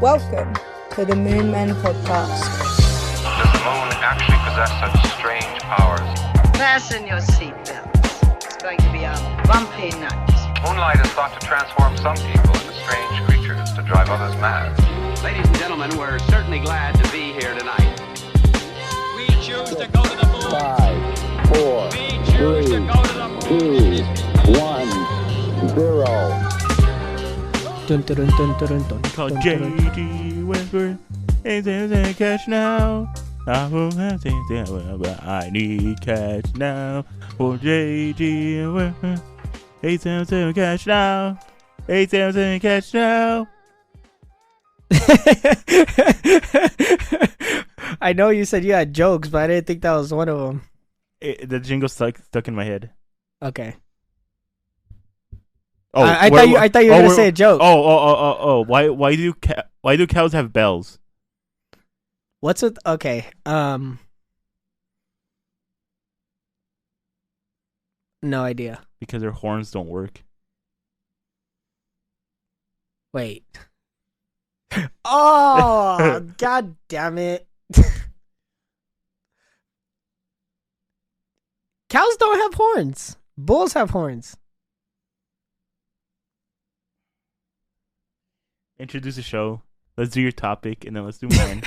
Welcome to the Moon Men podcast. Does the moon actually possess such strange powers? Fasten your seatbelts. It's going to be a bumpy night. Moonlight is thought to transform some people into strange creatures to drive others mad. Ladies and gentlemen, we're certainly glad to be here tonight. We choose to go to the moon. 5, 4, We choose 3, to go to the moon. 2, 1, 0. Dun, dun, dun, dun, dun, dun, Called dun, dun, dun. J.D. Westbrook. It's a cash now. I will have to, but I need cash now. For J.D. Westbrook. 877 cash now. 877 cash now. I know you said you had jokes, but I didn't think that was one of them. The jingle stuck in my head. Okay. Oh, I thought you were gonna say a joke. Oh. Why do cows have bells? What's with okay? No idea. Because their horns don't work. Wait. Oh, god damn it. Cows don't have horns. Bulls have horns. Introduce the show. Let's do your topic, and then let's do mine.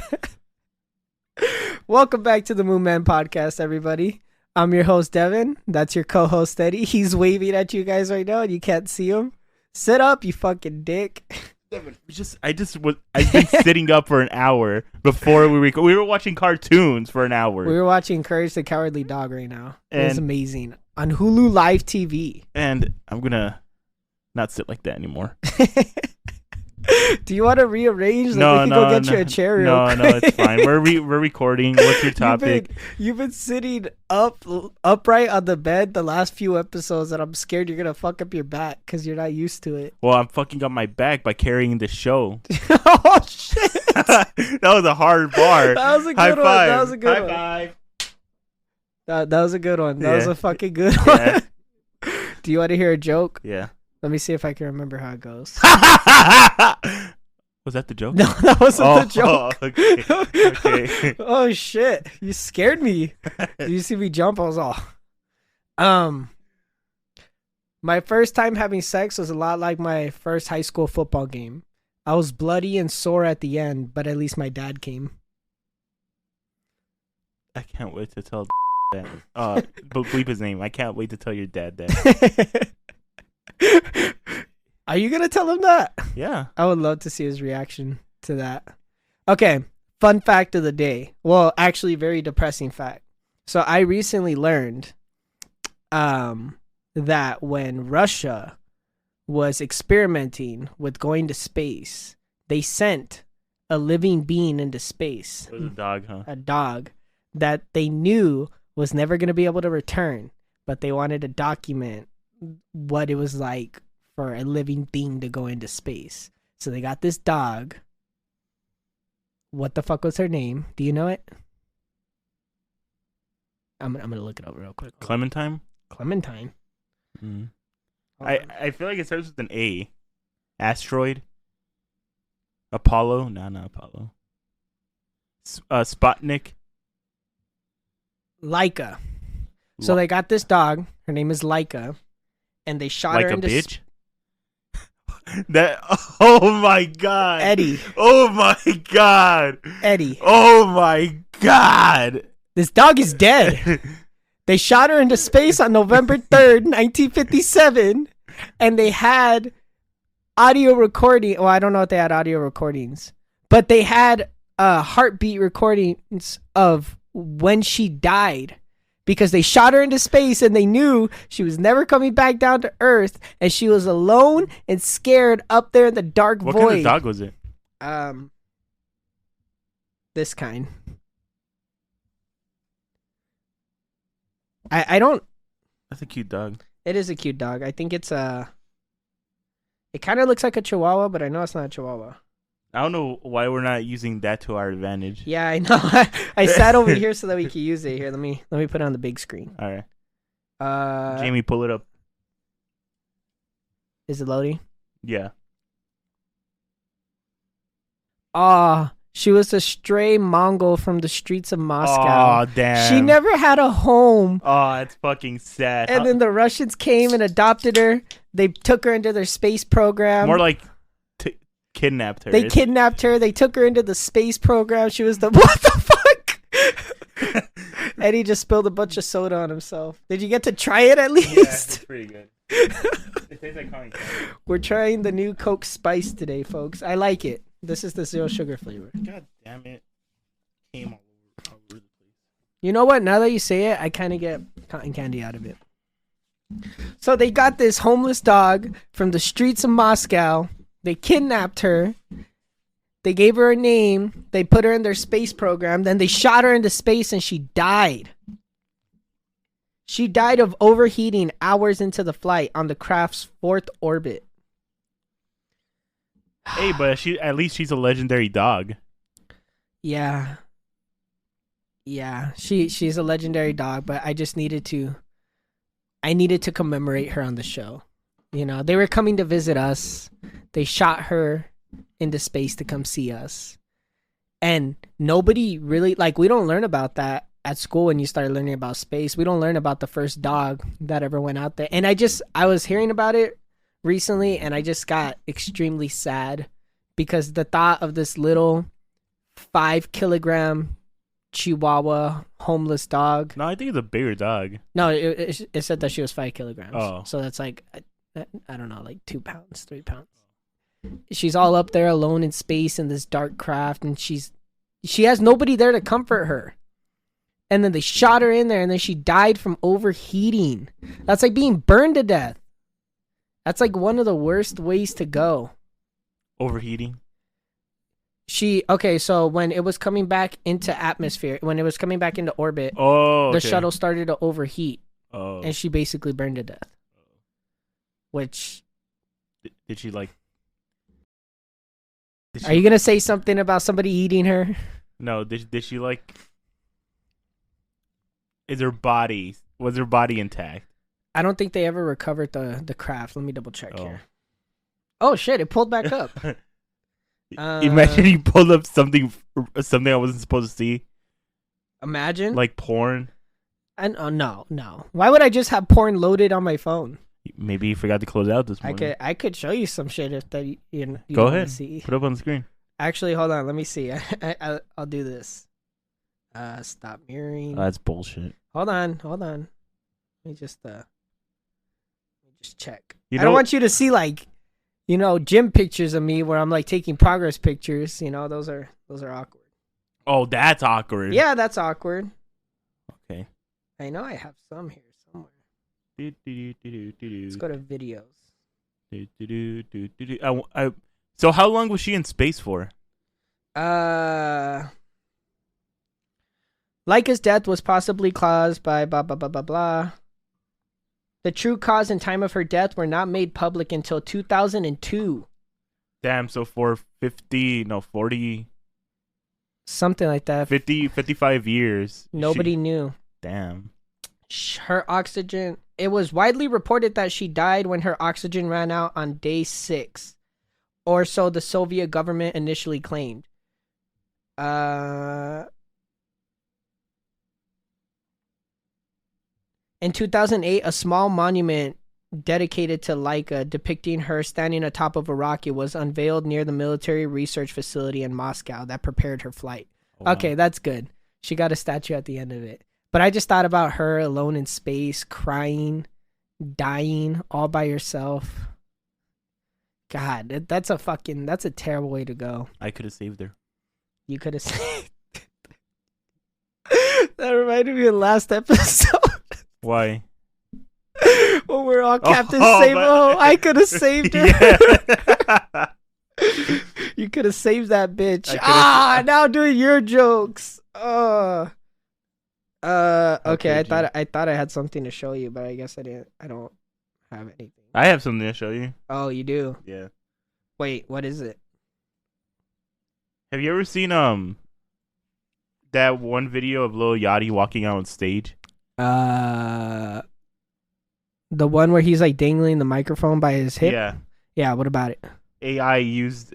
Welcome back to the Moon Man podcast, everybody. I'm your host, Devin. That's your co-host, Eddie. He's waving at you guys right now, and you can't see him. Sit up, you fucking dick. I've been sitting up for an hour before we record. We were watching cartoons for an hour. We were watching Courage the Cowardly Dog right now. It's And- amazing. On Hulu Live TV. And I'm gonna not sit like that anymore. Do you want to rearrange? Like, No, we can go get you a chair real quick. No, it's fine. We're recording. What's your topic? You've been sitting upright on the bed the last few episodes, and I'm scared you're gonna fuck up your back because you're not used to it. Well, I'm fucking up my back by carrying the show. Oh shit! That was a hard bar. That was a good High one. five. That was a good High one. five. That was a good one. That was Yeah. a fucking good Yeah. one. Do you want to hear a joke? Yeah. Let me see if I can remember how it goes. Was that the joke? No, that wasn't the joke. Okay. Oh shit! You scared me. Did you see me jump? I was all. My first time having sex was a lot like my first high school football game. I was bloody and sore at the end, but at least my dad came. I can't wait to tell that. Bleep his name. I can't wait to tell your dad that. Are you gonna tell him that? Yeah. I would love to see his reaction to that. Okay, fun fact of the day. Well, actually, very depressing fact. So I recently learned that when Russia was experimenting with going to space, they sent a living being into space. It was a dog, huh? A dog that they knew was never going to be able to return, but they wanted to document what it was like for a living thing to go into space. So they got this dog. What the fuck was her name? Do you know it? I'm gonna look it up real quick. Clementine? Clementine. Mm. Hold on. I feel like it starts with an A. Asteroid? Apollo? No, not Apollo. Sputnik? Laika. So they got this dog. Her name is Laika, and they shot Like her a into bitch? Oh my god. Eddie. Oh my god. Eddie. Oh my god. This dog is dead. They shot her into space on November 3rd, 1957, and they had audio recording. Well, I don't know if they had audio recordings, but they had heartbeat recordings of when she died, because they shot her into space and they knew she was never coming back down to Earth, and she was alone and scared up there in the dark What void. kind of dog was it? This kind. I don't. That's a cute dog. It is a cute dog. I think it's a. It kind of looks like a Chihuahua, but I know it's not a Chihuahua. I don't know why we're not using that to our advantage. Yeah, I know. I sat over here so that we could use it. Here, let me put it on the big screen. All right. Jamie, pull it up. Is it loading? Yeah. She was a stray Mongol from the streets of Moscow. Oh, damn. She never had a home. Oh, it's fucking sad. And then the Russians came and adopted her. They took her into their space program. More like kidnapped her. They kidnapped her. They took her into the space program. She was the what the fuck? And he just spilled a bunch of soda on himself. Did you get to try it at least? Yeah, it's pretty good. It tastes like Comic Con. We're trying the new Coke Spice today, folks. I like it. This is the zero sugar flavor. God damn it. Came all over the place. You know what? Now that you say it, I kind of get cotton candy out of it. So they got this homeless dog from the streets of Moscow. They kidnapped her. They gave her a name. They put her in their space program. Then they shot her into space and she died. She died of overheating hours into the flight on the craft's 4th orbit. Hey, but at least she's a legendary dog. Yeah. Yeah, she's a legendary dog, but I needed to commemorate her on the show. You know, they were coming to visit us. They shot her into space to come see us. And nobody really, we don't learn about that at school when you start learning about space. We don't learn about the first dog that ever went out there. And I was hearing about it recently, and I just got extremely sad because the thought of this little 5-kilogram Chihuahua homeless dog. No, I think it's a bigger dog. No, it said that she was 5 kilograms. Oh. So that's I don't know, 2 pounds, 3 pounds. She's all up there alone in space in this dark craft, and she has nobody there to comfort her. And then they shot her in there, and then she died from overheating. That's like being burned to death. That's one of the worst ways to go. Overheating? So when it was coming back into atmosphere, when it was coming back into orbit, the shuttle started to overheat. Oh. And she basically burned to death. Which... Did she Are you going to say something about somebody eating her? No, did she was her body intact? I don't think they ever recovered the craft. Let me double check here. Oh shit, it pulled back up. Imagine you pulled up something I wasn't supposed to see. Imagine? Like porn? No. Why would I just have porn loaded on my phone? Maybe you forgot to close out this morning. I could show you some shit if that you Go want ahead. to see. Put it up on the screen. Actually, hold on. Let me see. I'll do this. Stop mirroring. That's bullshit. Hold on. Let me just check. I don't want you to see gym pictures of me where I'm taking progress pictures. Those are awkward. Oh, that's awkward. Yeah, that's awkward. Okay. I know I have some here somewhere. Let's go to videos. So how long was she in space for? Laika's death was possibly caused by blah blah blah blah blah. The true cause and time of her death were not made public until 2002. Damn, so for 40... Something like that. 55 years. Nobody knew. Damn. Her oxygen... It was widely reported that she died when her oxygen ran out on day 6. Or so the Soviet government initially claimed. In 2008, a small monument dedicated to Laika depicting her standing atop of a rocket was unveiled near the military research facility in Moscow that prepared her flight. Oh, wow. Okay, that's good. She got a statue at the end of it. But I just thought about her alone in space, crying, dying, all by herself. God, that's a terrible way to go. I could have saved her. You could have saved That reminded me of the last episode. Why? When we're all Captain Sable. I could have saved her. Yeah. You could have saved that bitch. Now doing your jokes. Okay, I thought I had something to show you, but I guess I didn't. I don't have anything. I have something to show you. Oh, you do? Yeah. Wait, what is it? Have you ever seen that one video of Lil Yachty walking out on stage? The one where he's dangling the microphone by his hip? Yeah. Yeah, what about it? AI used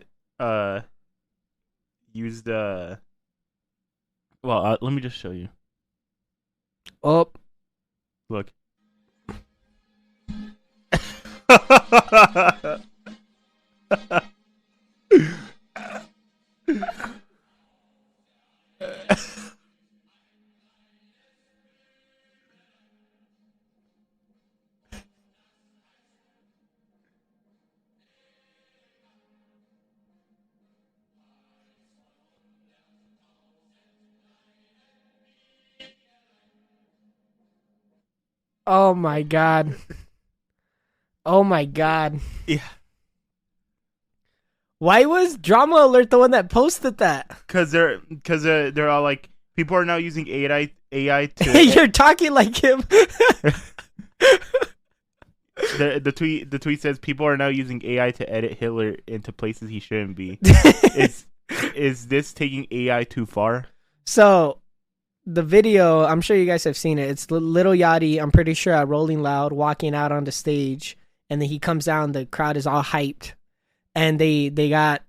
used well, let me just show you. Oh, Look. oh my god. Oh my god. Yeah. Why was Drama Alert the one that posted that? Cause they're all like, people are now using AI to You're talking like him. the tweet says people are now using AI to edit Hitler into places he shouldn't be. Is this taking AI too far? So, the video, I'm sure you guys have seen it. It's Little Yachty, I'm pretty sure, at Rolling Loud, walking out on the stage, and then he comes down, the crowd is all hyped. And they got,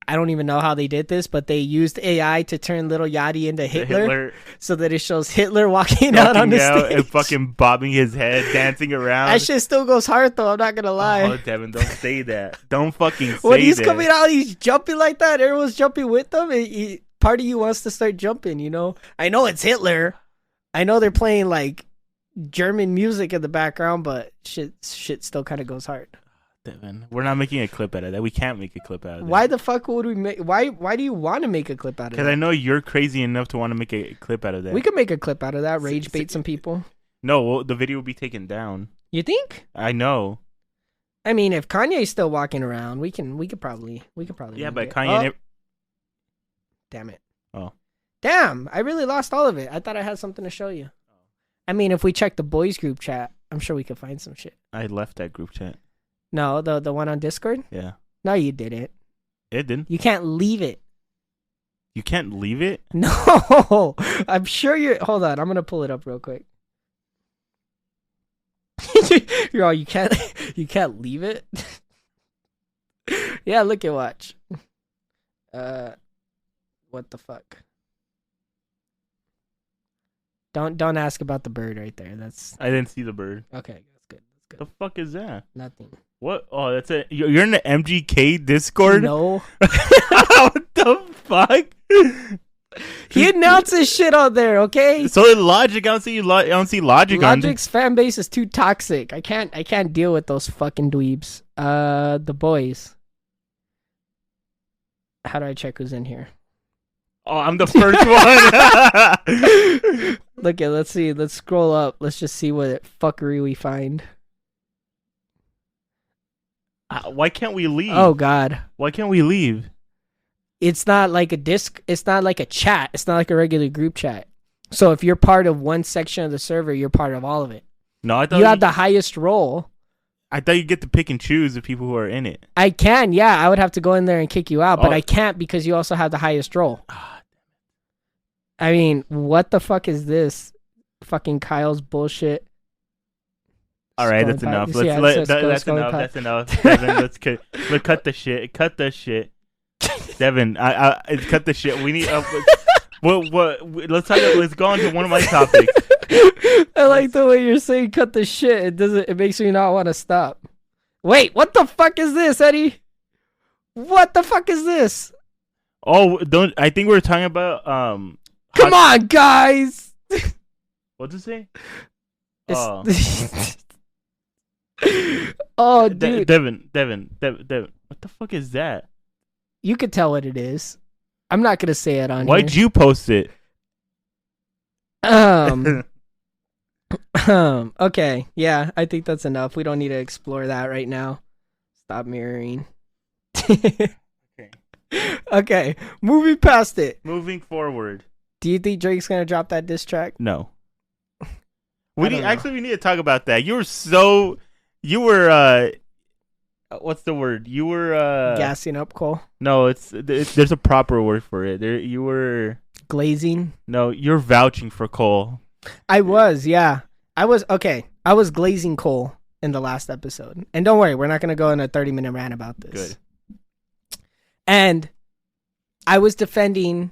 I don't even know how they did this, but they used AI to turn Little Yachty into Hitler so that it shows Hitler walking out on the stage. And fucking bobbing his head, dancing around. That shit still goes hard, though. I'm not going to lie. Oh, Devin, don't say that. Don't fucking say that. When he's coming out, he's jumping like that. Everyone's jumping with him. Part of you wants to start jumping, you know? I know it's Hitler. I know they're playing, like, German music in the background, but shit still kind of goes hard. Devin, we're not making a clip out of that. We can't make a clip out of that. Why the fuck would we make... Why do you want to make a clip out of that? Because I know you're crazy enough to want to make a clip out of that. We could make a clip out of that. Rage bait some people. No, well, the video will be taken down. You think? I know. I mean, if Kanye's still walking around, we could probably. Yeah, make but it. Kanye. Oh. Damn it. Oh. Damn! I really lost all of it. I thought I had something to show you. I mean, if we check the boys group chat, I'm sure we could find some shit. I left that group chat. No, the one on Discord? Yeah. No, you didn't. It didn't. You can't leave it. You can't leave it? No! I'm sure you're... Hold on, I'm gonna pull it up real quick. You're all, you can't leave it? Yeah, look at watch. What the fuck? Don't ask about the bird right there. That's... I didn't see the bird. Okay, that's good. The fuck is that? Nothing. What? Oh, that's it. You're in the MGK Discord? No. What the fuck? He announces shit on there, okay? So in Logic, I don't see Logic on there. Logic's fan base is too toxic. I can't deal with those fucking dweebs. The boys. How do I check who's in here? Oh, I'm the first one. Look at, let's see. Let's scroll up. Let's just see what fuckery we find. Why can't we leave? Oh God. Why can't we leave? It's not like a disc. It's not like a chat. It's not like a regular group chat. So if you're part of one section of the server, you're part of all of it. No, I thought you have the highest role. I thought you get to pick and choose the people who are in it. I can, yeah. I would have to go in there and kick you out, but I can't because you also have the highest role. I mean, what the fuck is this? Fucking Kyle's bullshit. All right, that's enough. That's enough. That's enough. Devin, let's cut the shit. Cut the shit. Devin, I cut the shit. We need. What? Let's go on to one of my topics. I like the way you're saying "cut the shit." It makes me not want to stop. Wait, what the fuck is this, Eddie? What the fuck is this? Oh, don't. I think we're talking about Come on, guys. What's it say? Oh, dude. Devin. What the fuck is that? You could tell what it is. I'm not gonna say it on Why'd here. you post it? Okay, yeah, I think that's enough. We don't need to explore that right now. Stop mirroring. Okay, moving past it. Moving forward. Do you think Drake's gonna drop that diss track? No. We need to talk about that. You were what's the word? You were gassing up Cole. No, there's a proper word for it. You were glazing. No, you're vouching for Cole. I was, yeah. I was glazing Cole in the last episode. And don't worry, we're not gonna go on a 30-minute rant about this. Good. And I was defending,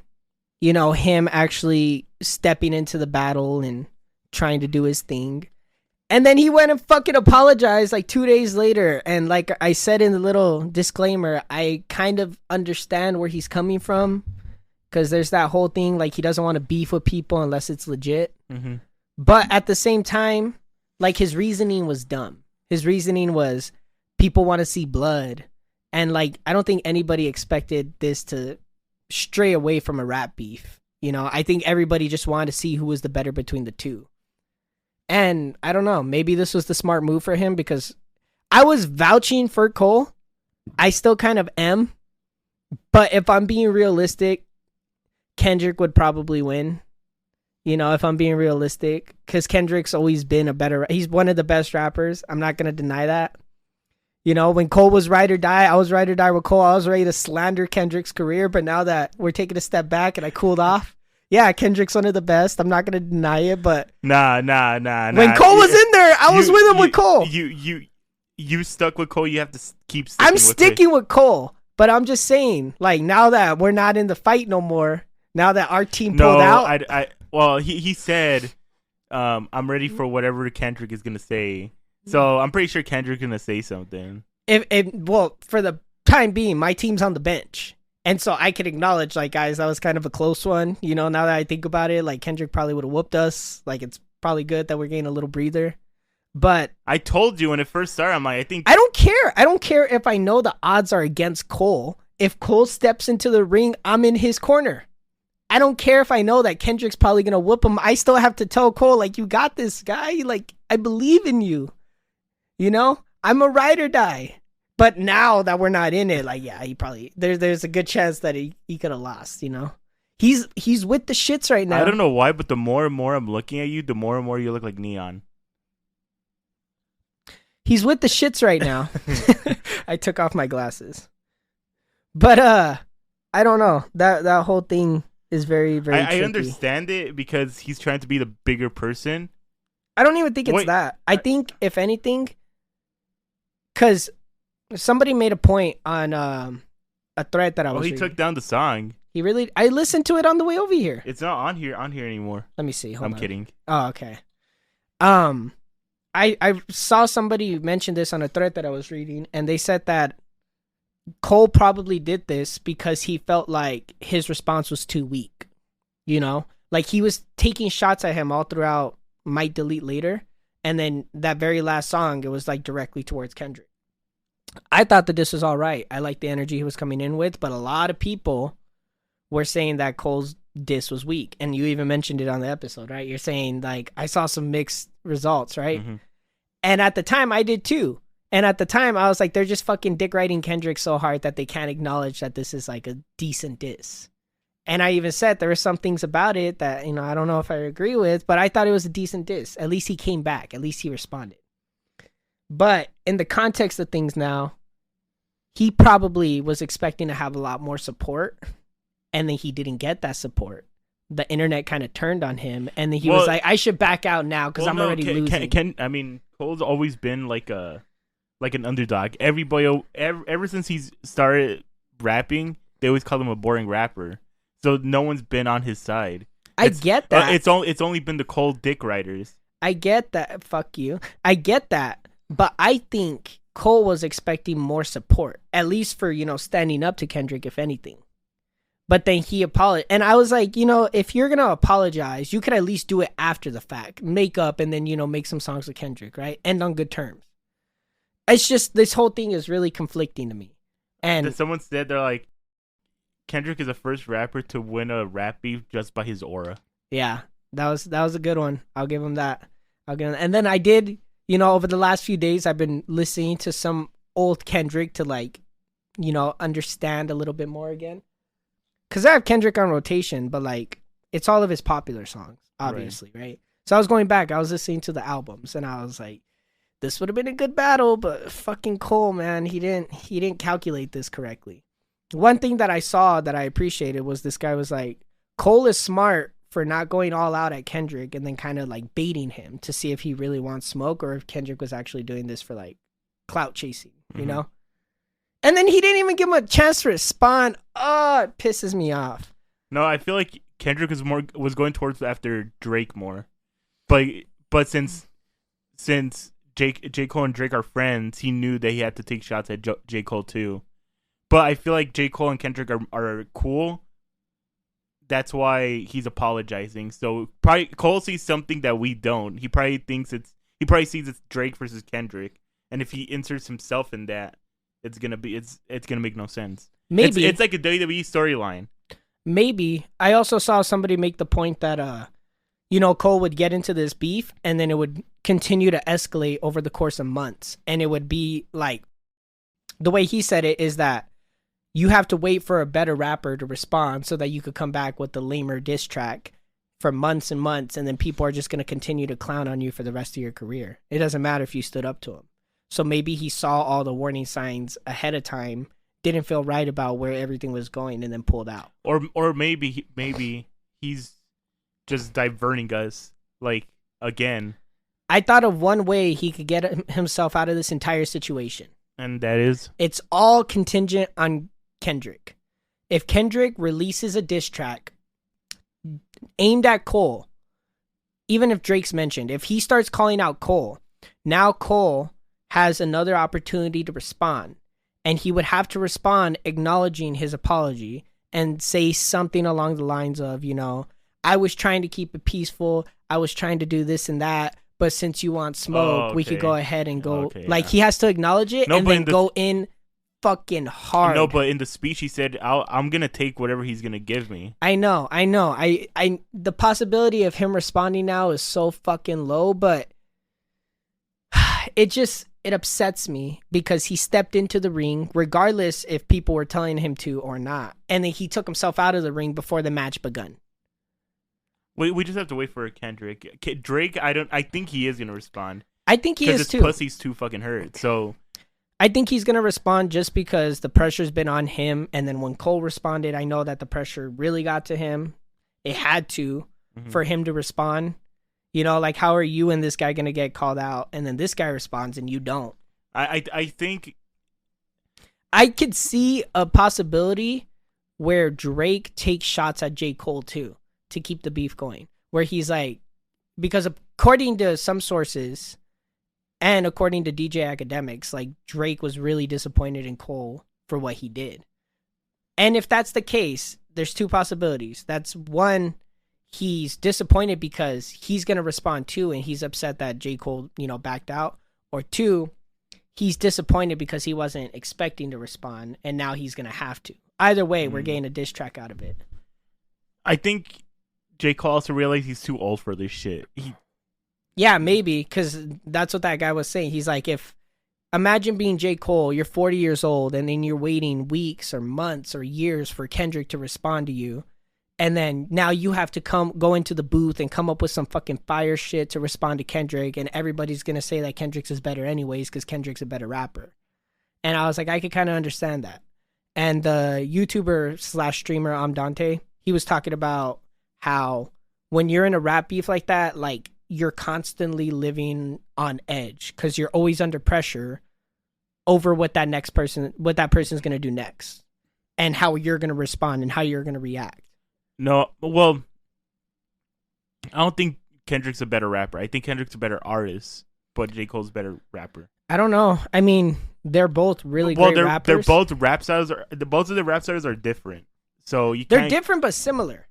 him actually stepping into the battle and trying to do his thing. And then he went and fucking apologized like 2 days later. And like I said in the little disclaimer, I kind of understand where he's coming from. Because there's that whole thing, like he doesn't want to beef with people unless it's legit. Mm-hmm. But at the same time, like his reasoning was dumb. His reasoning was people want to see blood. And like, I don't think anybody expected this to stray away from a rap beef. I think everybody just wanted to see who was the better between the two. And I don't know, maybe this was the smart move for him because I was vouching for Cole. I still kind of am. But if I'm being realistic, Kendrick would probably win. If I'm being realistic, because Kendrick's always been he's one of the best rappers. I'm not going to deny that. When Cole was ride or die, I was ride or die with Cole. I was ready to slander Kendrick's career, but now that we're taking a step back and I cooled off, yeah, Kendrick's one of the best. I'm not going to deny it, but Nah. When Cole was in there, I was with him with Cole. You stuck with Cole. You have to keep sticking I'm sticking with Cole, but I'm just saying, like, now that we're not in the fight no more, now that our team pulled out. Well, he said, I'm ready for whatever Kendrick is going to say. So I'm pretty sure Kendrick's going to say something. Well, for the time being, my team's on the bench. And so I can acknowledge, like, guys, that was kind of a close one. Now that I think about it, like, Kendrick probably would have whooped us. Like, it's probably good that we're getting a little breather. But I told you when it first started, I'm like, I don't care. I don't care if I know the odds are against Cole. If Cole steps into the ring, I'm in his corner. I don't care if I know that Kendrick's probably going to whoop him. I still have to tell Cole, like, you got this, guy. Like, I believe in you. I'm a ride or die. But now that we're not in it, like, yeah, he probably, there's a good chance that he could have lost, He's with the shits right now. I don't know why, but the more and more I'm looking at you, the more and more you look like Neon. He's with the shits right now. I took off my glasses. But, I don't know. That whole thing is very, very tricky. I understand it because he's trying to be the bigger person. I don't even think it's that. I think, if anything, because somebody made a point on a thread that I was reading. He took down the song. He really... I listened to it on the way over here. It's not on here anymore. Let me see. Hold on. I'm kidding. Oh, okay. I saw somebody mention this on a thread that I was reading, and they said that Cole probably did this because he felt like his response was too weak. Like he was taking shots at him all throughout Might Delete Later, and then that very last song, it was like directly towards Kendrick. I thought that this was all right. I liked the energy he was coming in with, but a lot of people were saying that Cole's diss was weak, and you even mentioned it on the episode, right? You're saying, like, I saw some mixed results, right? Mm-hmm. And at the time, I did too. And at the time, I was like, they're just fucking dick riding Kendrick so hard that they can't acknowledge that this is like a decent diss. And I even said there were some things about it that, I don't know if I agree with, but I thought it was a decent diss. At least he came back. At least he responded. But in the context of things now, he probably was expecting to have a lot more support, and then he didn't get that support. The internet kind of turned on him, and then he was like, I should back out now because I'm already losing. Cole's always been like an underdog. Everybody, ever since he's started rapping, they always call him a boring rapper. So no one's been on his side. I get that. It's only been the Cole dick riders. I get that. Fuck you. I get that. But I think Cole was expecting more support, at least for, standing up to Kendrick, if anything. But then he apologized. And I was like, if you're going to apologize, you could at least do it after the fact. Make up and then, make some songs with Kendrick, right? End on good terms. It's just, this whole thing is really conflicting to me. And someone said, they're like, Kendrick is the first rapper to win a rap beef just by his aura. Yeah, that was a good one. I'll give him that. And then I did, over the last few days, I've been listening to some old Kendrick to like, understand a little bit more again. Because I have Kendrick on rotation, but like, it's all of his popular songs, obviously, right? So I was going back, I was listening to the albums, and I was like, this would have been a good battle, but fucking Cole, man, he didn't calculate this correctly. One thing that I saw that I appreciated was this guy was like, Cole is smart for not going all out at Kendrick and then kind of like baiting him to see if he really wants smoke or if Kendrick was actually doing this for like clout chasing, And And then he didn't even give him a chance to respond. Oh, it pisses me off. No, I feel like Kendrick was going towards after Drake more, but since J. Cole and Drake are friends, he knew that he had to take shots at J. Cole too. But I feel like J. Cole and Kendrick are cool. That's why he's apologizing. So probably Cole sees something that we don't. He probably sees it's Drake versus Kendrick, and if he inserts himself in that, it's gonna make no sense. Maybe it's like a WWE storyline. Maybe. I also saw somebody make the point that Cole would get into this beef and then it would continue to escalate over the course of months, and it would be like, the way he said it is that you have to wait for a better rapper to respond so that you could come back with the lamer diss track for months and months, and then people are just going to continue to clown on you for the rest of your career. It doesn't matter if you stood up to him. So maybe he saw all the warning signs ahead of time, didn't feel right about where everything was going, and then pulled out. Or maybe he's just diverting us, like, again. I thought of one way he could get himself out of this entire situation. And that is? It's all contingent on Kendrick. If Kendrick releases a diss track aimed at Cole, even if Drake's mentioned, if he starts calling out Cole, now Cole has another opportunity to respond. And he would have to respond acknowledging his apology and say something along the lines of, I was trying to keep it peaceful. I was trying to do this and that. But since you want smoke, we could go ahead and go. He has to acknowledge it and then go in fucking hard. No, but in the speech he said, I'm going to take whatever he's going to give me. I know. The possibility of him responding now is so fucking low, but it upsets me because he stepped into the ring regardless if people were telling him to or not. And then he took himself out of the ring before the match begun. We just have to wait for Kendrick. Drake, I think he is going to respond. I think he is too. Because his pussy's too fucking hurt. So I think he's going to respond just because the pressure's been on him. And then when Cole responded, I know that the pressure really got to him. It had to for him to respond. How are you and this guy going to get called out? And then this guy responds and you don't. I think I could see a possibility where Drake takes shots at J. Cole too, to keep the beef going. Where he's like, because according to some sources and according to DJ Academics, like Drake was really disappointed in Cole for what he did. And if that's the case, there's two possibilities. That's one, he's disappointed because he's going to respond too, and he's upset that J. Cole, backed out. Or two, he's disappointed because he wasn't expecting to respond, and now he's going to have to. Either way, we're getting a diss track out of it. I think J. Cole also realized he's too old for this shit. Yeah, maybe, because that's what that guy was saying. He's like, imagine being J. Cole, you're 40 years old, and then you're waiting weeks or months or years for Kendrick to respond to you. And then now you have to go into the booth and come up with some fucking fire shit to respond to Kendrick. And everybody's going to say that Kendrick's is better anyways because Kendrick's a better rapper. And I was like, I could kind of understand that. And the YouTuber/streamer Dante, he was talking about how when you're in a rap beef like that, like you're constantly living on edge because you're always under pressure over what that person's going to do next and how you're going to respond and how you're going to react. No, well, I don't think Kendrick's a better rapper. I think Kendrick's a better artist, but J. Cole's a better rapper. I don't know. I mean, they're both really great rappers. They're both rap styles. Both of the rap styles are different. So they're different but similar.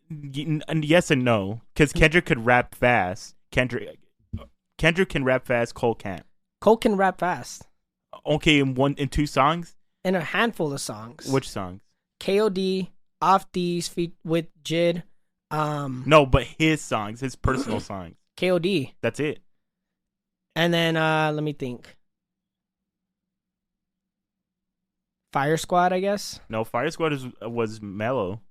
Yes and no, because Kendrick could rap fast. Kendrick can rap fast. Cole can't. Cole can rap fast. Okay, in two songs. In a handful of songs. Which songs? KOD. Off These feat with Jid. No, but his songs, his personal songs. KOD. That's it. And then let me think. Fire Squad, I guess. No, Fire Squad was mellow.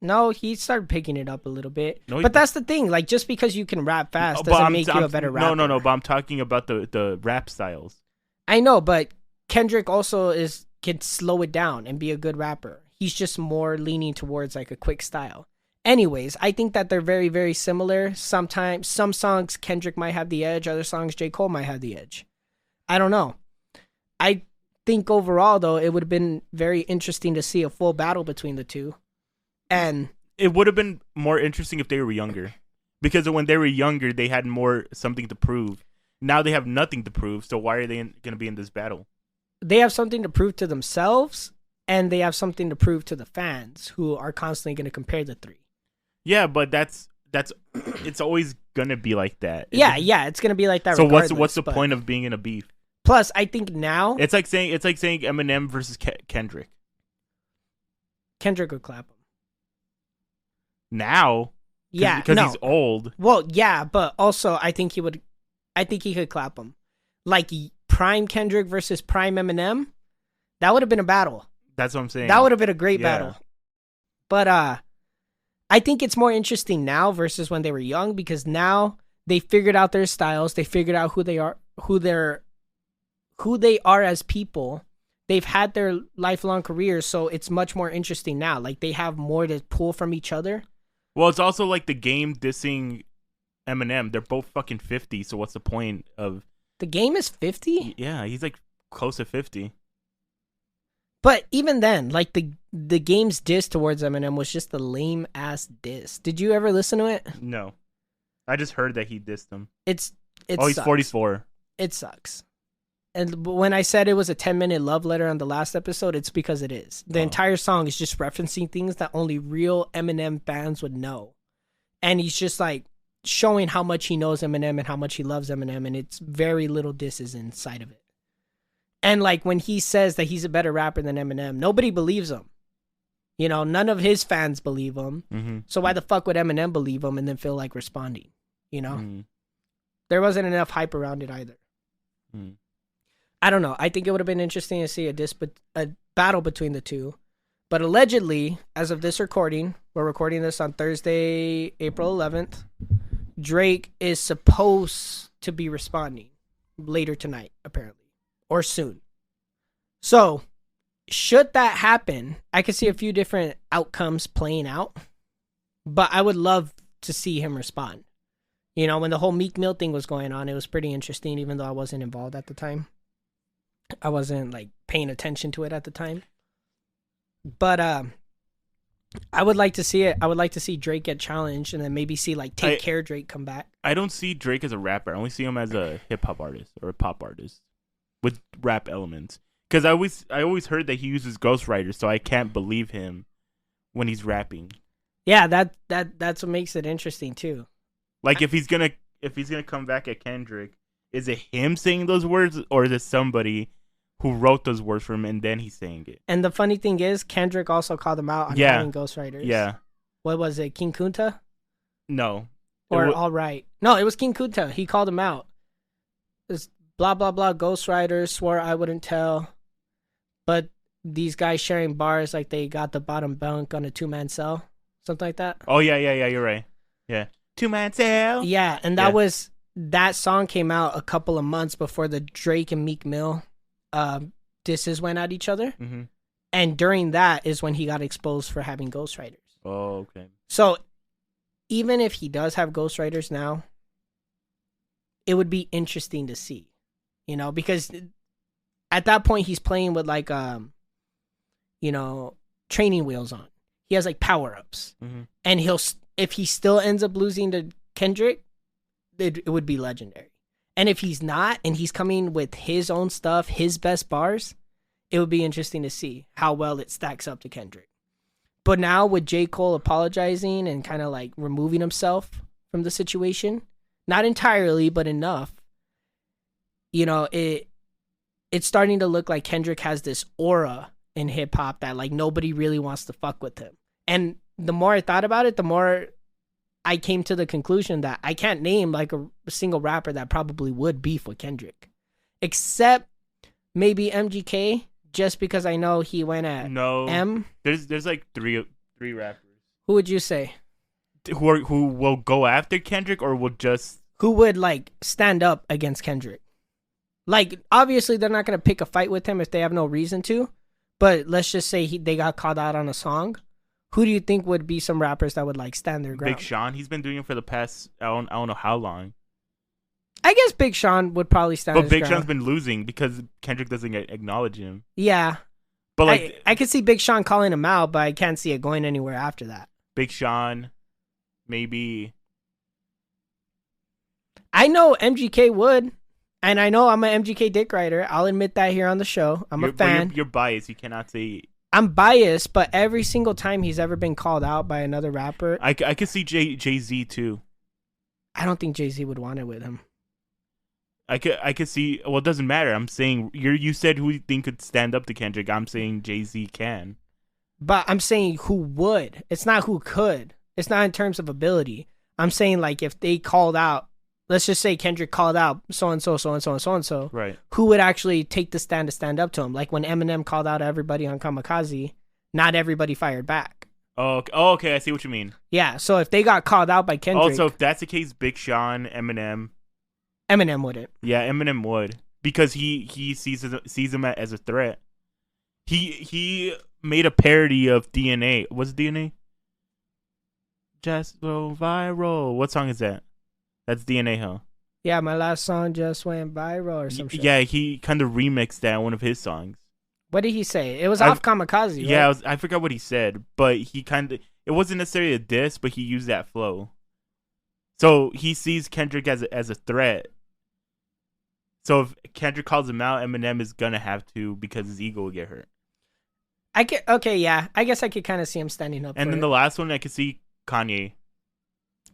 No, he started picking it up a little bit. No, but that's the thing. Like, just because you can rap fast doesn't make you a better rapper. No. But I'm talking about the rap styles. I know, but Kendrick also can slow it down and be a good rapper. He's just more leaning towards like a quick style. Anyways, I think that they're very, very similar. Sometimes some songs Kendrick might have the edge, other songs J. Cole might have the edge. I don't know. I think overall, though, it would have been very interesting to see a full battle between the two. And it would have been more interesting if they were younger. Because when they were younger, they had more something to prove. Now they have nothing to prove, so why are they going to be in this battle? they have something to prove to themselves, and they have something to prove to the fans who are constantly going to compare the three. Yeah, but that's it's always gonna be like that. Yeah, it's gonna be like that. So what's the point of being in a beef? Plus, I think now It's like saying Eminem versus Kendrick. Kendrick would clap him. Now, Yeah, because no. he's old. Well, yeah, but also I think he would. I think he could clap him. Like prime Kendrick versus prime Eminem, that would have been a battle. That's what I'm saying. That would have been a great Yeah. battle. But I think it's more interesting now versus when they were young, because now they figured out their styles, they figured out who they are, who they are as people. They've had their lifelong careers, so it's much more interesting now. Like they have more to pull from each other. Well, it's also like the game dissing Eminem. They're both fucking 50, so what's the point of... The Game is 50? Yeah, he's like close to 50. But even then, like the Game's diss towards Eminem was just a lame ass diss. Did you ever listen to it? No. I just heard that he dissed him. It he's sucks. 44. It sucks. And when I said it was a 10-minute love letter on the last episode, it's because it is. The entire song is just referencing things that only real Eminem fans would know. And he's just like showing how much he knows Eminem and how much he loves Eminem, and it's very little disses inside of it. And like when he says that he's a better rapper than Eminem, nobody believes him. You know, none of his fans believe him. Mm-hmm. So why the fuck would Eminem believe him and then feel like responding? You know? Mm-hmm. There wasn't enough hype around it either. Mm. I don't know. I think it would have been interesting to see a battle between the two. But allegedly, as of this recording, we're recording this on Thursday, April 11th, Drake is supposed to be responding later tonight, apparently. Or soon. So, should that happen, I could see a few different outcomes playing out. But I would love to see him respond. You know, when the whole Meek Mill thing was going on, it was pretty interesting, even though I wasn't involved at the time. I wasn't like paying attention to it at the time. But I would like to see it. I would like to see Drake get challenged and then maybe see like Take Care Drake come back. I don't see Drake as a rapper. I only see him as a hip hop artist or a pop artist with rap elements. Because I always heard that he uses ghostwriters, so I can't believe him when he's rapping. Yeah, that's what makes it interesting too. Like if he's gonna come back at Kendrick, is it him saying those words or is it somebody who wrote those words for him and then he's saying it? And the funny thing is, Kendrick also called him out on having ghostwriters. Yeah. What was it, King Kunta? No. Or All Right? No, it was King Kunta. He called him out. This blah blah blah ghostwriters swore I wouldn't tell, but these guys sharing bars like they got the bottom bunk on a 2-man cell, something like that. Oh yeah, you're right. Yeah. 2-man cell. Yeah, and that song came out a couple of months before the Drake and Meek Mill disses went at each other. Mm-hmm. And during that is when he got exposed for having ghostwriters. Oh, okay. So even if he does have ghostwriters now, it would be interesting to see, you know, because at that point he's playing with like, training wheels on. He has like power-ups. Mm-hmm. And if he still ends up losing to Kendrick, it would be legendary. And if he's not, and he's coming with his own stuff, his best bars, it would be interesting to see how well it stacks up to Kendrick. But now with J. Cole apologizing and kind of like removing himself from the situation, not entirely, but enough, you know, it's starting to look like Kendrick has this aura in hip hop that like nobody really wants to fuck with him. And the more I thought about it, the more I came to the conclusion that I can't name like a single rapper that probably would beef with Kendrick, except maybe MGK, just because I know he went at M. There's like three rappers. Who would you say? Who will go after Kendrick or will just... Who would like stand up against Kendrick? Like obviously they're not gonna pick a fight with him if they have no reason to, but let's just say they got called out on a song. Who do you think would be some rappers that would like stand their ground? Big Sean. He's been doing it for the past I don't know how long. I guess Big Sean would probably stand. But his Big ground. Sean's been losing because Kendrick doesn't acknowledge him. Yeah. But like I could see Big Sean calling him out, but I can't see it going anywhere after that. Big Sean, maybe. I know MGK would, and I know I'm an MGK dick rider. I'll admit that here on the show. I'm a fan. You're biased. You cannot say. I'm biased, but every single time he's ever been called out by another rapper, I could see Jay-Z too. I don't think Jay-Z would want it with him. I could see. Well, it doesn't matter. I'm saying you said who you think could stand up to Kendrick. I'm saying Jay-Z can. But I'm saying who would. It's not who could. It's not in terms of ability. I'm saying like if they called out, let's just say Kendrick called out so-and-so, so-and-so, and so-and-so. Right. Who would actually take the stand to stand up to him? Like when Eminem called out everybody on Kamikaze, not everybody fired back. Oh, okay. I see what you mean. Yeah, so if they got called out by Kendrick... Also, if that's the case, Big Sean, Eminem wouldn't. Yeah, Eminem would. Because he sees him as a threat. He made a parody of DNA. What's DNA? Just go viral. What song is that? That's DNA, huh? Yeah, my last song just went viral or some shit. Yeah, he kind of remixed that in one of his songs. What did he say? It was off Kamikaze, right? Yeah, I forgot what he said, but he kind of... It wasn't necessarily a diss, but he used that flow. So he sees Kendrick as a threat. So if Kendrick calls him out, Eminem is going to have to because his ego will get hurt. Yeah. I guess I could kind of see him standing up And then the last one, I could see Kanye.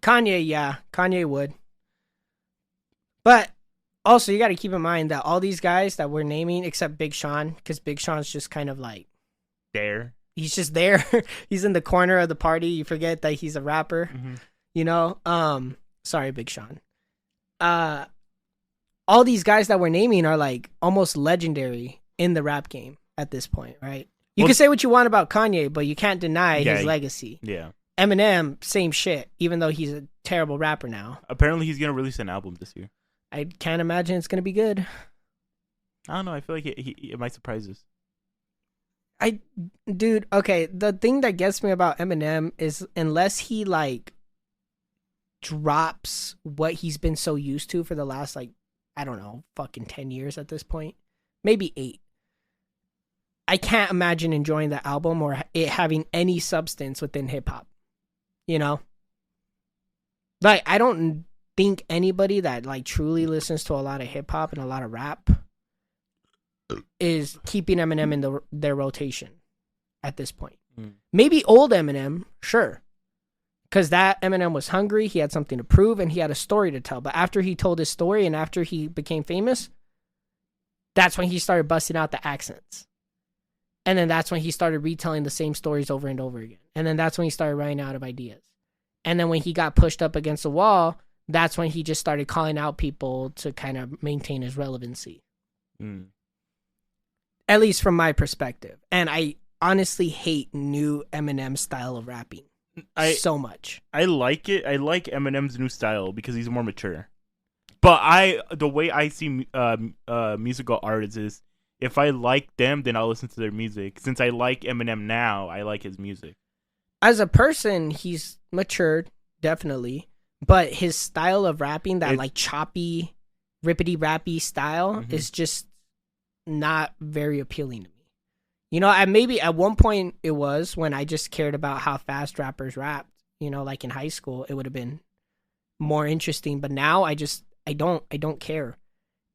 Kanye would. But also, you got to keep in mind that all these guys that we're naming, except Big Sean, because Big Sean's just kind of like... There. He's just there. He's in the corner of the party. You forget that he's a rapper. Mm-hmm. You know? Sorry, Big Sean. All these guys that we're naming are like almost legendary in the rap game at this point, right? You can say what you want about Kanye, but you can't deny his legacy. Yeah. Eminem, same shit, even though he's a terrible rapper now. Apparently, he's going to release an album this year. I can't imagine it's going to be good. I don't know. I feel like it might surprise us. Dude, okay, the thing that gets me about Eminem is unless he, like, drops what he's been so used to for the last, like, I don't know, fucking 10 years at this point. Maybe 8. I can't imagine enjoying the album or it having any substance within hip-hop. You know? Like, I don't think anybody that, like, truly listens to a lot of hip-hop and a lot of rap is keeping Eminem in their rotation at this point. Maybe old Eminem, sure. Because that Eminem was hungry, he had something to prove, and he had a story to tell. But after he told his story and after he became famous, that's when he started busting out the accents. And then that's when he started retelling the same stories over and over again. And then that's when he started running out of ideas. And then when he got pushed up against the wall, that's when he just started calling out people to kind of maintain his relevancy. At least from my perspective. And I honestly hate new Eminem style of rapping so much. I like it. I like Eminem's new style because he's more mature. But the way I see musical artists is if I like them, then I'll listen to their music. Since I like Eminem now, I like his music. As a person, he's matured, definitely. But his style of rapping, that like choppy, rippity-rappy style, is just not very appealing to me. You know, maybe at one point it was when I just cared about how fast rappers rapped. You know, like in high school, it would have been more interesting. But now I don't care.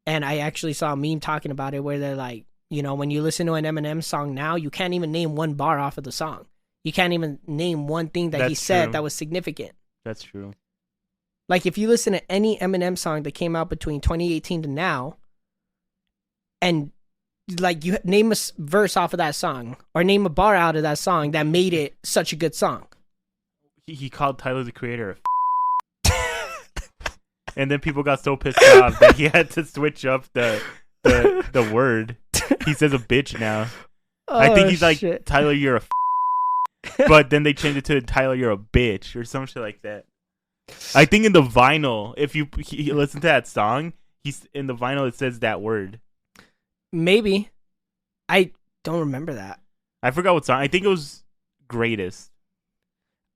And I actually saw a meme talking about it where they're like, you know, when you listen to an Eminem song now, you can't even name one bar off of the song. You can't even name one thing that he said that was significant. That's true. Like if you listen to any Eminem song that came out between 2018 to now, and like you name a verse off of that song or name a bar out of that song that made it such a good song. He called Tyler the Creator and then people got so pissed off that he had to switch up the word. He says a bitch now. I think he's like, Tyler, you're a but then they changed it to Tyler, you're a bitch or some shit like that. I think in the vinyl, if you listen to that song, he's in the vinyl it says that word. Maybe. I don't remember that. I forgot what song. I think it was Greatest.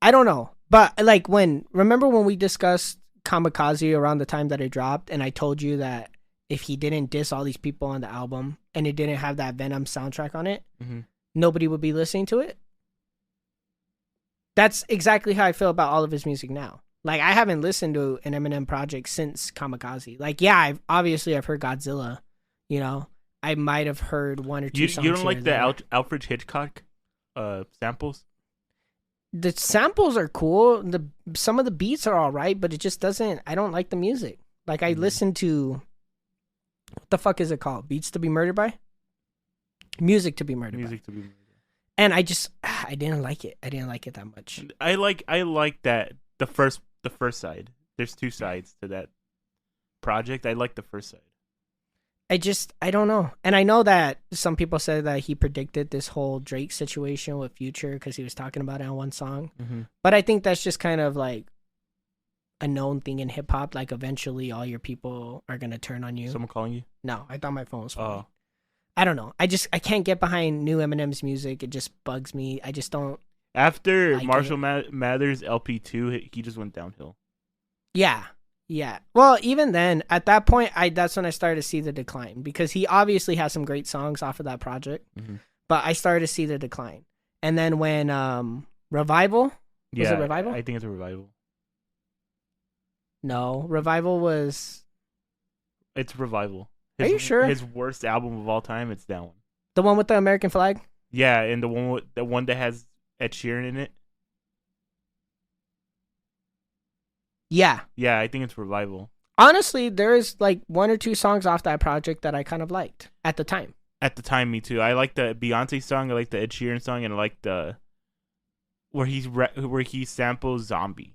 I don't know. But like remember when we discussed Kamikaze around the time that it dropped, and I told you that if he didn't diss all these people on the album and it didn't have that Venom soundtrack on it, nobody would be listening to it. That's exactly how I feel about all of his music now. Like, I haven't listened to an Eminem project since Kamikaze. Like, yeah, I've heard Godzilla. You know, I might have heard one or two songs. You don't like the Alfred Hitchcock samples? The samples are cool. Some of the beats are all right, but it just doesn't. I don't like the music. Like, I listened to, what the fuck is it called? Beats to be Murdered by? Music to be Murdered by. And I didn't like it. I didn't like it that much. I like that the first side. There's two sides to that project. I like the first side. I don't know. And I know that some people said that he predicted this whole Drake situation with Future because he was talking about it on one song. But I think that's just kind of like a known thing in hip hop. Like, eventually all your people are going to turn on you. Someone calling you? No, I thought my phone was falling. I don't know. I can't get behind new Eminem's music. It just bugs me. I just don't. After Marshall Mathers LP2, he just went downhill. Yeah. Well, even then, at that point, that's when I started to see the decline, because he obviously has some great songs off of that project, but I started to see the decline. And then when Revival, was it Revival? I think it's a Revival. No, Revival was. It's Revival. Are you sure? His worst album of all time. It's that one. The one with the American flag. Yeah, and the one that has Ed Sheeran in it. Yeah, I think it's Revival. Honestly, there's like one or two songs off that project that I kind of liked at the time. At the time, me too. I like the Beyonce song. I like the Ed Sheeran song, and I like the where he samples Zombie.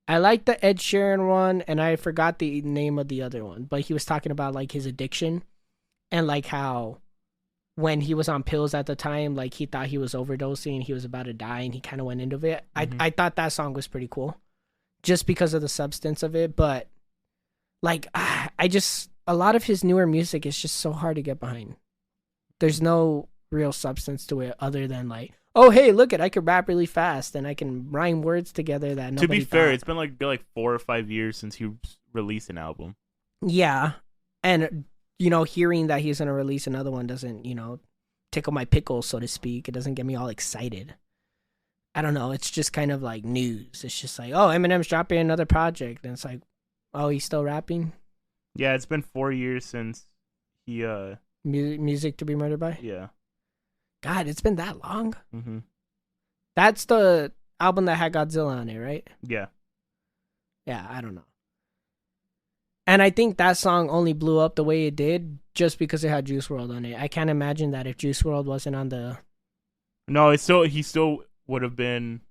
I like the Ed Sheeran one, and I forgot the name of the other one, but he was talking about like his addiction and like how when he was on pills at the time, like he thought he was overdosing and he was about to die, and he kind of went into it. I thought that song was pretty cool, just because of the substance of it. But like, a lot of his newer music is just so hard to get behind. There's no real substance to it other than like, oh, hey, look I can rap really fast and I can rhyme words together that nobody. To be fair, it's been like 4 or 5 years since he released an album. Yeah, and hearing that he's gonna release another one doesn't, tickle my pickles, so to speak. It doesn't get me all excited. I don't know. It's just kind of like news. It's just like, oh, Eminem's dropping another project, and it's like, oh, he's still rapping. Yeah, it's been 4 years since he Music to be Murdered by. Yeah. God, it's been that long. That's the album that had Godzilla on it, right? Yeah. Yeah, I don't know. And I think that song only blew up the way it did just because it had Juice WRLD on it. I can't imagine that if Juice WRLD wasn't on the. No, he still would have been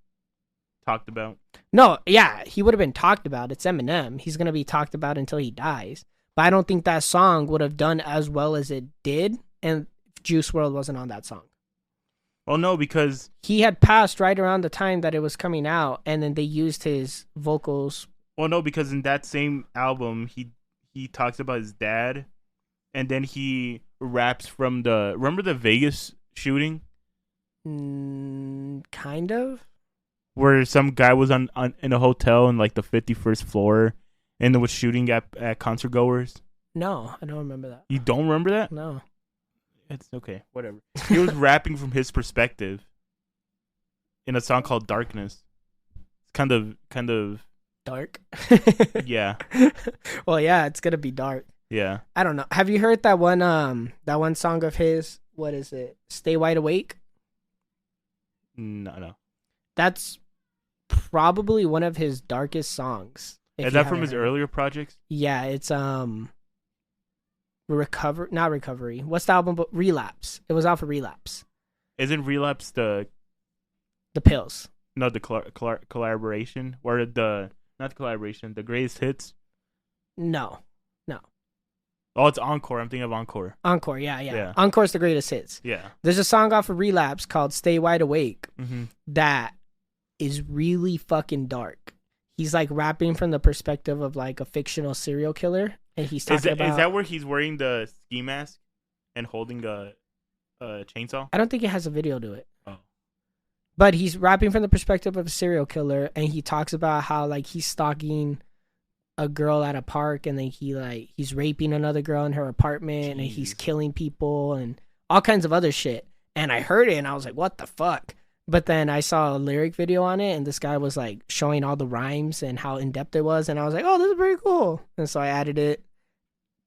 talked about. No, yeah, he would have been talked about. It's Eminem. He's gonna be talked about until he dies. But I don't think that song would have done as well as it did, and Juice WRLD wasn't on that song. Well, no, because he had passed right around the time that it was coming out, and then they used his vocals. Well, no, because in that same album, he talks about his dad, and then he raps from remember the Vegas shooting? Kind of. Where some guy was on in a hotel in like the 51st floor, and was shooting at concert goers. No, I don't remember that. You don't remember that? No. It's okay, whatever. He was rapping from his perspective in a song called Darkness. It's kind of dark. Yeah. Well, yeah, it's gonna be dark. Yeah. I don't know. Have you heard that one song of his? What is it? Stay Wide Awake? No. That's probably one of his darkest songs. Is that from his earlier projects? Yeah, it's not Recovery. What's the album? Relapse. It was off of Relapse. Isn't Relapse the pills? No, the collaboration or not the collaboration, the greatest hits. No. Oh, it's Encore. I'm thinking of Encore. Encore, yeah. Encore's the greatest hits. Yeah. There's a song off of Relapse called Stay Wide Awake that is really fucking dark. He's like rapping from the perspective of like a fictional serial killer, and he's talking about. Is that where he's wearing the ski mask and holding a chainsaw? I don't think it has a video to it. Oh. But he's rapping from the perspective of a serial killer, and he talks about how like he's stalking a girl at a park, and then he's raping another girl in her apartment, and he's killing people and all kinds of other shit. And I heard it, and I was like, what the fuck? But then I saw a lyric video on it, and this guy was like showing all the rhymes and how in depth it was, and I was like, oh, this is pretty cool. And so I added it,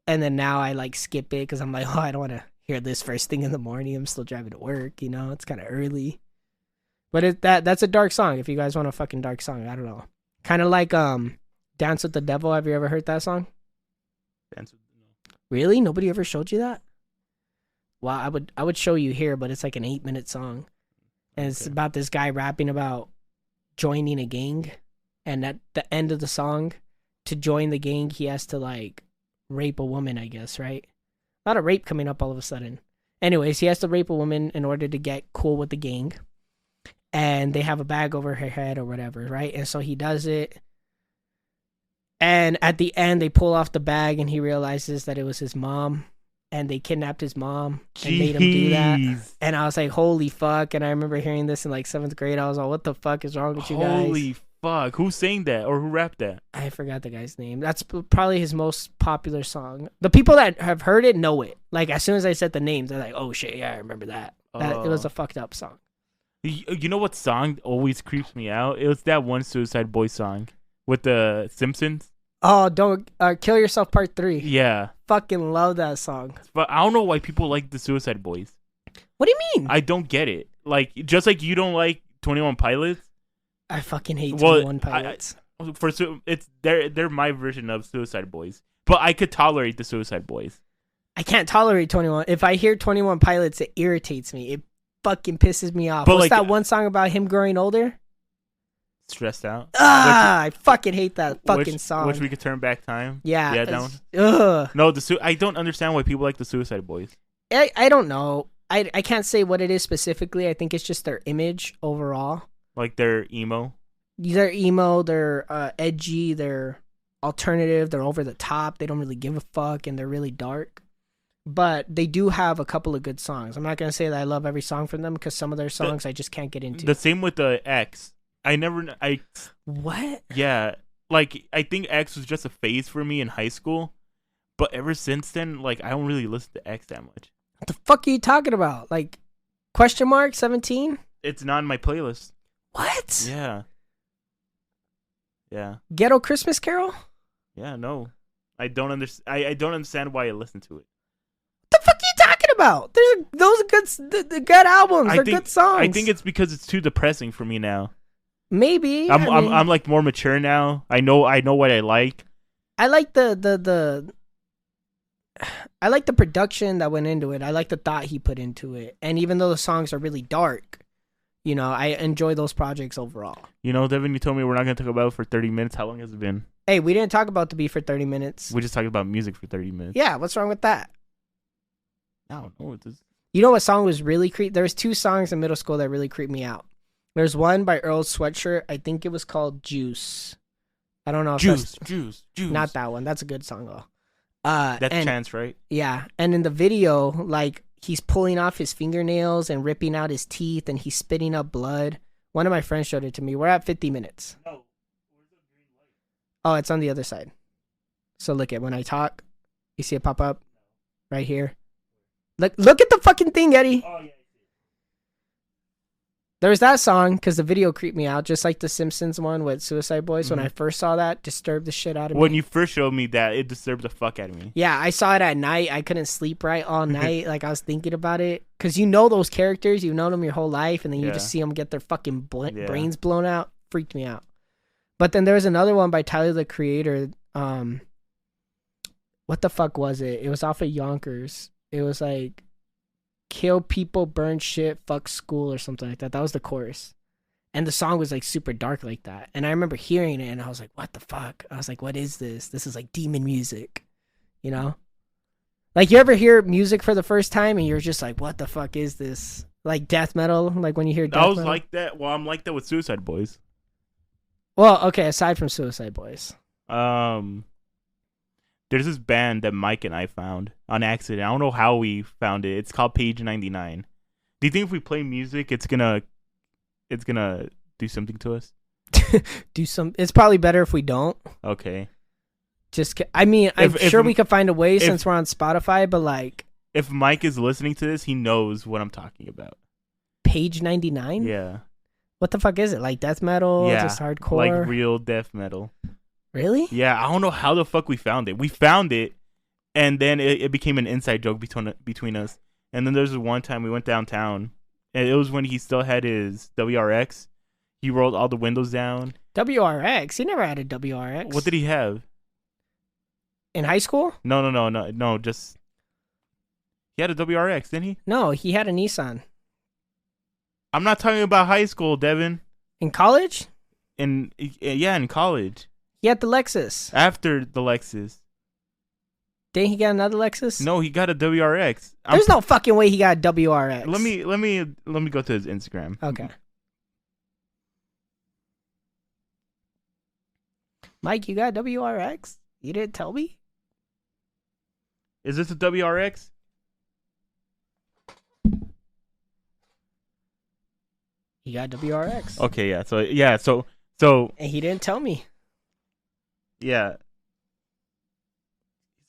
and then now I like skip it because I'm like, oh, I don't want to hear this first thing in the morning. I'm still driving to work, you know, it's kind of early. But that's a dark song. If you guys want a fucking dark song, I don't know. Kind of like Dance with the Devil. Have you ever heard that song? Really? Nobody ever showed you that? Well, I would show you here, but it's like an 8-minute song. And it's about this guy rapping about joining a gang. And at the end of the song, to join the gang, he has to like rape a woman, I guess, right? A lot of rape coming up all of a sudden. Anyways, he has to rape a woman in order to get cool with the gang. And they have a bag over her head or whatever, right? And so he does it. And at the end, they pull off the bag and he realizes that it was his mom. And they kidnapped his mom and made him do that. And I was like, holy fuck. And I remember hearing this in like 7th grade. I was like, what the fuck is wrong with you guys? Holy fuck. Who sang that or who rapped that? I forgot the guy's name. That's probably his most popular song. The people that have heard it know it. Like, as soon as I said the names, they're like, oh shit, yeah, I remember that. It was a fucked up song. You know what song always creeps me out? It was that one Suicide Boys song with the Simpsons. Oh, don't Kill Yourself Part 3. Yeah. Fucking love that song. But I don't know why people like the Suicide Boys. What do you mean? I don't get it. Like, just like you don't like 21 Pilots. I fucking hate 21 Pilots. They're my version of Suicide Boys. But I could tolerate the Suicide Boys. I can't tolerate 21. If I hear 21 Pilots, it irritates me. It fucking pisses me off. But what's that one song about him growing older? Stressed Out. I fucking hate that fucking song. Which we could turn back time. Yeah. Yeah, that one. Ugh. No, I don't understand why people like the Suicide Boys. I don't know. I can't say what it is specifically. I think it's just their image overall. Like they're emo. They're emo. They're edgy. They're alternative. They're over the top. They don't really give a fuck, and they're really dark. But they do have a couple of good songs. I'm not gonna say that I love every song from them because some of their songs I just can't get into. The same with the X. What? Yeah, like I think X was just a phase for me in high school, but ever since then, like I don't really listen to X that much. What the fuck are you talking about? Like, question mark 17? It's not in my playlist. What? Yeah. Ghetto Christmas Carol? Yeah, no, I don't understand. I don't understand why I listen to it. What the fuck are you talking about? Those are good, the good albums. They're good songs. I think it's because it's too depressing for me now. Maybe I'm like more mature now. I know what I like. I like the I like the production that went into it. I like the thought he put into it. And even though the songs are really dark, you know, I enjoy those projects overall. You know, Devin, you told me we're not going to talk about it for 30 minutes. How long has it been? Hey, we didn't talk about the beat for 30 minutes. We just talked about music for 30 minutes. Yeah, what's wrong with that? I don't know. You know what song was really There was 2 songs in middle school that really creeped me out. There's one by Earl Sweatshirt. I think it was called Juice. I don't know if Juice. Not that one. That's a good song though. That's Chance, right? Yeah. And in the video, like he's pulling off his fingernails and ripping out his teeth and he's spitting up blood. One of my friends showed it to me. We're at 50 minutes. No. Where's the green light? Oh, it's on the other side. So look at when I talk, you see it pop up right here. Look at the fucking thing, Eddie. Oh yeah. There's that song because the video creeped me out, just like the Simpsons one with Suicide Boys. Mm-hmm. When I first saw that, disturbed the shit out of me. When you first showed me that, it disturbed the fuck out of me. Yeah, I saw it at night. I couldn't sleep right all night. Like I was thinking about it because you know those characters, you've known them your whole life, and then you just see them get their fucking brains blown out. Freaked me out. But then there was another one by Tyler the Creator. What the fuck was it? It was off of Yonkers. It was like, kill people, burn shit, fuck school or something like that. That was the chorus. And the song was like super dark like that. And I remember hearing it and I was like, what the fuck? I was like, what is this? This is like demon music, you know? Like you ever hear music for the first time and you're just like, what the fuck is this? Like death metal? Like when you hear death metal? I was like that. Well, I'm like that with Suicide Boys. Well, okay, aside from Suicide Boys. There's this band that Mike and I found on accident. I don't know how we found it. It's called Page 99. Do you think if we play music, it's gonna do something to us? It's probably better if we don't. Okay. I mean, I'm If- sure if- we could find a way if- since we're on Spotify, but like If Mike is listening to this, he knows what I'm talking about. page 99. Yeah. What the fuck is it? Like death metal? Yeah. Just hardcore? Like real death metal. Really? Yeah, I don't know how the fuck we found it. We found it, and then it became an inside joke between us. And then there's one time we went downtown, and it was when he still had his WRX. He rolled all the windows down. WRX? He never had a WRX. What did he have? In high school? No. Just he had a WRX, didn't he? No, he had a Nissan. I'm not talking about high school, Devin. In college? In college. He had the Lexus. After the Lexus. Didn't he get another Lexus? No, he got a WRX. There's no fucking way he got a WRX. Let me go to his Instagram. Okay. Mike, you got a WRX? You didn't tell me? Is this a WRX? He got a WRX. Okay, so And he didn't tell me. yeah.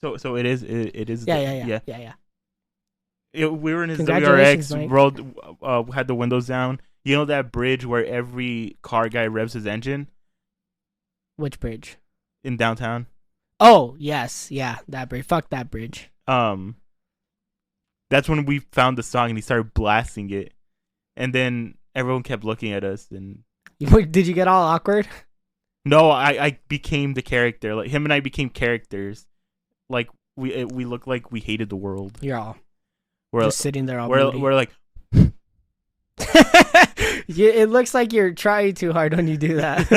So it is. Yeah. We were in his Congratulations, WRX, Mike. rolled, had the windows down. You know that bridge where every car guy revs his engine Which bridge? in downtown? Oh, yes. Yeah, that bridge. Fuck that bridge. That's when we found the song and he started blasting it, and then everyone kept looking at us. And Did you get all awkward? no, I became the character. Like him and I became characters. Like we looked like we hated the world. You're all We're just sitting there all we're like. It looks like you're trying too hard when you do that.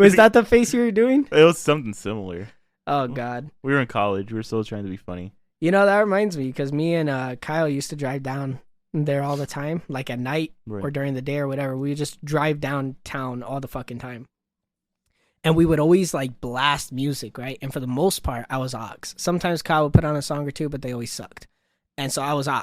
Was that the face you were doing? It was something similar. Oh, God. We were in college. We were still trying to be funny. You know, that reminds me because me and Kyle used to drive down there all the time, like at night Right. or during the day or whatever. We would just drive downtown all the fucking time. And we would always like blast music, right? And for the most part, I was aux. Sometimes Kyle would put on a song or two, but they always sucked. And so I was aux.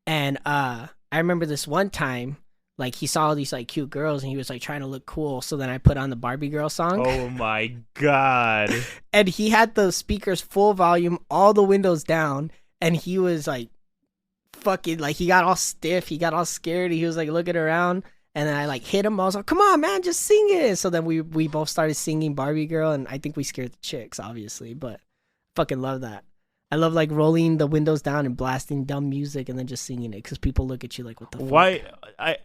And I remember this one time, like he saw all these like cute girls and he was like trying to look cool. So then I put on the Barbie girl song. Oh my God. And he had the speakers full volume, all the windows down, and he was like fucking like he got all stiff, he got all scared, he was like looking around, and then I like hit him. I was like, come on man, just sing it. So then we both started singing Barbie Girl, and I think we scared the chicks, obviously, but fucking love that. I love like rolling the windows down and blasting dumb music and then just singing it because people look at you like, what the fuck? Why? I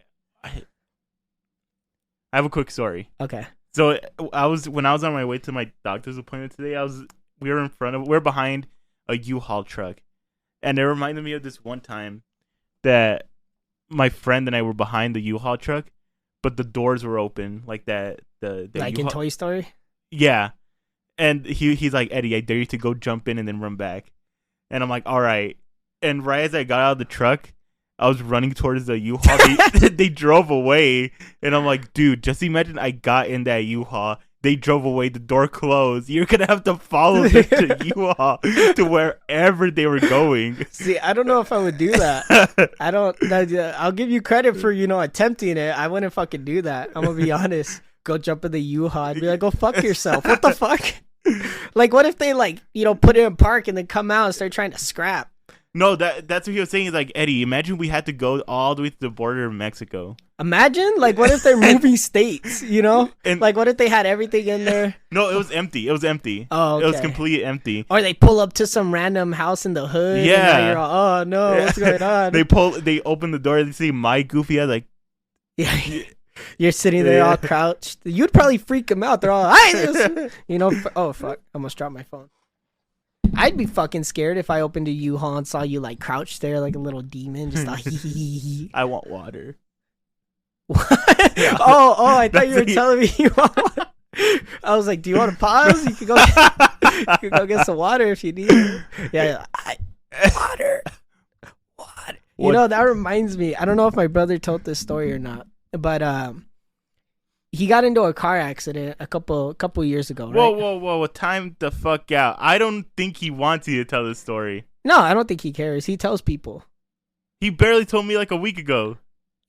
have a quick story. Okay. So when I was on my way to my doctor's appointment today, we were behind a U-Haul truck, and it reminded me of this one time that my friend and I were behind the U-Haul truck, but the doors were open like that. The Like in Toy Story? Yeah, and he's like, Eddie, I dare you to go jump in and then run back, and I'm like, all right. And right as I got out of the truck, I was running towards the U-Haul. They drove away, and I'm like, dude, just imagine I got in that U-Haul. They drove away. The door closed. You're gonna have to follow the U-Haul to wherever they were going. See, I don't know if I would do that. I don't. I'll give you credit for attempting it. I wouldn't fucking do that. I'm gonna be honest. Go jump in the U-Haul and be like, go fuck yourself. What the fuck? Like, what if they put it in park and then come out and start trying to scrap? No, that's what he was saying. Is like, Eddie, imagine we had to go all the way to the border of Mexico. Imagine, like, what if they're moving states, And- like, what if they had everything in there? No, it was empty. Oh, It was okay. completely empty. Or they pull up to some random house in the hood. And Yeah. now you're all, oh, no, what's going on? They open the door. They see my goofy ass like, Yeah. You're sitting there all crouched. You'd probably freak them out. They're all, hi, oh, fuck. I almost dropped my phone. I'd be fucking scared if I opened a U-Haul and saw you like crouched there like a little demon, just like hee. I want water. What? Yeah. Oh, I thought you were That's it. telling me you want water. I was like, do you want to pause? You could go get some water if you need it. Yeah, water. What? That reminds me. I don't know if my brother told this story or not, but he got into a car accident a couple years ago, right? Whoa! Time the fuck out. I don't think he wants you to tell this story. No, I don't think he cares. He tells people. He barely told me like a week ago.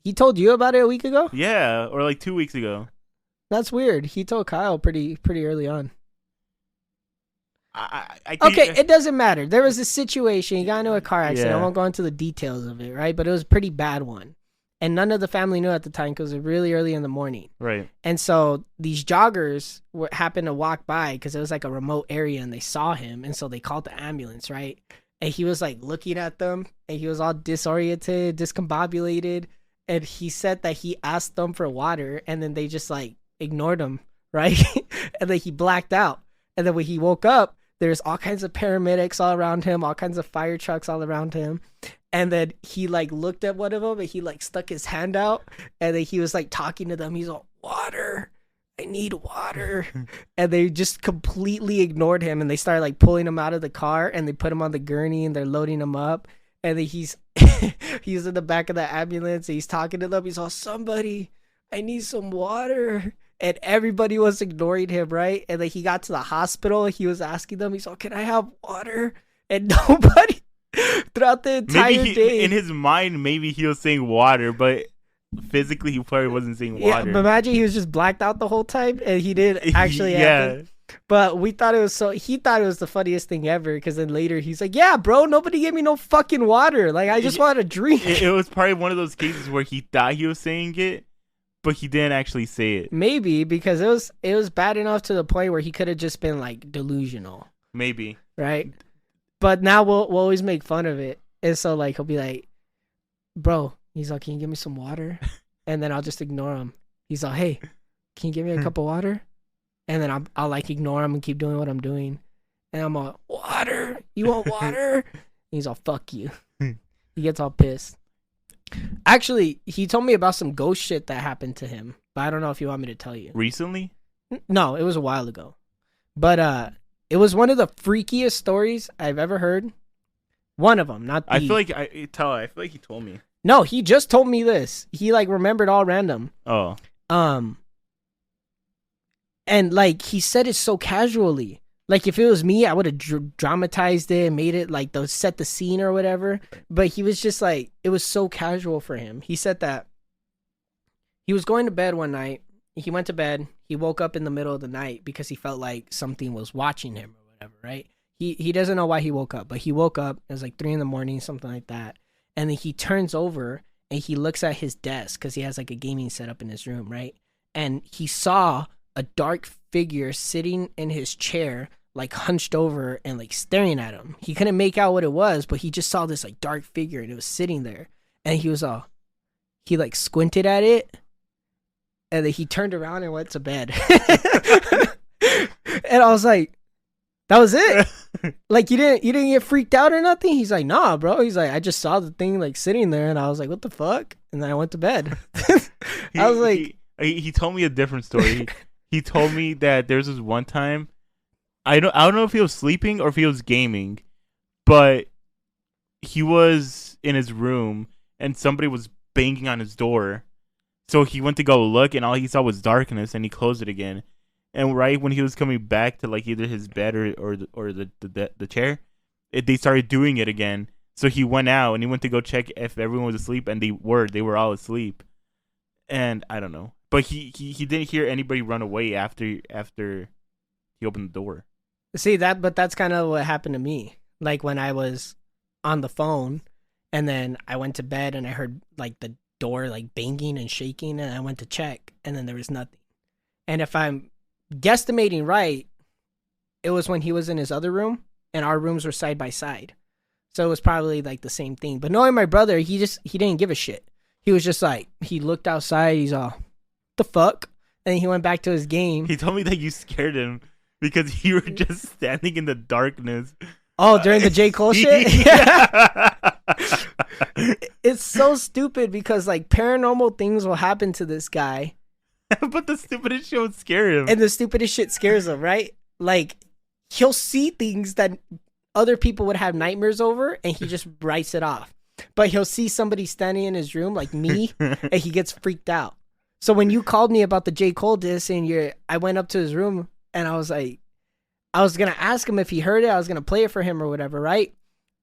He told you about it a week ago? Yeah, or like 2 weeks ago. That's weird. He told Kyle pretty early on. I think, Okay, it doesn't matter. There was a situation. He got into a car accident. Yeah. I won't go into the details of it, right? But it was a pretty bad one. And none of the family knew at the time because it was really early in the morning. Right. And so these joggers happened to walk by because it was like a remote area and they saw him. And so they called the ambulance, right? And he was like looking at them and he was all disoriented, discombobulated. And he said that he asked them for water and then they just like ignored him, right? And then he blacked out. And then when he woke up, there's all kinds of paramedics all around him, all kinds of fire trucks all around him. And then he like looked at one of them and he like stuck his hand out and then he was like talking to them. He's all, water, I need water. And they just completely ignored him and they started like pulling him out of the car and they put him on the gurney and they're loading him up. And then he's in the back of the ambulance and he's talking to them. He's all, somebody, I need some water. And everybody was ignoring him, right? And then he got to the hospital. He was asking them, he's all, can I have water? And nobody throughout the entire day. In his mind, maybe he was saying water, but physically he probably wasn't saying water. Yeah, but imagine he was just blacked out the whole time and he didn't actually happen. But we thought it was he thought it was the funniest thing ever because then later he's like, yeah, bro, nobody gave me no fucking water. Like, I just wanted a drink. It was probably one of those cases where he thought he was saying it, but he didn't actually say it. Maybe because it was bad enough to the point where he could have just been like delusional. Maybe. Right? But now we'll always make fun of it. And so like he'll be like, bro, he's like, can you give me some water? And then I'll just ignore him. He's like, hey, can you give me a cup of water? And then I'll like ignore him and keep doing what I'm doing. And I'm all, water? You want water? And he's all, fuck you. He gets all pissed. Actually, he told me about some ghost shit that happened to him. But I don't know if you want me to tell you. Recently? No, it was a while ago. But it was one of the freakiest stories I've ever heard. One of them, not the... I feel like he told me. No, he just told me this. He like remembered all random. Oh. And like he said it so casually. Like if it was me, I would have dramatized it and made it like set the scene or whatever. But he was just like, it was so casual for him. He said that he was going to bed one night. He went to bed. He woke up in the middle of the night because he felt like something was watching him or whatever, right? He doesn't know why he woke up, but he woke up. It was like 3 a.m, something like that. And then he turns over and he looks at his desk because he has like a gaming setup in his room, right? And he saw a dark figure sitting in his chair, like hunched over and like staring at him. He couldn't make out what it was, but he just saw this like dark figure and it was sitting there. And he was he like squinted at it and then he turned around and went to bed. And I was like, that was it? Like you didn't get freaked out or nothing? He's like, nah, bro. He's like, I just saw the thing like sitting there and I was like, what the fuck? And then I went to bed. I was like, he told me a different story. He told me that there's this one time, I don't know if he was sleeping or if he was gaming, but he was in his room and somebody was banging on his door. So he went to go look and all he saw was darkness and he closed it again. And right when he was coming back to like either his bed or the chair, they started doing it again. So he went out and he went to go check if everyone was asleep, and they were all asleep. And I don't know, but he didn't hear anybody run away after he opened the door. See that, but that's kind of what happened to me. Like when I was on the phone, and then I went to bed and I heard like the door like banging and shaking, and I went to check, and then there was nothing. And if I'm guesstimating right, it was when he was in his other room and our rooms were side by side, so it was probably like the same thing. But knowing my brother, he didn't give a shit. He was just like, he looked outside, he's all, the fuck, and he went back to his game. He told me that you scared him because you were just standing in the darkness. Oh, during the J. Cole shit? It's so stupid because like paranormal things will happen to this guy. But the stupidest shit would scare him. And the stupidest shit scares him, right? Like, he'll see things that other people would have nightmares over, and he just writes it off. But he'll see somebody standing in his room, like me, and he gets freaked out. So when you called me about the J. Cole diss, and I went up to his room, and I was like, I was going to ask him if he heard it. I was going to play it for him or whatever, right?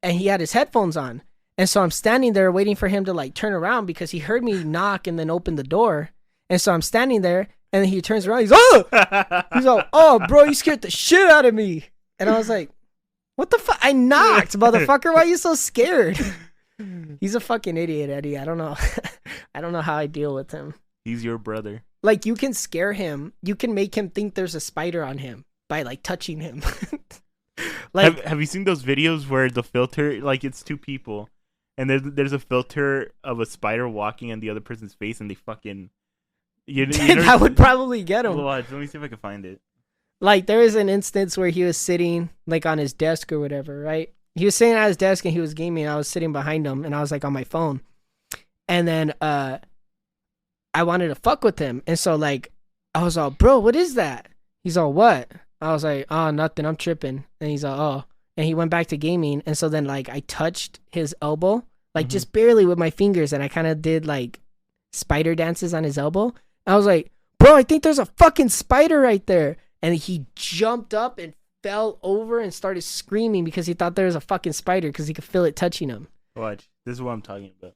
And he had his headphones on. And so I'm standing there waiting for him to, like, turn around because he heard me knock and then open the door. And so I'm standing there, and then he turns around. He's like, oh, bro, you scared the shit out of me. And I was like, what the fuck? I knocked, motherfucker. Why are you so scared? He's a fucking idiot, Eddie. I don't know. I don't know how I deal with him. He's your brother. Like, you can scare him. You can make him think there's a spider on him by, like, touching him. Like, have you seen those videos where the filter, like, it's two people, and there's a filter of a spider walking in the other person's face, and they fucking... that would probably get him. Watch, let me see if I can find it. Like, there is an instance where he was sitting, like, on his desk or whatever, right? He was sitting at his desk and he was gaming, and I was sitting behind him, and I was, like, on my phone. And then, I wanted to fuck with him. And so, like, I was all, bro, what is that? He's all, what? I was like, oh, nothing, I'm tripping. And he's all, oh. And he went back to gaming. And so then, like, I touched his elbow, like, just barely with my fingers. And I kind of did, like, spider dances on his elbow. I was like, bro, I think there's a fucking spider right there. And he jumped up and fell over and started screaming because he thought there was a fucking spider because he could feel it touching him. Watch. This is what I'm talking about.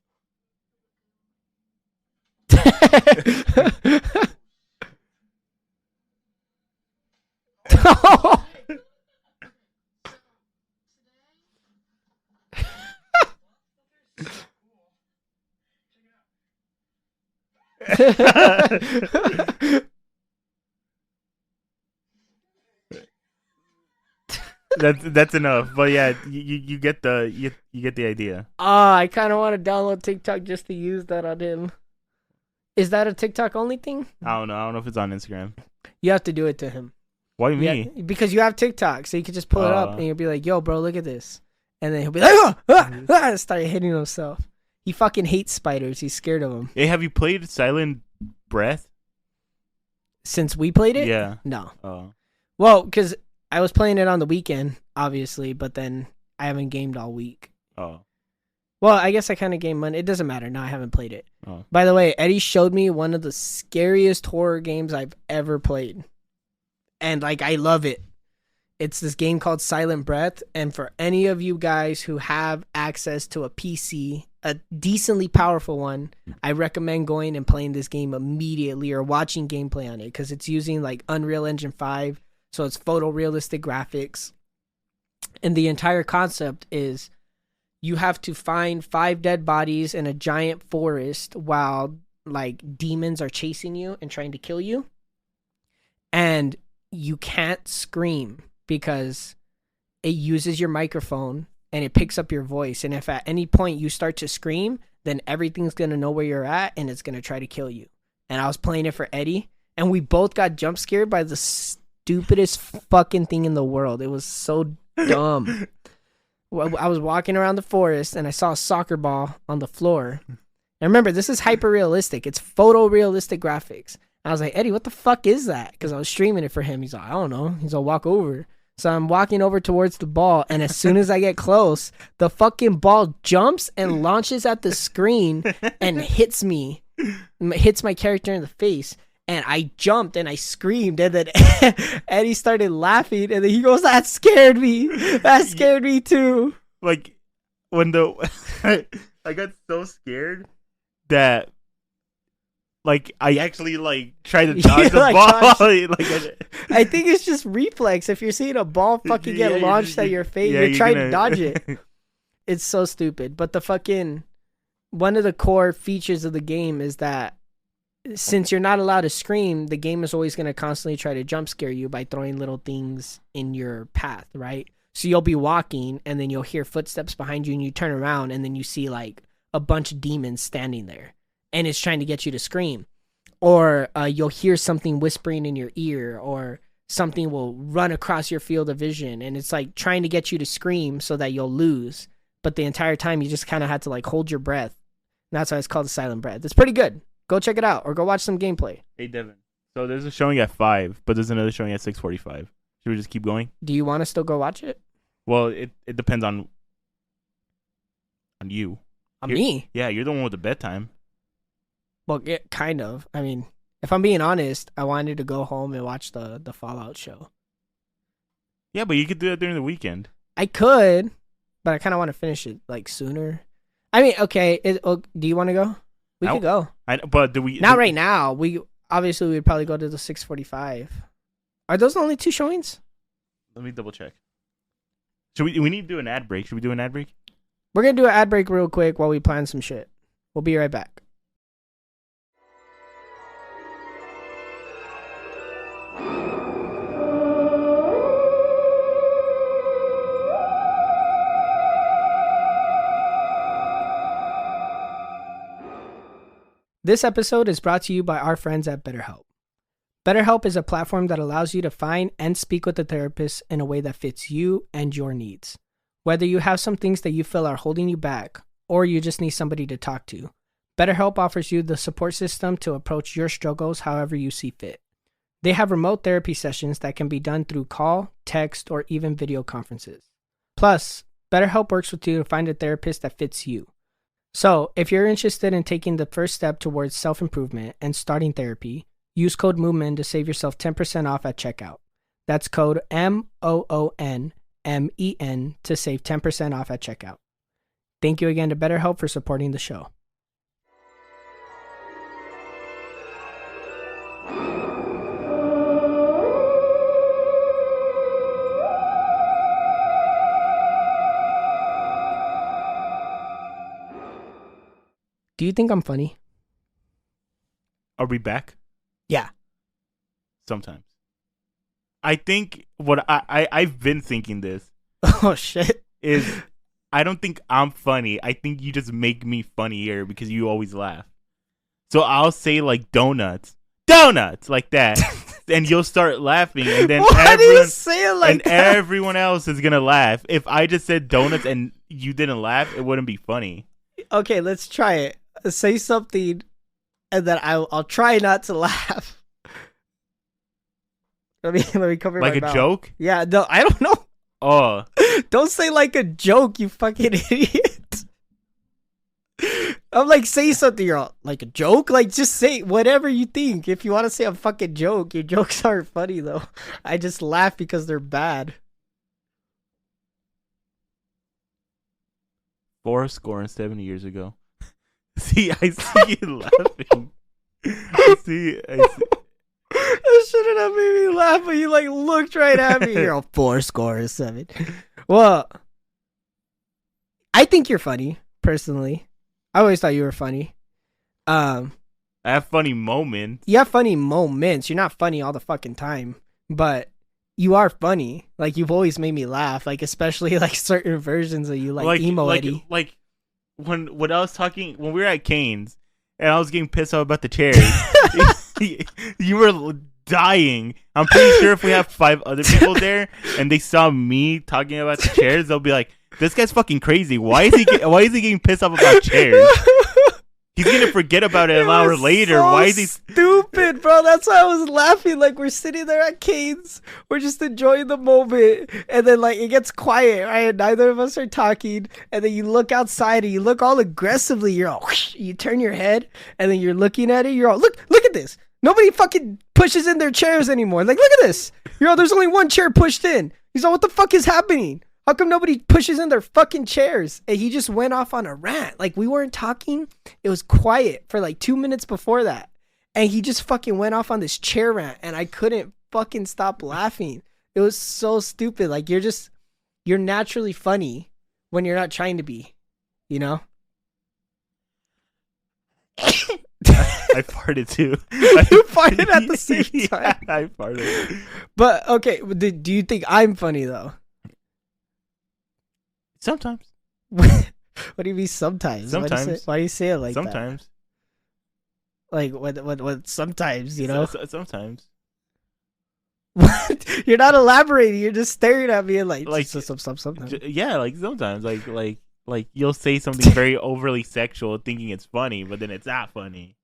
That's enough. But yeah, you get the you get the idea. I kind of want to download TikTok just to use that on him. Is that a TikTok only thing? I don't know if it's on Instagram. You have to do it to him. Why me? Yeah, because you have TikTok, so you can just pull it up and you'll be like, "Yo, bro, look at this," and then he'll be like, start hitting himself. He fucking hates spiders. He's scared of them. Hey, have you played Silent Breath? Since we played it? Yeah. No. Oh. Well, because I was playing it on the weekend, obviously, but then I haven't gamed all week. Oh. Well, I guess I kind of gamed Monday. It doesn't matter. No, I haven't played it. Oh. By the way, Eddie showed me one of the scariest horror games I've ever played. And, like, I love it. It's this game called Silent Breath. And for any of you guys who have access to a PC, a decently powerful one, I recommend going and playing this game immediately or watching gameplay on it because it's using, like, Unreal Engine 5. So it's photorealistic graphics. And the entire concept is you have to find 5 dead bodies in a giant forest while, like, demons are chasing you and trying to kill you. And you can't scream because it uses your microphone and it picks up your voice. And if at any point you start to scream, then everything's going to know where you're at and it's going to try to kill you. And I was playing it for Eddie and we both got jump scared by the stupidest fucking thing in the world. It was so dumb. I was walking around the forest and I saw a soccer ball on the floor. And remember, this is hyper realistic. It's photorealistic graphics. I was like, Eddie, what the fuck is that? Because I was streaming it for him. He's like, I don't know. He's like, walk over. So I'm walking over towards the ball. And as soon as I get close, the fucking ball jumps and launches at the screen and hits me. Hits my character in the face. And I jumped and I screamed. And then Eddie started laughing. And then he goes, that scared me. That scared me too. Like, when I got so scared that... Like, I actually, like, tried to dodge the ball. I think it's just reflex. If you're seeing a ball fucking get launched at your face, you're trying to dodge it. It's so stupid. But one of the core features of the game is that since you're not allowed to scream, the game is always going to constantly try to jump scare you by throwing little things in your path, right? So you'll be walking, and then you'll hear footsteps behind you, and you turn around, and then you see, like, a bunch of demons standing there. And it's trying to get you to scream. Or you'll hear something whispering in your ear, or something will run across your field of vision, and it's like trying to get you to scream so that you'll lose. But the entire time you just kind of had to like hold your breath. And that's why it's called the Silent Breath. It's pretty good. Go check it out or go watch some gameplay. Hey, Devin. So there's a showing at 5, but there's another showing at 6:45. Should we just keep going? Do you want to still go watch it? Well, it depends on you. On me? Yeah, you're the one with the bedtime. Well, yeah, kind of. I mean, if I'm being honest, I wanted to go home and watch the Fallout show. Yeah, but you could do that during the weekend. I could, but I kind of want to finish it like sooner. I mean, okay. Do you want to go? We could go. But do we? Not right now. We obviously would probably go to the 6:45. Are those the only 2 showings? Let me double check. We need to do an ad break. Should we do an ad break? We're going to do an ad break real quick while we plan some shit. We'll be right back. This episode is brought to you by our friends at BetterHelp. BetterHelp is a platform that allows you to find and speak with a therapist in a way that fits you and your needs. Whether you have some things that you feel are holding you back, or you just need somebody to talk to, BetterHelp offers you the support system to approach your struggles however you see fit. They have remote therapy sessions that can be done through call, text, or even video conferences. Plus, BetterHelp works with you to find a therapist that fits you. So, if you're interested in taking the first step towards self-improvement and starting therapy, use code MOONMEN to save yourself 10% off at checkout. That's code MOONMEN to save 10% off at checkout. Thank you again to BetterHelp for supporting the show. Do you think I'm funny? Are we back? Yeah. Sometimes. I think what I've been thinking this. Oh, shit. Is I don't think I'm funny. I think you just make me funnier because you always laugh. So I'll say like donuts, like that, and you'll start laughing, and then Why do you say it like that? Everyone else is gonna laugh. If I just said donuts and you didn't laugh, it wouldn't be funny. Okay, let's try it. Say something, and then I'll try not to laugh. Let me cover like my a mouth. Joke. Yeah, no, I don't know. Oh, don't say like a joke, you fucking idiot. I'm like, say something. You're all, like a joke. Like, just say whatever you think. If you want to say a fucking joke, your jokes aren't funny though. I just laugh because they're bad. 70 years ago. See, I see you laughing. I see. That shouldn't have made me laugh, but you like looked right at me. You're all 7. Well, I think you're funny, personally. I always thought you were funny. I have funny moments. You have funny moments. You're not funny all the fucking time, but you are funny. Like, you've always made me laugh. Like, especially like certain versions of you, like emo Eddie. Like when I was talking when we were at Cane's and I was getting pissed off about the chairs. You were dying. I'm pretty sure if we have 5 other people there and they saw me talking about the chairs, they'll be like, "This guy's fucking crazy. Why is he getting pissed off about chairs? He's gonna forget about it an hour later. So why is he stupid, bro? That's why I was laughing. Like, we're sitting there at Cane's, we're just enjoying the moment, and then like it gets quiet, right? Neither of us are talking, and then you look outside and you look all aggressively. You're all, whoosh, you turn your head, and then you're looking at it. You're all, look at this. Nobody fucking pushes in their chairs anymore. Like, look at this. You're all, there's only one chair pushed in. He's all, what the fuck is happening? How come nobody pushes in their fucking chairs? And he just went off on a rant. Like, we weren't talking. It was quiet for like 2 minutes before that. And he just fucking went off on this chair rant. And I couldn't fucking stop laughing. It was so stupid. Like, you're naturally funny when you're not trying to be, you know? I farted too. You farted at the same time. Yeah, I farted. But, okay, do you think I'm funny, though? Sometimes. What do you mean sometimes? Sometimes. Why do you say it like sometimes. that? Like, what sometimes, you know? Sometimes. What? You're not elaborating. You're just staring at me and like sometimes. Yeah, like sometimes. Like you'll say something very overly sexual thinking it's funny, but then it's not funny.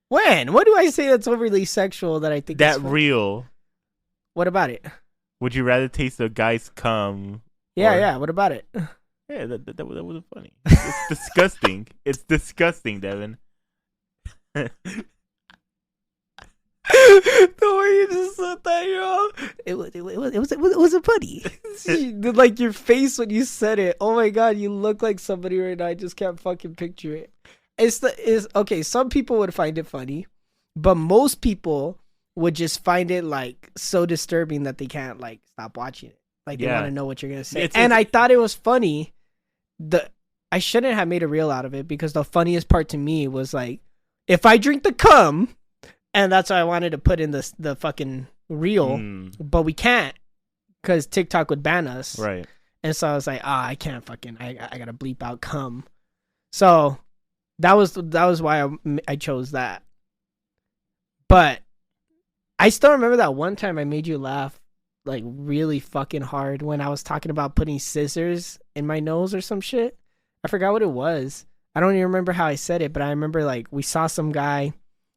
When? What do I say that's overly sexual that I think that is funny? real? What about it? Would you rather taste a guy's cum? Yeah. What about it? Yeah, that wasn't funny. It's disgusting. It's disgusting, Devin. The way you just said that, yo, it wasn't funny. Like your face when you said it. Oh my god, you look like somebody right now. I just can't fucking picture it. Okay. Some people would find it funny, but most people would just find it like so disturbing that they can't like stop watching it. Like they Yeah. want to know what you're gonna say. It's- I thought it was funny. I shouldn't have made a reel out of it because the funniest part to me was like, if I drink the cum, and that's why I wanted to put in the fucking reel, but we can't because TikTok would ban us. Right. And so I was like, I can't fucking, I gotta bleep out cum. So that was why I chose that. But I still remember that one time I made you laugh like really fucking hard when I was talking about putting scissors in my nose or some shit. I forgot what it was. I don't even remember how I said it, but I remember like we saw some guy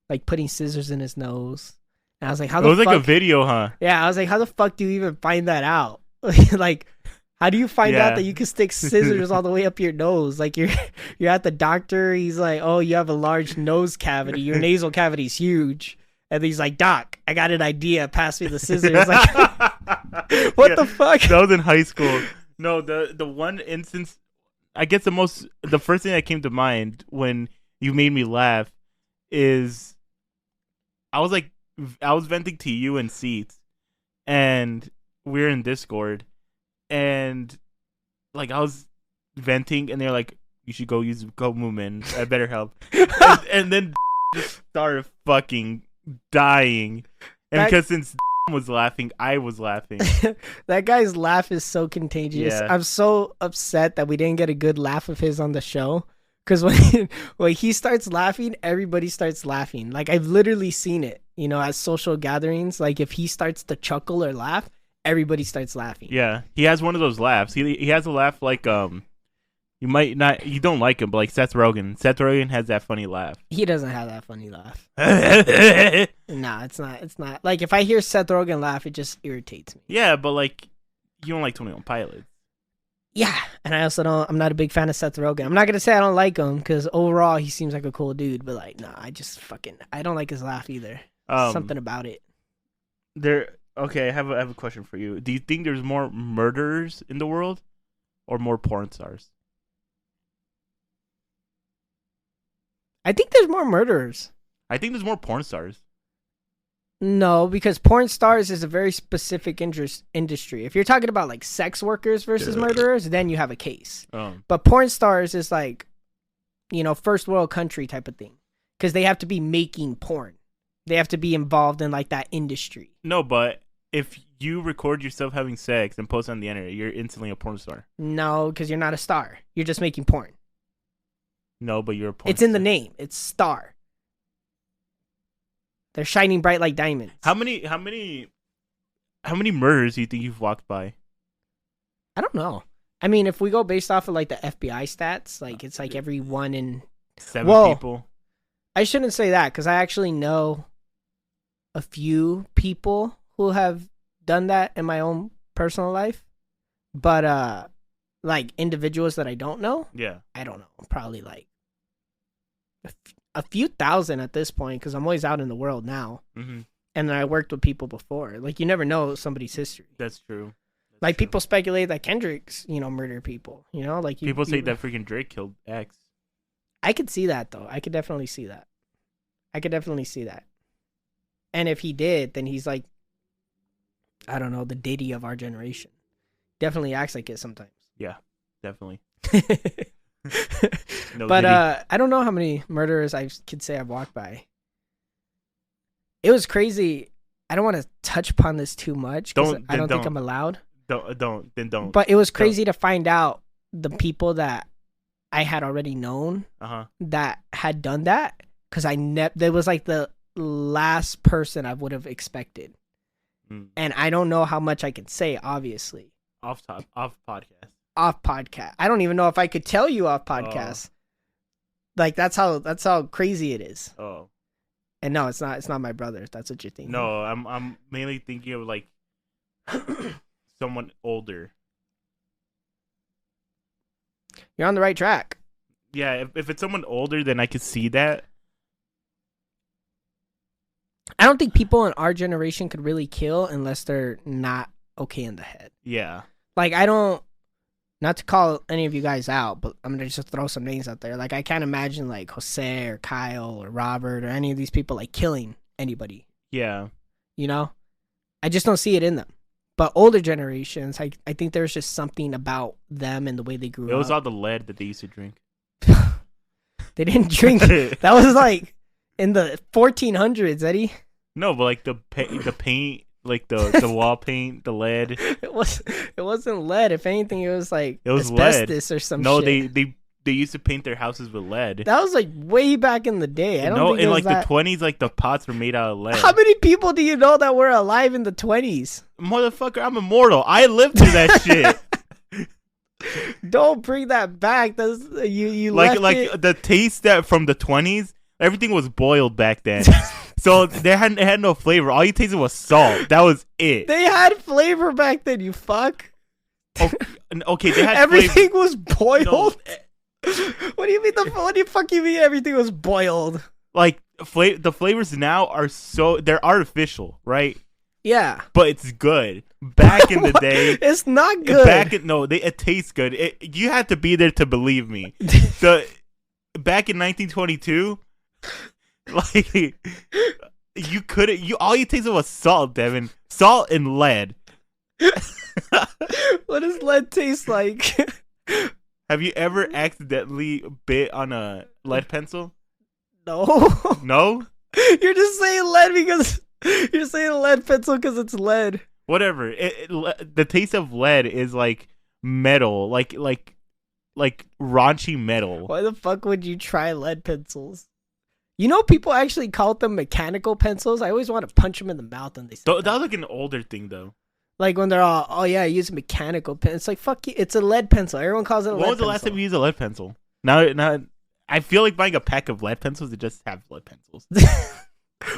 like putting scissors in his nose. And I was like, how the fuck? It was like a video, huh? Yeah, I was like, how the fuck do you even find that out? Like, how do you find out that you can stick scissors all the way up your nose? Like you're at the doctor, he's like, oh, you have a large nose cavity. Your nasal cavity's huge. And he's like, Doc, I got an idea. Pass me the scissors. Like, what the fuck? That was in high school. No, the one instance, I guess the first thing that came to mind when you made me laugh is I was venting to you and Seats, and we're in Discord, and like I was venting, and they're like, you should go use Go Movement. I better help. and then just started fucking dying, and because since was laughing, I was laughing. That guy's laugh is so contagious. Yeah. I'm so upset that we didn't get a good laugh of his on the show. Because when he starts laughing, everybody starts laughing. Like, I've literally seen it, at social gatherings. Like, if he starts to chuckle or laugh, everybody starts laughing. Yeah, he has one of those laughs. He has a laugh like you don't like him, but like Seth Rogen. Seth Rogen has that funny laugh. He doesn't have that funny laugh. Nah, it's not. Like, if I hear Seth Rogen laugh, it just irritates me. Yeah, but like, you don't like 21 Pilots. Yeah, and I also I'm not a big fan of Seth Rogen. I'm not going to say I don't like him, because overall, he seems like a cool dude, but like, nah, I don't like his laugh either. Something about it. Okay, I have a question for you. Do you think there's more murderers in the world or more porn stars? I think there's more murderers. I think there's more porn stars. No, because porn stars is a very specific industry. If you're talking about like sex workers versus murderers, then you have a case. But porn stars is like, first world country type of thing. Because they have to be making porn. They have to be involved in like that industry. No, but if you record yourself having sex and post it on the internet, you're instantly a porn star. No, because you're not a star. You're just making porn. No, but you're a porn It's star. in the name. It's star. They're shining bright like diamonds. How many murders do you think you've walked by? I don't know. I mean, if we go based off of like the FBI stats, like it's like every 1 in 7 people. I shouldn't say that because I actually know a few people who have done that in my own personal life, but like individuals that I don't know. Yeah, I don't know. Probably like a few thousand at this point because I'm always out in the world now. Mm-hmm. And I worked with people before. Like, you never know somebody's history. That's true. Like, people speculate that Kendrick's, murdered people. Like people say that freaking Drake killed X. I could see that though. I could definitely see that. And if he did, then he's like, I don't know, the Diddy of our generation. Definitely acts like it sometimes. Yeah, definitely. No, But Diddy. I don't know how many murderers I could say I've walked by. It was crazy. I don't want to touch upon this too much because I don't think I'm allowed. Don't. But it was crazy to find out the people that I had already known that had done that because there was like the last person I would have expected. And I don't know how much I can say, obviously. Off podcast. Off podcast. I don't even know if I could tell you off podcast. Like that's how crazy it is. Oh. And no, it's not my brother. If that's what you're thinking. No, I'm mainly thinking of like someone older. You're on the right track. Yeah, if it's someone older, then I could see that. I don't think people in our generation could really kill unless they're not okay in the head. Yeah. Like, I don't, not to call any of you guys out, but I'm going to just throw some names out there. Like, I can't imagine, like, Jose or Kyle or Robert or any of these people, like, killing anybody. Yeah. I just don't see it in them. But older generations, I think there's just something about them and the way they grew It was up. all the lead that they used to drink. They didn't drink. That was like in the 1400s, Eddie. No, but like the paint, like the wall paint, the lead. It wasn't lead. If anything, it was like It was asbestos lead. or some No, shit. they used to paint their houses with lead. That was like way back in the day. I don't think it in was like that... the 20s, like the pots were made out of lead. How many people do you know that were alive in the 20s? Motherfucker, I'm immortal. I lived through that shit. Don't bring that back. That's you Like left it. the taste that from the 20s, everything was boiled back then. So it had no flavor. All you tasted was salt. That was it. They had flavor back then. You fuck. Okay, they had Everything flavor. was boiled. No, What do you mean? What do you fuck you mean? Everything was boiled. like the flavors now are they're artificial, right? Yeah, But it's good. Back in the day, it's not good. It tastes good. You had to be there to believe me. Back in 1922, like you couldn't. All you tasted was salt, Devin. Salt and lead. What does lead taste like? Have you ever accidentally bit on a lead pencil? No. No? You're just saying lead because you're saying lead pencil because it's lead. Whatever. The taste of lead is like metal, like raunchy metal. Why the fuck would you try lead pencils? You know, people actually call them mechanical pencils. I always want to punch them in the mouth when they say That was like an older thing, though. Like when they're all, oh yeah, I use a mechanical pen. It's like, fuck you. It's a lead pencil. Everyone calls it a lead When pencil. was the last time you used a lead pencil? Now, I feel like buying a pack of lead pencils to just have lead pencils.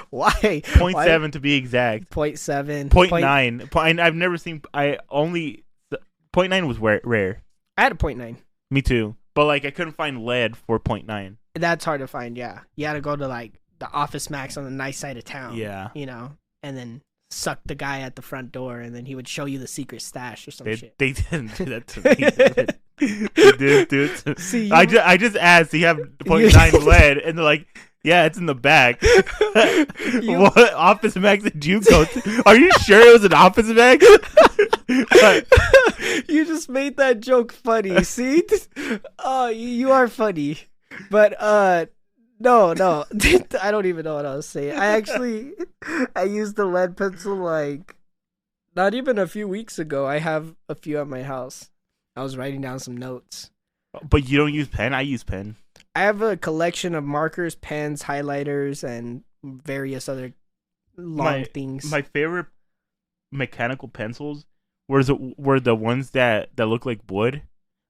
Why? 0.7 to be exact. 0.7. 0.9. I've never seen. 0.9 was rare. I had a 0.9. Me too. But like I couldn't find lead for 0.9. That's hard to find. Yeah, you had to go to like the Office Max on the nice side of town. Yeah. You know, and then suck the guy at the front door, and then he would show you the secret stash or some shit. They didn't do that to me. They didn't do it to me. See, I just asked. Do you have 0.9 lead? And they're like, yeah, it's in the back. What Office Max did you go to? Are you sure it was an Office Max? You just made that joke funny. See? Oh, you are funny. But no. I don't even know what I was saying. I used the lead pencil like not even a few weeks ago. I have a few at my house. I was writing down some notes. But you don't use pen? I use pen. I have a collection of markers, pens, highlighters, and various other long things. My favorite mechanical pencils were the ones that look like wood.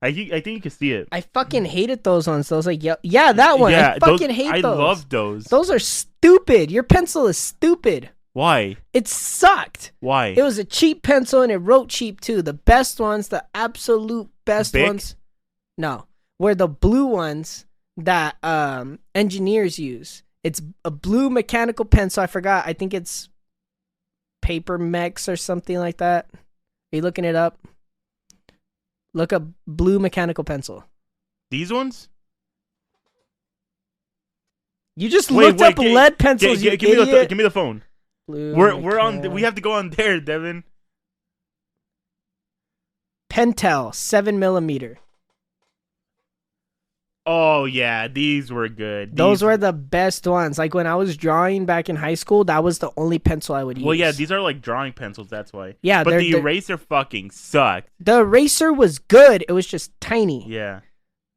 I think you can see it. I fucking hated those ones. Those like yeah, that one. Yeah, I fucking hate I those. love those. Those are stupid. Your pencil is stupid. Why? It sucked. Why? It was a cheap pencil and it wrote cheap too. The best ones, the absolute best Bic? ones. No, were the blue ones that engineers use. It's a blue mechanical pencil. I forgot. I think it's Paper Mex or something like that. Are you looking it up? Look up blue mechanical pencil. These ones? You just looked up lead pencils. You give idiot. me the phone. Blue We're on. We have to go on there, Devin. Pentel 7mm. Oh yeah, these were good. Those were the best ones. Like when I was drawing back in high school, that was the only pencil I would use. Well, yeah, these are like drawing pencils. That's why. Yeah, but the eraser fucking sucked. The eraser was good. It was just tiny. Yeah,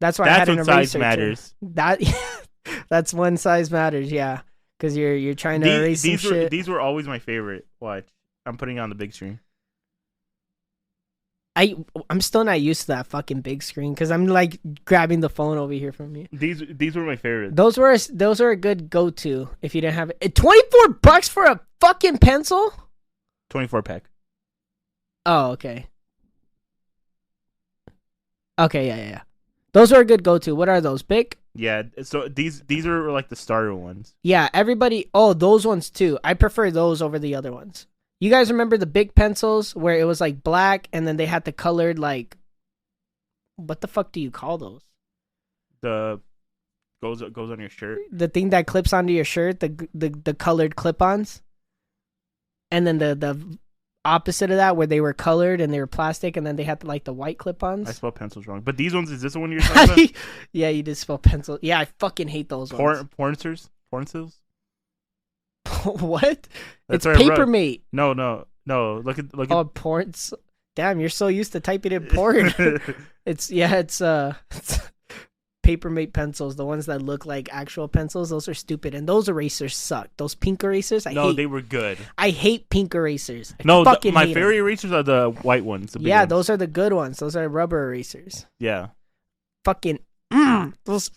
that's why I had an eraser. Size matters. That's when size matters. Yeah, because you're trying to erase some shit. These were always my favorite. Watch, I'm putting it on the big screen. I'm still not used to that fucking big screen because I'm like grabbing the phone over here from you. These were my favorite. Those were a good go-to if you didn't have it. $24 for a fucking pencil? 24 pack. Oh, okay. Okay, yeah. Those are a good go-to. What are those? Bic? Yeah, so these are like the starter ones. Yeah, everybody. Oh, those ones too. I prefer those over the other ones. You guys remember the big pencils where it was like black and then they had the colored like, what the fuck do you call those? The goes on your shirt. The thing that clips onto your shirt, the colored clip-ons, and then the opposite of that, where they were colored and they were plastic, and then they had like the white clip-ons. I spelled pencils wrong. But these ones, is this the one you're talking about? Yeah, you did spell pencil. Yeah, I fucking hate those ones. Porncers? What? That's It's what I wrote. Papermate. No. Look at. Oh, porns. Damn, you're so used to typing in porn. it's Papermate pencils, the ones that look like actual pencils. Those are stupid, and those erasers suck. Those pink erasers, I hate. They were good. I hate pink erasers. My hate favorite 'em. erasers are the white ones. The big Yeah, ones. those are the good ones. Those are rubber erasers. Yeah. Fucking those.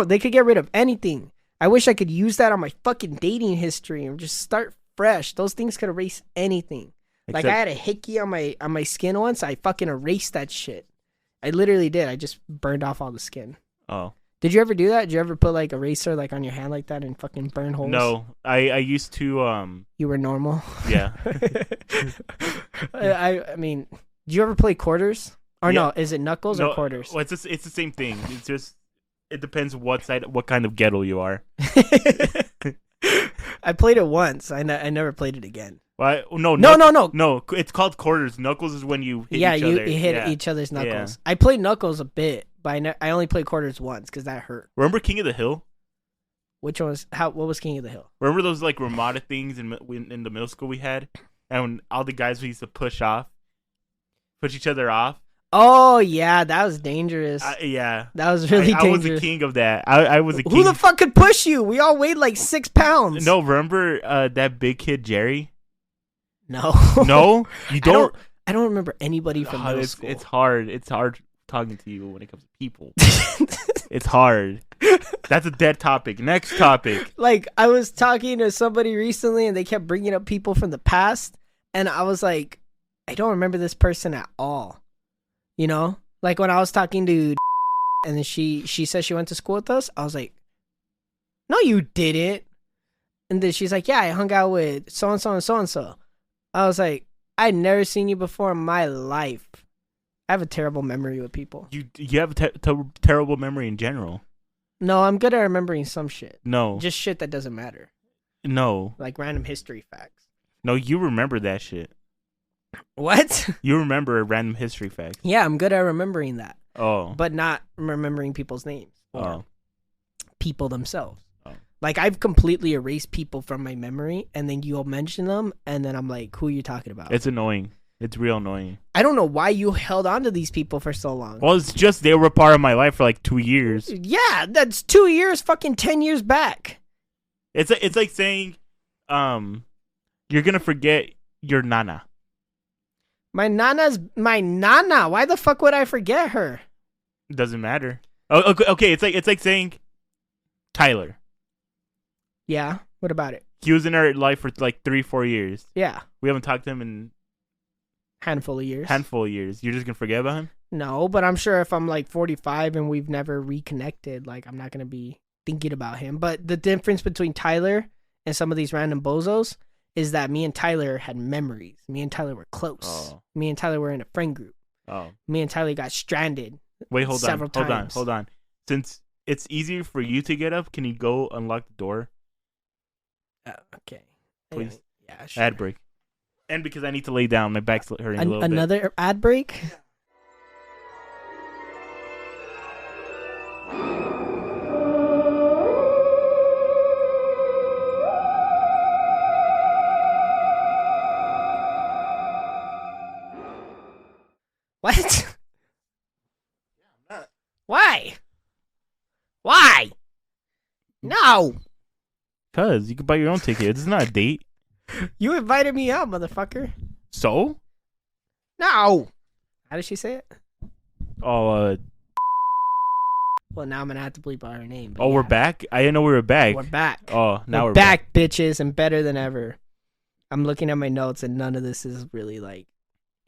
They could get rid of anything. I wish I could use that on my fucking dating history and just start fresh. Those things could erase anything. Like I had a hickey on my skin once. I fucking erased that shit. I literally did. I just burned off all the skin. Oh. Did you ever do that? Did you ever put like eraser like on your hand like that and fucking burn holes? No, I used to. You were normal. Yeah. I mean, did you ever play quarters? Or Yeah. no? Is it knuckles or quarters? Well, it's the same thing. It's just it depends what kind of ghetto you are. I played it once. I never played it again. Well, no. It's called quarters. Knuckles is when you hit each other. You hit each other's knuckles. I played knuckles a bit, but I only played quarters once because that hurt. Remember King of the Hill? Which one was what was King of the Hill? Remember those like Ramada things in the middle school we had, and when all the guys we used to push each other off. Oh yeah, that was dangerous. Yeah, that was really dangerous. I was the king of that. I was a king. Who the fuck could push you? We all weighed like 6 pounds. No, remember that big kid Jerry? No, no, you don't. I don't remember anybody from middle school. It's hard. It's hard talking to you when it comes to people. It's hard. That's a dead topic. Next topic. Like I was talking to somebody recently, and they kept bringing up people from the past, and I was like, I don't remember this person at all. You know, like when I was talking to, and then she said she went to school with us. I was like, no, you didn't. And then she's like, yeah, I hung out with so and so and so and so. I was like, I'd never seen you before in my life. I have a terrible memory with people. You have a terrible memory in general. No, I'm good at remembering some shit. No, just shit that doesn't matter. No, like random history facts. No, you remember that shit. What? You remember random history facts. Yeah, I'm good at remembering that. Oh. But not remembering people's names or people themselves. Oh. Like, I've completely erased people from my memory, and then you'll mention them, and then I'm like, who are you talking about? It's annoying. It's real annoying. I don't know why you held on to these people for so long. Well, it's just they were a part of my life for like 2 years. Yeah, that's 2 years, fucking 10 years back. It's like saying, you're going to forget your nana. My nana's my nana. Why the fuck would I forget her? It doesn't matter. Oh, okay. It's like saying Tyler. Yeah. What about it? He was in our life for like 3-4 years. Yeah. We haven't talked to him in handful of years. You're just gonna forget about him? No, but I'm sure if I'm like 45 and we've never reconnected, like I'm not gonna be thinking about him. But the difference between Tyler and some of these random bozos is that me and Tyler had memories. Me and Tyler were close. Oh. Me and Tyler were in a friend group. Oh. Me and Tyler got stranded. Wait, hold times. on. Since it's easier for you to get up, can you go unlock the door? Okay. Please. Yeah, sure. Ad break. And because I need to lay down, my back's hurting a little bit. Another ad break? What? Why? Why? No. Cause you can buy your own ticket. It's not a date. You invited me out, motherfucker. So? No. How did she say it? Oh, Well, now I'm gonna have to bleep out her name. we're back? I didn't know we were back. We're back. Oh, now we're back, bitches, and better than ever. I'm looking at my notes, and none of this is really like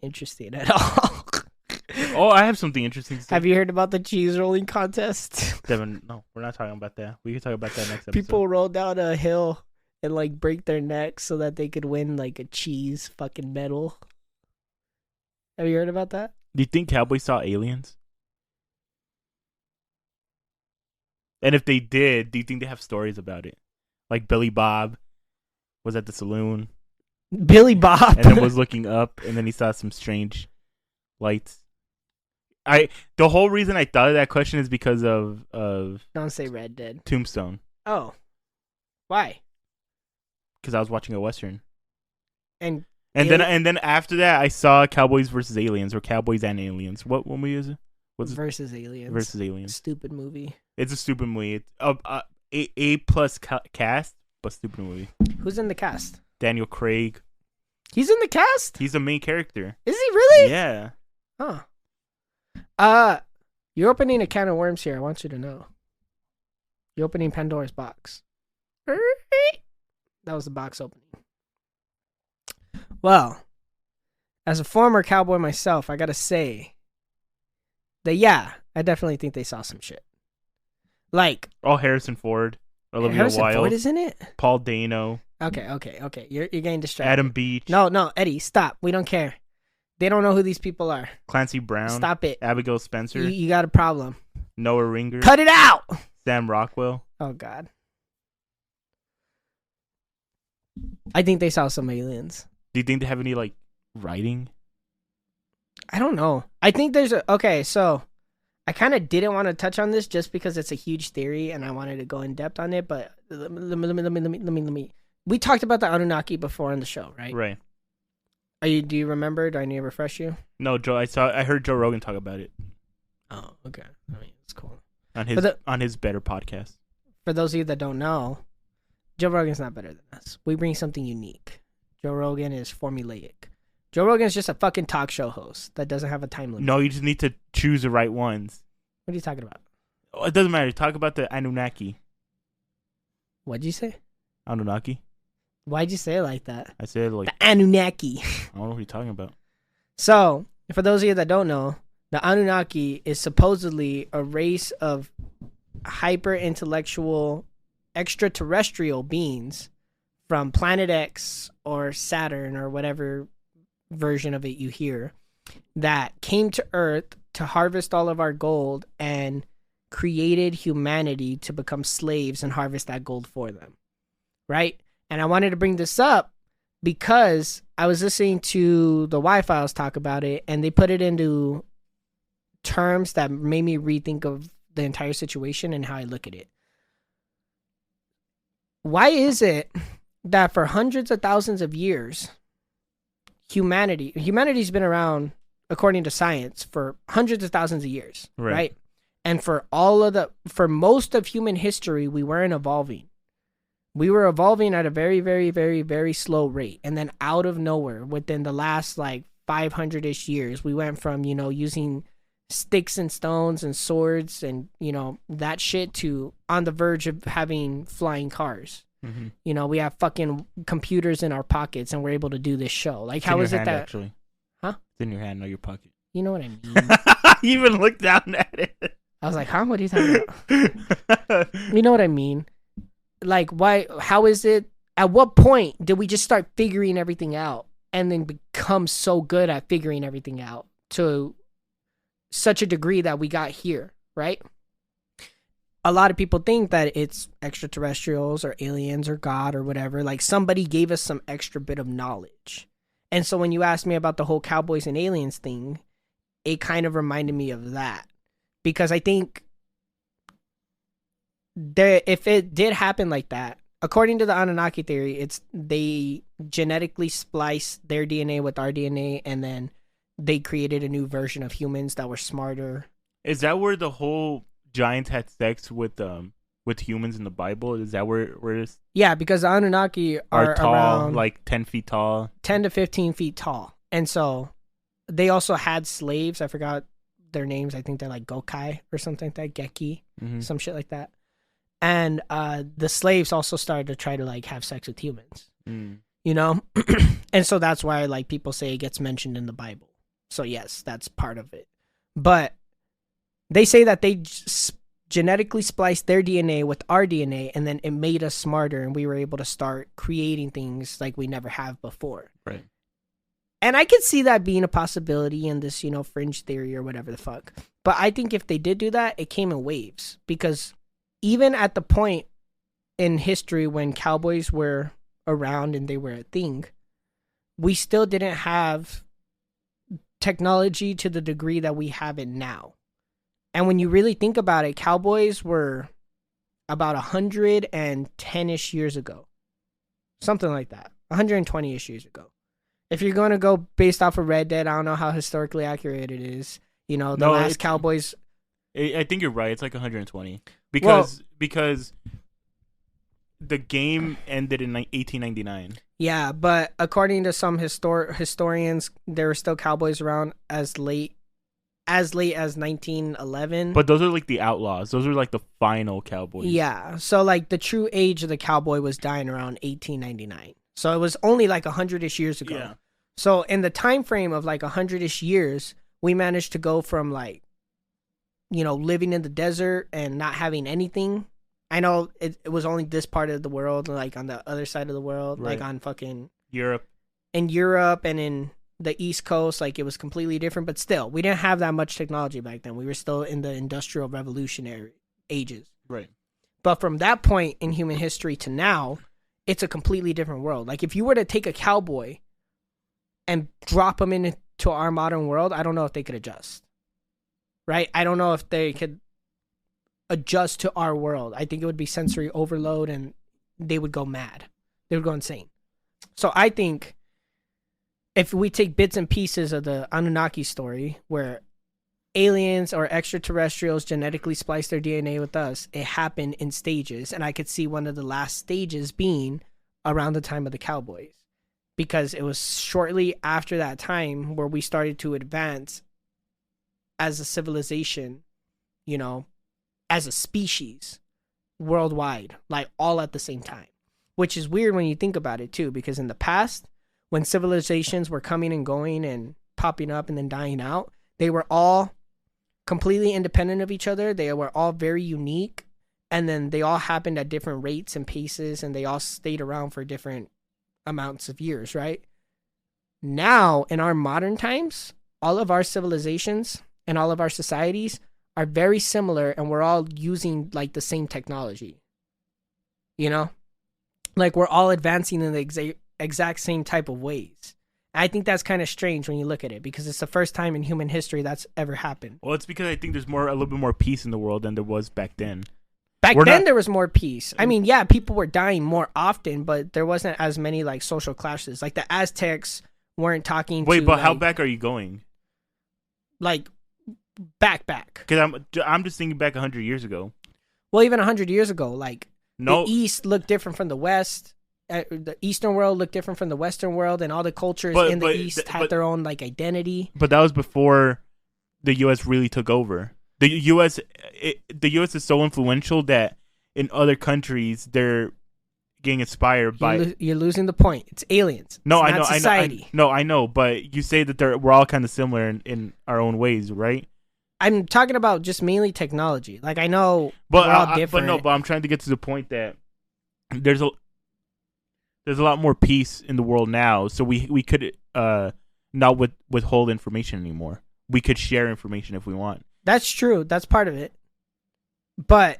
interesting at all. Oh, I have something interesting to say. Have you heard about the cheese rolling contest? Devin, no, we're not talking about that. We can talk about that next episode. People roll down a hill and like break their necks so that they could win like a cheese fucking medal. Have you heard about that? Do you think Cowboys saw aliens? And if they did, do you think they have stories about it? Like Billy Bob was at the saloon Billy Bob. and then was looking up, and then he saw some strange lights. The whole reason I thought of that question is because of Don't say Red Dead. Tombstone. Oh. Why? Because I was watching a Western. And then after that, I saw Cowboys versus Aliens, or Cowboys and Aliens. What movie is it? What's versus Aliens. Versus Aliens. Stupid movie. It's a stupid movie. It's A plus cast, but stupid movie. Who's in the cast? Daniel Craig. He's in the cast? He's the main character. Is he really? Yeah. Huh. You're opening a can of worms here. I want you to know. You're opening Pandora's box. That was the box opening. Well, as a former cowboy myself, I gotta say that, yeah, I definitely think they saw some shit. Like, Harrison Ford, Olivia Harrison Wilde, Ford is in it? Paul Dano. Okay. You're getting distracted. Adam Beach. No, Eddie, stop. We don't care. They don't know who these people are. Clancy Brown. Stop it. Abigail Spencer. You got a problem. Noah Ringer. Cut it out! Sam Rockwell. Oh, God. I think they saw some aliens. Do you think they have any, writing? I don't know. I think there's so I kind of didn't want to touch on this just because it's a huge theory and I wanted to go in depth on it, but let me. We talked about the Anunnaki before on the show, right? Right. Do you remember? Do I need to refresh you? No, Joe. I heard Joe Rogan talk about it. Oh, okay. I mean, it's cool. On his better podcast. For those of you that don't know, Joe Rogan's not better than us. We bring something unique. Joe Rogan is formulaic. Joe Rogan is just a fucking talk show host that doesn't have a time limit. No, you just need to choose the right ones. What are you talking about? Oh, it doesn't matter. Talk about the Anunnaki. What'd you say? Anunnaki. Why'd you say it like that? I said The Anunnaki. I don't know what you're talking about. So, for those of you that don't know, the Anunnaki is supposedly a race of hyper-intellectual extraterrestrial beings from Planet X or Saturn or whatever version of it you hear that came to Earth to harvest all of our gold and created humanity to become slaves and harvest that gold for them. Right? And I wanted to bring this up because I was listening to the Y-Files talk about it and they put it into terms that made me rethink of the entire situation and how I look at it. Why is it that for hundreds of thousands of years, humanity's been around, according to science, for hundreds of thousands of years, right? And for most of human history, we weren't evolving. We were evolving at a very, very, very, very slow rate. And then out of nowhere, within the last 500-ish years, we went from, using sticks and stones and swords and, that shit to on the verge of having flying cars. Mm-hmm. We have fucking computers in our pockets and we're able to do this show. How is it that... Actually. Huh? It's in your hand, not your pocket. You know what I mean? You even looked down at it. I was like, huh? What are you talking about? You know what I mean? Why? How is it? At what point did we just start figuring everything out and then become so good at figuring everything out to such a degree that we got here, right? A lot of people think that it's extraterrestrials or aliens or God or whatever. Somebody gave us some extra bit of knowledge. And so when you asked me about the whole Cowboys and aliens thing, it kind of reminded me of that. Because I think if it did happen like that, according to the Anunnaki theory, they genetically spliced their DNA with our DNA and then they created a new version of humans that were smarter. Is that where the whole giants had sex with humans in the Bible? Is that where it is? Yeah, because the Anunnaki are tall, around 10 feet tall. 10 to 15 feet tall. And so they also had slaves. I forgot their names. I think they're Gokai or something like that. Geki, some shit like that. And the slaves also started to try to have sex with humans. And so that's why people say it gets mentioned in the Bible. So yes, that's part of it. But they say that they genetically spliced their DNA with our DNA and then it made us smarter and we were able to start creating things like we never have before. Right. And I could see that being a possibility in this, fringe theory or whatever the fuck. But I think if they did do that, it came in waves because even at the point in history when cowboys were around and they were a thing, we still didn't have technology to the degree that we have it now. And when you really think about it, cowboys were about 110-ish years ago. Something like that. 120-ish years ago. If you're going to go based off of Red Dead, I don't know how historically accurate it is. You know, the last Cowboys... I think you're right. It's like 120. Because the game ended in 1899. Yeah, but according to some historians, there were still cowboys around as late as 1911. But those are like the outlaws. Those are like the final cowboys. Yeah, so like the true age of the cowboy was dying around 1899. So it was only like 100-ish years ago. Yeah. So in the time frame of like 100-ish years, we managed to go from like, you know, living in the desert and not having anything. I know it was only this part of the world, like on the other side of the world, right. like on fucking Europe. In Europe and in the East Coast, like it was completely different. But still, we didn't have that much technology back then. We were still in the industrial revolutionary ages. Right. But from that point in human history to now, it's a completely different world. Like if you were to take a cowboy and drop him into our modern world, I don't know if they could adjust. Right? I don't know if they could adjust to our world. I think it would be sensory overload and they would go mad. They would go insane. So I think if we take bits and pieces of the Anunnaki story where aliens or extraterrestrials genetically splice their DNA with us, it happened in stages. And I could see one of the last stages being around the time of the Cowboys, because it was shortly after that time where we started to advance as a civilization, you know, as a species worldwide, like all at the same time, which is weird when you think about it too, because in the past, when civilizations were coming and going and popping up and then dying out, they were all completely independent of each other. They were all very unique, and then they all happened at different rates and paces, and they all stayed around for different amounts of years, right? Now, in our modern times, all of our civilizations and all of our societies are very similar, and we're all using like the same technology. You know? Like we're all advancing in the exact same type of ways. I think that's kind of strange when you look at it, because it's the first time in human history that's ever happened. Well, it's because I think there's a little bit more peace in the world than there was back then. There was more peace. I mean, yeah, people were dying more often, but there wasn't as many like social clashes. Like the Aztecs weren't talking Wait, to, but like, how back are you going? Like back. Because I'm just thinking back 100 years ago. Well, even 100 years ago, like No. the East looked different from the West. The Eastern world looked different from the Western world, and all the cultures in the East had their own like identity. But that was before the U.S. really took over. The U.S. is so influential that in other countries they're getting inspired by. You're losing the point. It's aliens. No, it's I know, not society. I know. But you say that we're all kind of similar in our own ways, right? I'm talking about just mainly technology. Like I know we're all different. But I'm trying to get to the point that there's a lot more peace in the world now, so we could not withhold information anymore. We could share information if we want. That's true. That's part of it. But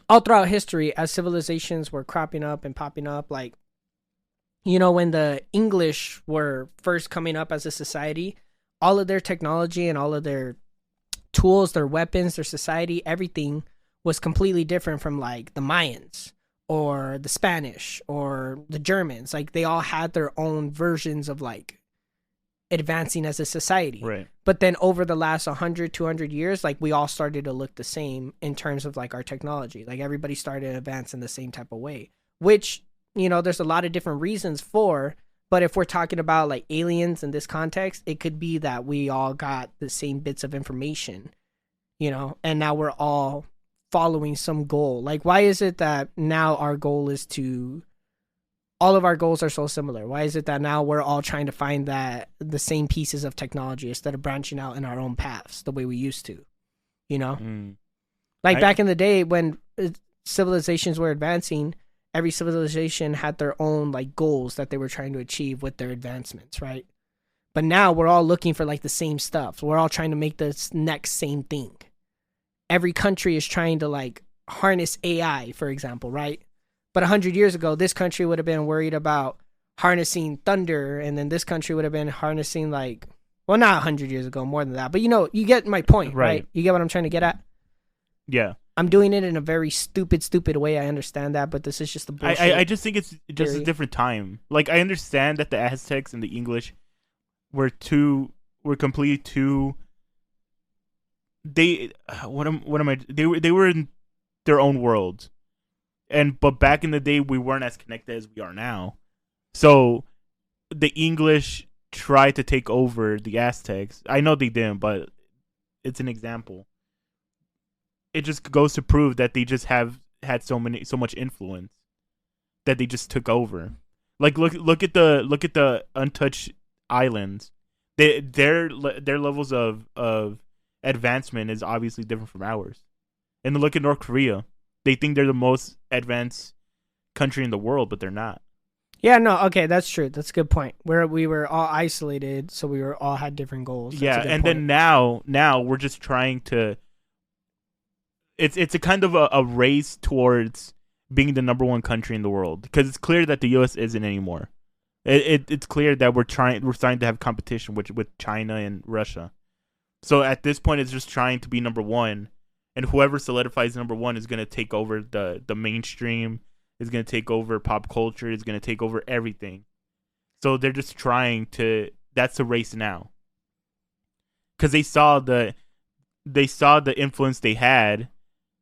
all throughout history, as civilizations were cropping up and popping up, like, you know, when the English were first coming up as a society, all of their technology and all of their tools, their weapons, their society, everything was completely different from like the Mayans or the Spanish or the Germans. Like they all had their own versions of like advancing as a society. Right. But then over the last 100, 200 years, like we all started to look the same in terms of like our technology. Like everybody started to advance in the same type of way, which, you know, there's a lot of different reasons for. But if we're talking about like aliens in this context, it could be that we all got the same bits of information, you know, and now we're all following some goal. Like, why is it that now our goal is to, all of our goals are so similar? Why is it that now we're all trying to find the same pieces of technology instead of branching out in our own paths the way we used to, you know? Back in the day when civilizations were advancing, every civilization had their own like goals that they were trying to achieve with their advancements, right? But now we're all looking for like the same stuff. We're all trying to make this next same thing. Every country is trying to like harness AI, for example, right? But 100 years ago, this country would have been worried about harnessing thunder, and then this country would have been harnessing like, well, not 100 years ago, more than that. But you get my point, right? You get what I'm trying to get at? Yeah. I'm doing it in a very stupid way. I understand that, but this is just the bullshit. I just think it's just a different time. Like, I understand that the Aztecs and the English were completely too. They were in their own world, but back in the day we weren't as connected as we are now. So the English tried to take over the Aztecs. I know they didn't, but it's an example. It just goes to prove that they just have had so much influence that they just took over. Like look at the untouched islands. Their levels of advancement is obviously different from ours. And then look at North Korea. They think they're the most advanced country in the world, but they're not. Yeah, no, okay, that's true. That's a good point. Where we were all isolated, so we all had different goals. That's and then now we're just trying to. It's a kind of a race towards being the number one country in the world, because it's clear that the U.S. isn't anymore. It's clear that we're starting to have competition with China and Russia. So at this point, it's just trying to be number one, and whoever solidifies number one is going to take over the mainstream, is going to take over pop culture, is going to take over everything. So they're just trying to. That's the race now, because they saw the influence they had.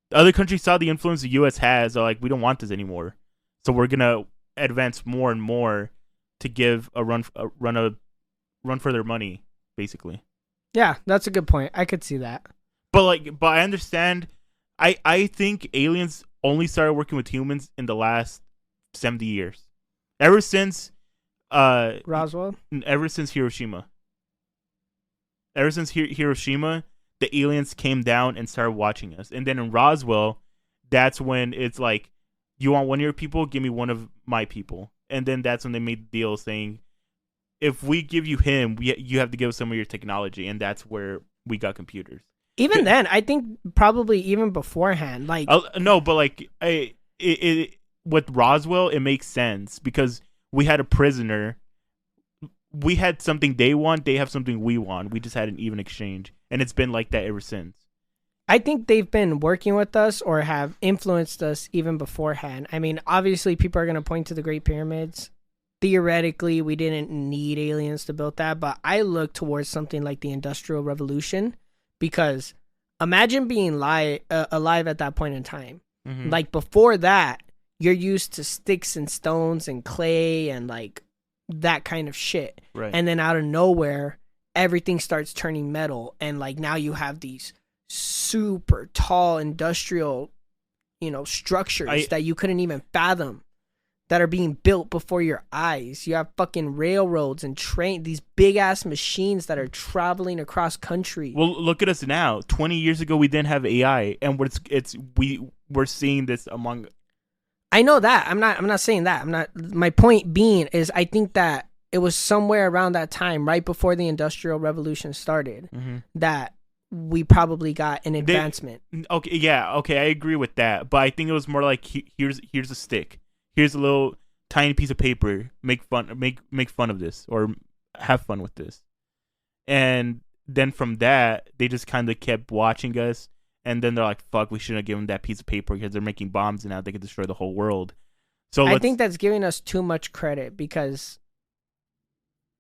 The other countries saw the influence the U.S. has. They're like, we don't want this anymore, so we're gonna advance more and more to give a run for their money, basically. Yeah, that's a good point. I could see that. But I understand. I think aliens only started working with humans in the last 70 years. Ever since Roswell? Ever since Hiroshima. Ever since Hiroshima, the aliens came down and started watching us. And then in Roswell, that's when it's like, you want one of your people? Give me one of my people. And then that's when they made the deal saying, if we give you him, you have to give us some of your technology. And that's where we got computers. Even then, I think probably even beforehand. No, but with Roswell, it makes sense because we had a prisoner. We had something they want. They have something we want. We just had an even exchange. And it's been like that ever since. I think they've been working with us or have influenced us even beforehand. I mean, obviously, people are going to point to the Great Pyramids. Theoretically, we didn't need aliens to build that. But I look towards something like the Industrial Revolution. Because imagine being alive at that point in time. Mm-hmm. Like before that, you're used to sticks and stones and clay and like that kind of shit. Right. And then out of nowhere, everything starts turning metal. And like now you have these super tall industrial, structures that you couldn't even fathom that are being built before your eyes. You have fucking railroads and these big ass machines that are traveling across country. Well, look at us now. 20 years ago, we didn't have AI, and we're seeing this among. I know that. I'm not saying that. My point being is, I think that it was somewhere around that time, right before the Industrial Revolution started, that we probably got an advancement. Okay, I agree with that, but I think it was more like here's a stick. Here's a little tiny piece of paper. Make fun of this or have fun with this. And then from that, they just kind of kept watching us. And then they're like, fuck, we shouldn't have given them that piece of paper because they're making bombs and now they can destroy the whole world. So I think that's giving us too much credit because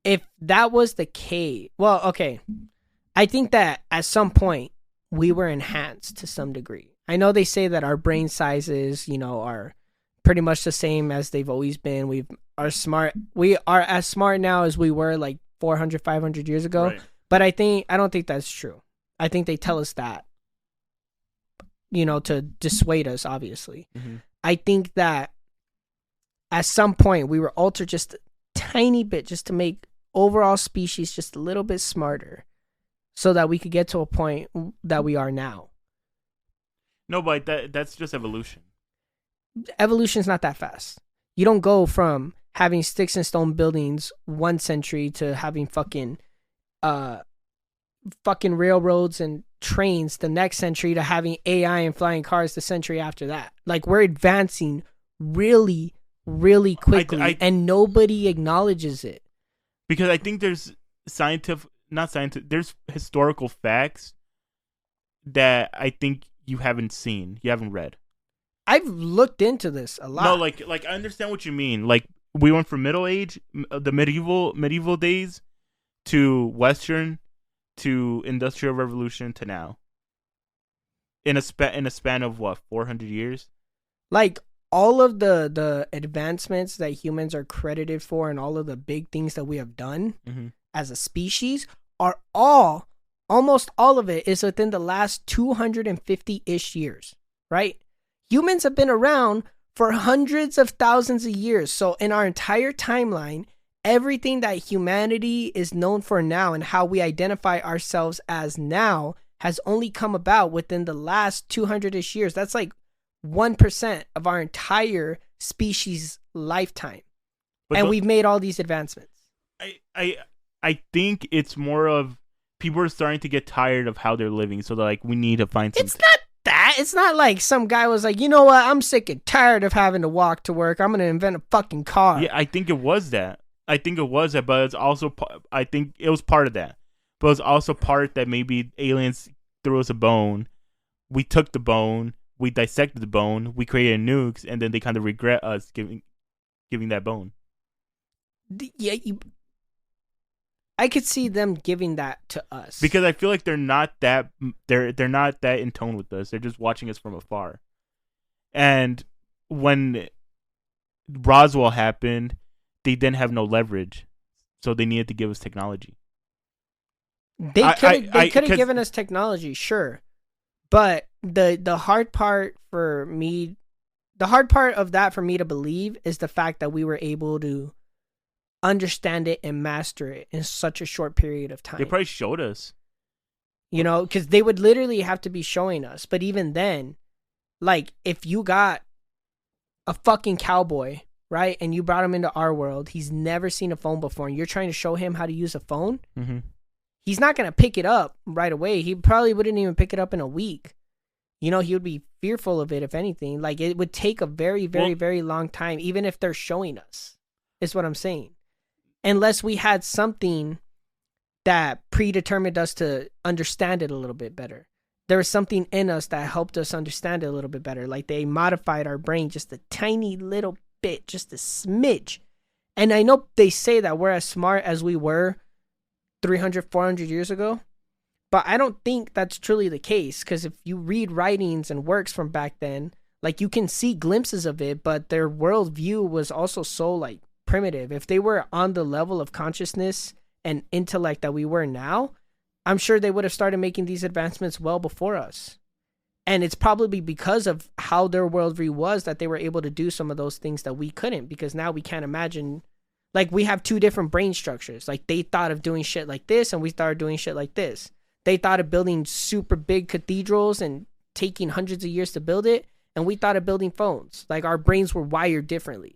if that was the case, well, okay. I think that at some point we were enhanced to some degree. I know they say that our brain sizes, are pretty much the same as they've always been. We are as smart now as we were like 400, 500 years ago. Right. But I don't think that's true. I think they tell us that, to dissuade us, obviously. Mm-hmm. I think that at some point we were altered just a tiny bit just to make overall species just a little bit smarter so that we could get to a point that we are now. No, but that's just evolution. Evolution's not that fast. You don't go from having sticks and stone buildings 1 century to having fucking railroads and trains the next century to having AI and flying cars the century after that. Like, we're advancing really, really quickly, and nobody acknowledges it. Because I think there's there's historical facts that I think you haven't seen, you haven't read. I've looked into this a lot. No, like I understand what you mean. Like we went from Middle Age, the medieval days, to Western, to Industrial Revolution, to now. In a span of what, 400 years? Like all of the advancements that humans are credited for, and all of the big things that we have done as a species, are almost all of it is within the last 250-ish years, right? Humans have been around for hundreds of thousands of years. So in our entire timeline, everything that humanity is known for now and how we identify ourselves as now has only come about within the last 200-ish years. That's like 1% of our entire species lifetime. And we've made all these advancements. I think it's more of people are starting to get tired of how they're living. So they're like, we need to find something. It's not that. It's not like some guy was like, you know what? I'm sick and tired of having to walk to work. I'm going to invent a fucking car. Yeah, I think it was that. But it's also, I think it was part of that. But it's also part that maybe aliens threw us a bone. We took the bone. We dissected the bone. We created nukes. And then they kind of regret us giving that bone. Yeah, I could see them giving that to us. Because I feel like they're not that in tone with us. They're just watching us from afar. And when Roswell happened, they didn't have no leverage. So they needed to give us technology. They could have given us technology, sure. But the hard part of that for me to believe is the fact that we were able to understand it and master it in such a short period of time. They probably showed us. You know, because they would literally have to be showing us. But even then, like, if you got a fucking cowboy, right, and you brought him into our world, he's never seen a phone before, and you're trying to show him how to use a phone, he's not going to pick it up right away. He probably wouldn't even pick it up in a week. You know, he would be fearful of it, if anything. Like, it would take a very, very, very long time, even if they're showing us, is what I'm saying. Unless we had something that predetermined us to understand it a little bit better. There was something in us that helped us understand it a little bit better. Like, they modified our brain just a tiny little bit, just a smidge. And I know they say that we're as smart as we were 300, 400 years ago. But I don't think that's truly the case. Because if you read writings and works from back then, like, you can see glimpses of it. But their worldview was also so, like, primitive. If they were on the level of consciousness and intellect that we were now, I'm sure they would have started making these advancements well before us. And it's probably because of how their worldview was that they were able to do some of those things that we couldn't, because now we can't imagine. Like, we have two different brain structures. Like, they thought of doing shit like this, and we started doing shit like this. They thought of building super big cathedrals and taking hundreds of years to build it, and we thought of building phones. Like, our brains were wired differently.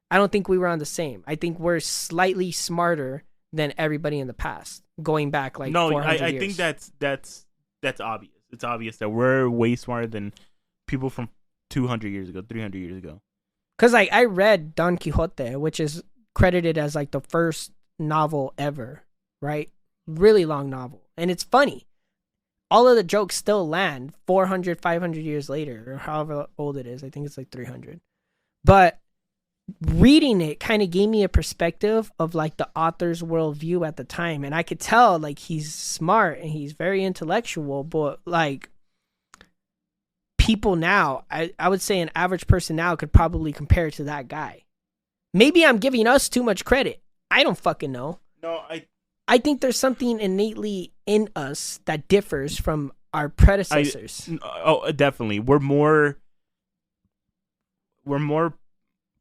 I don't think we were on the same. I think we're slightly smarter than everybody in the past, going back like 400 years. I think that's obvious. It's obvious that we're way smarter than people from 200 years ago, 300 years ago. Because like, I read Don Quixote, which is credited as like the first novel ever, right? Really long novel. And it's funny. All of the jokes still land 400, 500 years later, or however old it is. I think it's like 300. But reading it kind of gave me a perspective of like the author's worldview at the time. And I could tell like he's smart and he's very intellectual, but like people now, I would say an average person now could probably compare to that guy. Maybe I'm giving us too much credit. I don't fucking know. No, I think there's something innately in us that differs from our predecessors. Definitely. We're more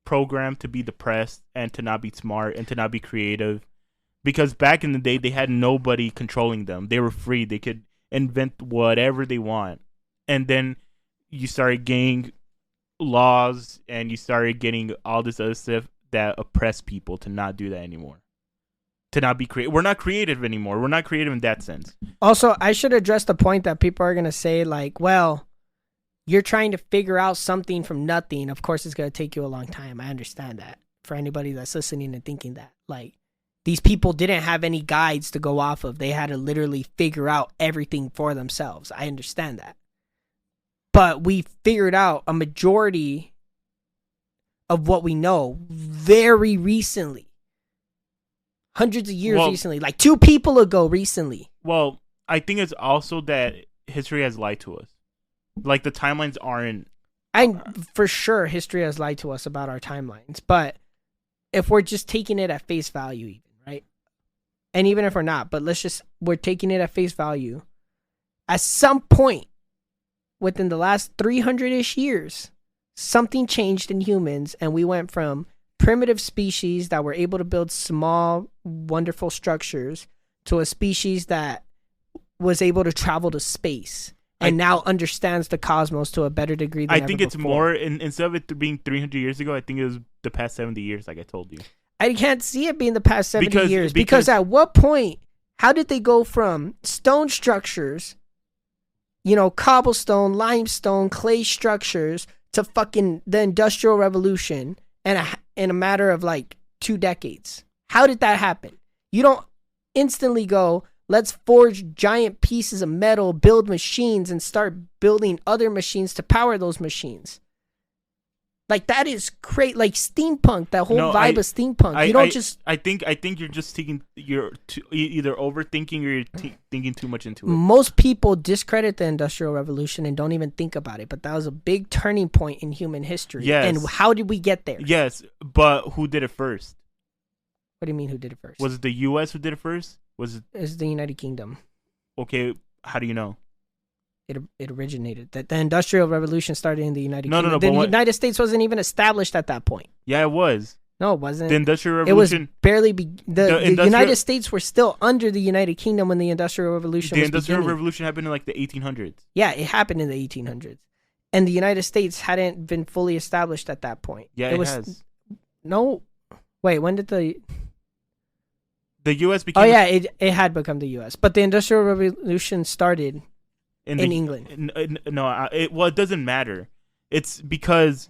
programmed to be depressed and to not be smart and to not be creative, because back in the day they had nobody controlling them. They were free. They could invent whatever they want. And then you started getting laws and you started getting all this other stuff that oppress people to not do that anymore, to not be creative. We're not creative anymore. We're not creative in that sense. Also, I should address the point that people are going to say like, well, you're trying to figure out something from nothing. Of course, it's going to take you a long time. I understand that. For anybody that's listening and thinking that, like, these people didn't have any guides to go off of. They had to literally figure out everything for themselves. I understand that. But we figured out a majority of what we know very recently. Hundreds of years recently. Like 2 people ago recently. Well, I think it's also that history has lied to us. Like, the timelines aren't... For sure, history has lied to us about our timelines. But if we're just taking it at face value, even, right? And even if we're not, but we're taking it at face value. At some point within the last 300-ish years, something changed in humans, and we went from primitive species that were able to build small, wonderful structures to a species that was able to travel to space and now understands the cosmos to a better degree than I ever think it's before. more, instead of it being 300 years ago, I think it was the past 70 years, like I told you. I can't see it being the past 70 years. Because Because at what point, how did they go from stone structures, cobblestone, limestone, clay structures, to fucking the Industrial Revolution in a matter of like 2 decades? How did that happen? You don't instantly go, let's forge giant pieces of metal, build machines, and start building other machines to power those machines. Like, that is great. Like steampunk, that whole vibe of steampunk. I think you're just you're either overthinking or you're thinking too much into it. Most people discredit the Industrial Revolution and don't even think about it, but that was a big turning point in human history. Yes. And how did we get there? Yes, but who did it first? What do you mean, who did it first? Was it the U.S. who did it first? It's the United Kingdom. Okay, how do you know? It originated. That the Industrial Revolution started in the United Kingdom. No, the but United States wasn't even established at that point. Yeah, it was. No, it wasn't. The Industrial It was Revolution. barely the United States were still under the United Kingdom when the Industrial Revolution was Industrial beginning. Revolution happened in like the 1800s. Yeah, it happened in the 1800s. And the United States hadn't been fully established at that point. Yeah, it has. No. Wait, when did the U.S. became... Oh, yeah, it had become the U.S. But the Industrial Revolution started in England. It doesn't matter. It's because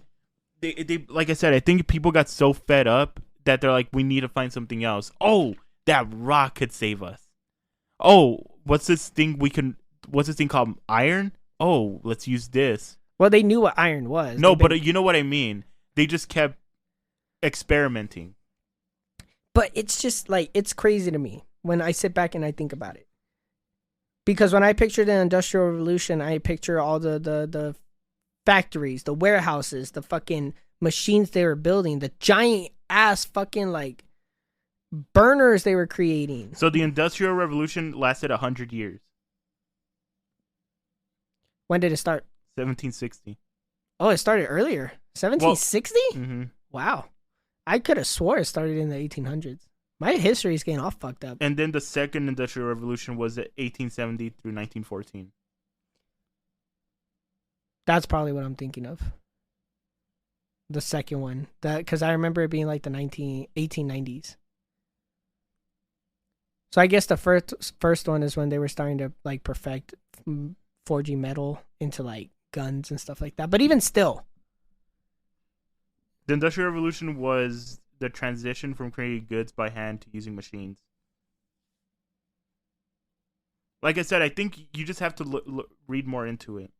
they like I said, I think people got so fed up that they're like, we need to find something else. Oh, that rock could save us. Oh, what's this thing called? Iron? Oh, let's use this. Well, they knew what iron was. No, but you know what I mean. They just kept experimenting. But it's just like, it's crazy to me when I sit back and I think about it. Because when I picture the Industrial Revolution, I picture all the factories, the warehouses, the fucking machines they were building, the giant ass fucking like burners they were creating. So the Industrial Revolution lasted 100 years. When did it start? 1760. Oh, it started earlier. 1760? Mm-hmm. Wow. I could have swore it started in the 1800s. My history is getting all fucked up. And then the second Industrial Revolution was 1870 through 1914. That's probably what I'm thinking of. The second one. Because I remember it being like the 1890s. So I guess the first one is when they were starting to like perfect forging metal into like guns and stuff like that. But even still. The Industrial Revolution was the transition from creating goods by hand to using machines. Like I said, I think you just have to read more into it.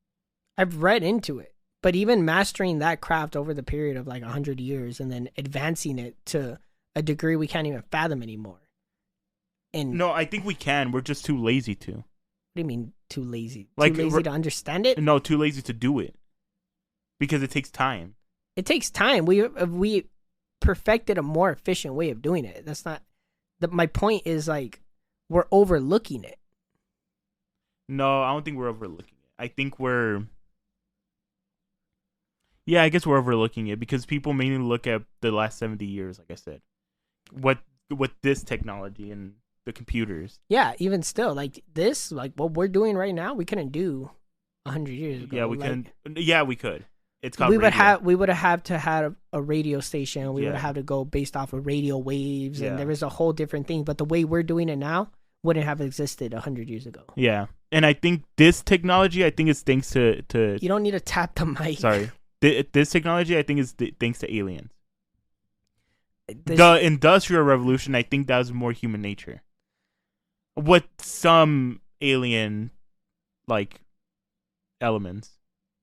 I've read into it. But even mastering that craft over the period of like 100 years and then advancing it to a degree we can't even fathom anymore. And no, I think we can. We're just too lazy to. What do you mean too lazy? Like, too lazy to understand it? No, too lazy to do it. Because it takes time. It takes time. We perfected a more efficient way of doing it. That's not my point is like we're overlooking it. No, I don't think we're overlooking it. I think I guess we're overlooking it because people mainly look at the last 70 years, like I said. With this technology and the computers. Yeah, even still, like this, like what we're doing right now, we couldn't do 100 years ago. Yeah, we can. Yeah, we could. It's called we radio. would have had to have a radio station. We would have to go based off of radio waves, and there is a whole different thing. But the way we're doing it now, wouldn't have existed 100 years ago. Yeah. And I think this technology, I think it's thanks to You don't need to tap the mic. sorry. This technology, I think, is thanks to aliens. This- The Industrial Revolution, I think that was more human nature. With some alien, like, elements.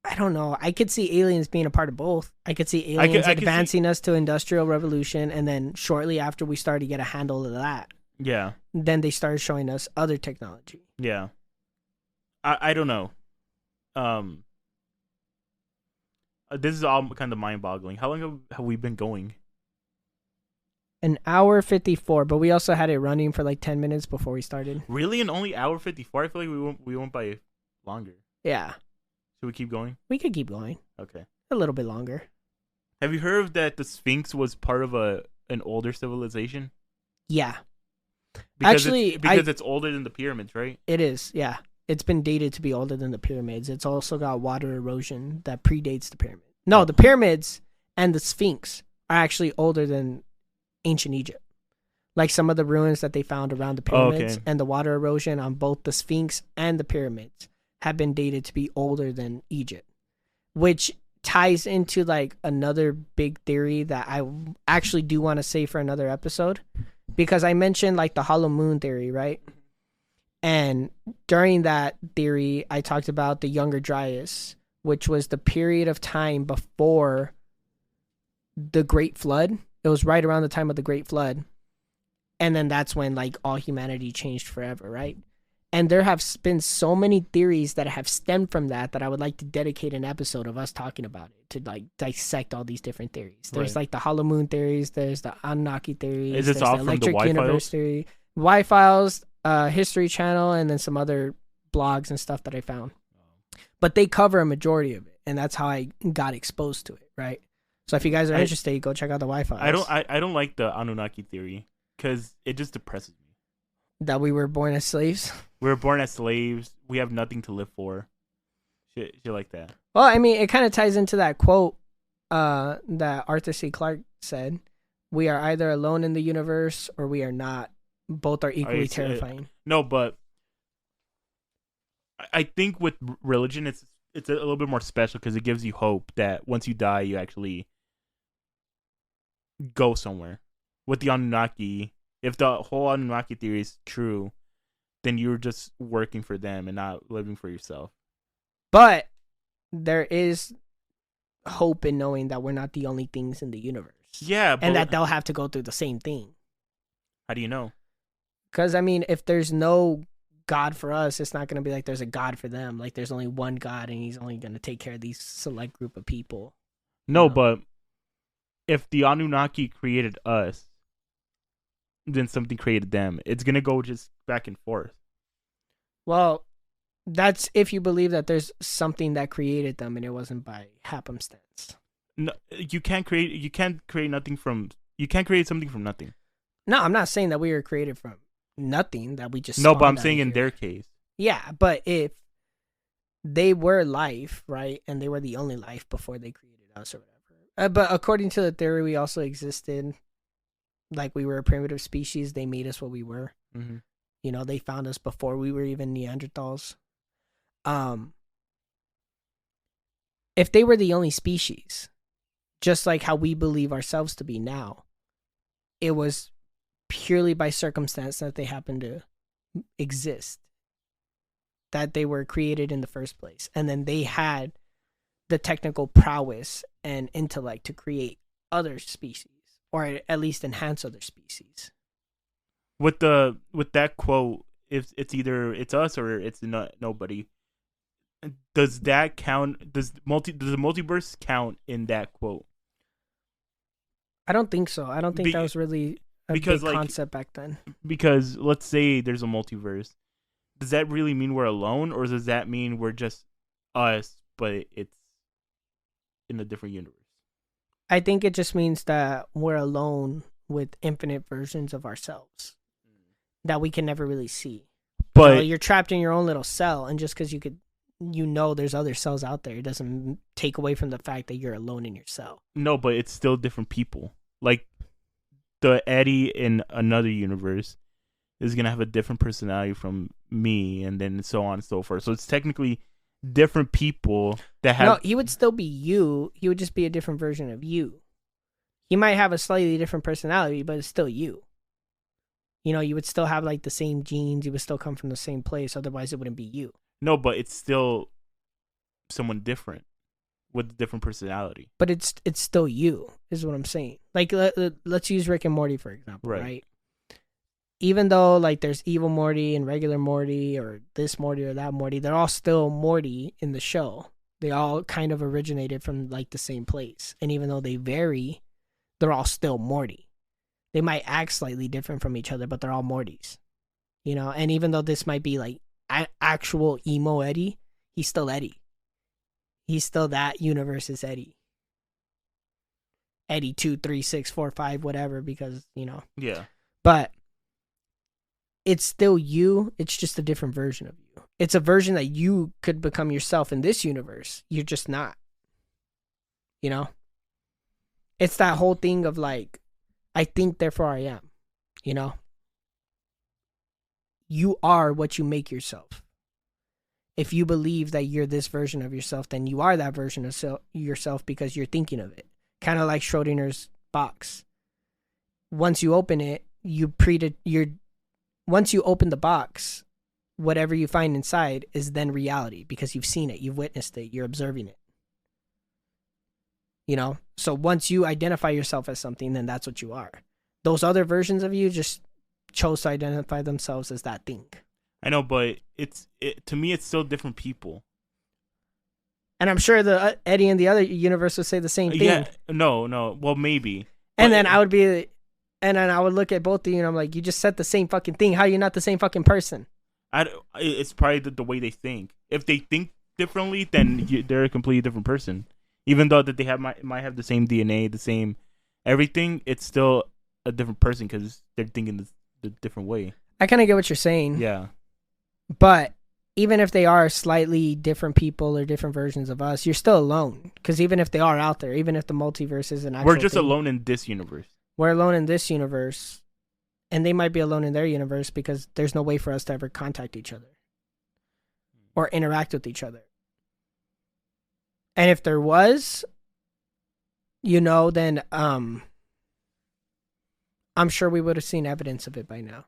I don't know. I could see aliens being a part of both. I could see aliens I could advancing us to industrial revolution, and then shortly after we started to get a handle of that, Yeah. then they started showing us other technology. Yeah. I don't know. This is all kind of mind-boggling. How long have we been going? An hour 54, but we also had it running for like 10 minutes before we started. Really? In only hour 54? I feel like we went by longer. Yeah, Should we keep going? we could keep going Okay. a little bit longer. Have you heard that the Sphinx was part of an older civilization? Yeah, Because Actually, it's older than the pyramids, right? it is. Yeah, it's been dated to be older than the pyramids. It's also got water erosion that predates the pyramid. No, the pyramids and the Sphinx are actually older than ancient Egypt. Like some of the ruins that they found around the pyramids okay. and the water erosion on both the Sphinx and the pyramids have been dated to be older than Egypt, which ties into like another big theory that I actually do want to say for another episode, because I mentioned like the hollow moon theory, right? And during that theory, I talked about the Younger Dryas, which was the period of time before the Great Flood. It was right around the time of the Great Flood. And then that's when like all humanity changed forever, right? And there have been so many theories that have stemmed from that I would like to dedicate an episode of us talking about it, to like dissect all these different theories. There's Right. like the hollow moon theories, there's the Anunnaki theories, Is this there's all the from the electric Y-Files? universe theory, Y-Files, History Channel, and then some other blogs and stuff that I found. But they cover a majority of it, and that's how I got exposed to it, right? So if you guys are interested, go check out the Y-Files. I don't like the Anunnaki theory because it just depresses me. That we were born as slaves. We were born as slaves. We have nothing to live for. Shit like that. Well, I mean, it kind of ties into that quote that Arthur C. Clarke said. We are either alone in the universe or we are not. Both are equally terrifying. No, but I think with religion, it's a little bit more special because it gives you hope that once you die, you actually go somewhere. With the Anunnaki, if the whole Anunnaki theory is true, then you're just working for them and not living for yourself. But there is hope in knowing that we're not the only things in the universe. Yeah, but And that they'll have to go through the same thing. how do you know? Because, I mean, if there's no God for us, it's not going to be like there's a God for them. Like, there's only one God, and he's only going to take care of these select group of people. No, No. but if the Anunnaki created us, then something created them. It's gonna go just back and forth. Well, that's if you believe that there's something that created them and it wasn't by happenstance. No, you can't create something from nothing. No, I'm not saying that we were created from nothing, that we just No, but I'm spawned out saying in here. their case. Yeah, but if they were life, right, and they were the only life before they created us or whatever. But according to the theory, we also existed. Like, we were a primitive species. They made us what we were. Mm-hmm. You know, they found us before we were even Neanderthals. If they were the only species, just like how we believe ourselves to be now, it was purely by circumstance that they happened to exist, that they were created in the first place. And then they had the technical prowess and intellect to create other species, or at least enhance other species. With that quote, if it's either it's us or it's not nobody, does that count? Does the multiverse count in that quote? I don't think so. I don't think that was really a because, big like, concept back then. Because let's say there's a multiverse, does that really mean we're alone, or does that mean we're just us, but it's in a different universe? I think it just means that we're alone with infinite versions of ourselves that we can never really see. But You're trapped in your own little cell, and just because there's other cells out there, it doesn't take away from the fact that you're alone in your cell. no, but it's still different people. Like the Eddie in another universe is gonna have a different personality from me, and then so on and so forth. So it's technically different people that have. No, he would still be you. He would just be a different version of you. He might have a slightly different personality, but it's still you. You know, you would still have like the same genes. You would still come from the same place. Otherwise, it wouldn't be you. No, but it's still someone different with a different personality. But it's still you, is what I'm saying. Like, let's use Rick and Morty, for example, right? Even though, like, there's evil Morty and regular Morty or this Morty or that Morty, they're all still Morty in the show. They all kind of originated from, like, the same place. And even though they vary, they're all still Morty. They might act slightly different from each other, but they're all Mortys. You know? And even though this might be, like, actual emo Eddie, he's still Eddie. He's still that universe's Eddie. Eddie 2, 3, 6, 4, 5, whatever, because, you know. Yeah. But it's still you. It's just a different version of you. It's a version that you could become yourself in this universe. You're just not. You know? It's that whole thing of like, I think, therefore I am. You know? You are what you make yourself. If you believe that you're this version of yourself, then you are that version of yourself because you're thinking of it. Kind of like Schrodinger's box. Once you open it, once you open the box, whatever you find inside is then reality because you've seen it, you've witnessed it, you're observing it. You know? So once you identify yourself as something, then that's what you are. Those other versions of you just chose to identify themselves as that thing. I know, but to me, it's still different people. And I'm sure the Eddie in the other universe would say the same thing. Yeah, no. Well, maybe. And then I would look at both of you and I'm like, you just said the same fucking thing. How are you not the same fucking person? It's probably the way they think. If they think differently, then they're a completely different person. Even though that they might have the same DNA, the same everything, it's still a different person because they're thinking the different way. I kind of get what you're saying. Yeah. But even if they are slightly different people or different versions of us, you're still alone. Because even if they are out there, even if the multiverse is an actual we're just thing, alone in this universe. We're alone in this universe. And they might be alone in their universe because there's no way for us to ever contact each other. Or interact with each other. And if there was, you know, then I'm sure we would have seen evidence of it by now.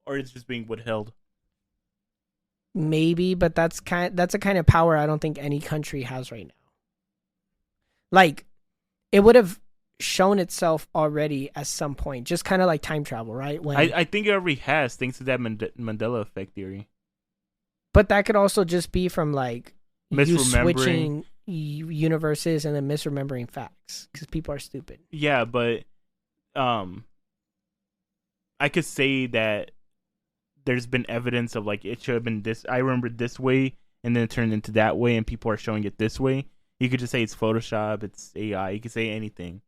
Or it's just being withheld. Maybe, but that's a kind of power I don't think any country has right now. Like, it would have shown itself already at some point, just kind of like time travel, right? When I think it already has, thanks to that Mandela effect theory. But that could also just be from like you Misremembering. switching universes and then misremembering facts because people are stupid. Yeah, but I could say that there's been evidence of like it should have been this. I remember this way, and then it turned into that way, and people are showing it this way. You could just say it's Photoshop, it's AI. You could say anything.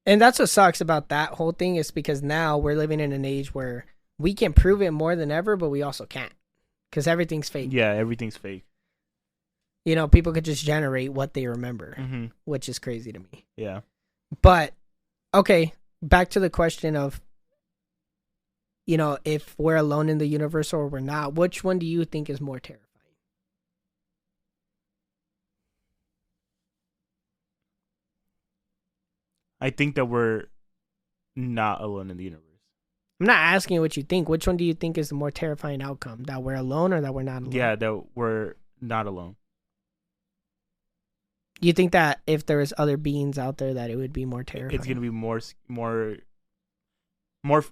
And that's what sucks about that whole thing is because now we're living in an age where we can prove it more than ever, but we also can't because everything's fake. Yeah, everything's fake. You know, people could just generate what they remember, which is crazy to me. Yeah. But, okay, back to the question of, you know, if we're alone in the universe or we're not, which one do you think is more terrifying? I think that we're not alone in the universe. I'm not asking you what you think. Which one do you think is the more terrifying outcome? That we're alone or that we're not alone? Yeah, that we're not alone. You think that if there was other beings out there that it would be more terrifying? It's going to be more.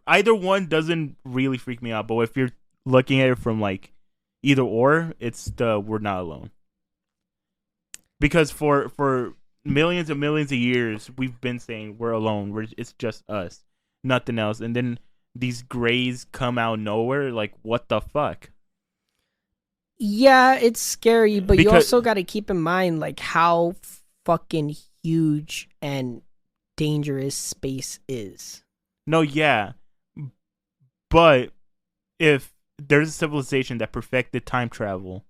Either one doesn't really freak me out, but if you're looking at it from like either or, it's we're not alone. Because for millions and millions of years, we've been saying we're alone. It's just us, nothing else. And then these grays come out of nowhere. Like, what the fuck? Yeah, it's scary, but you also got to keep in mind like how fucking huge and dangerous space is. No, yeah. But if there's a civilization that perfected time travel,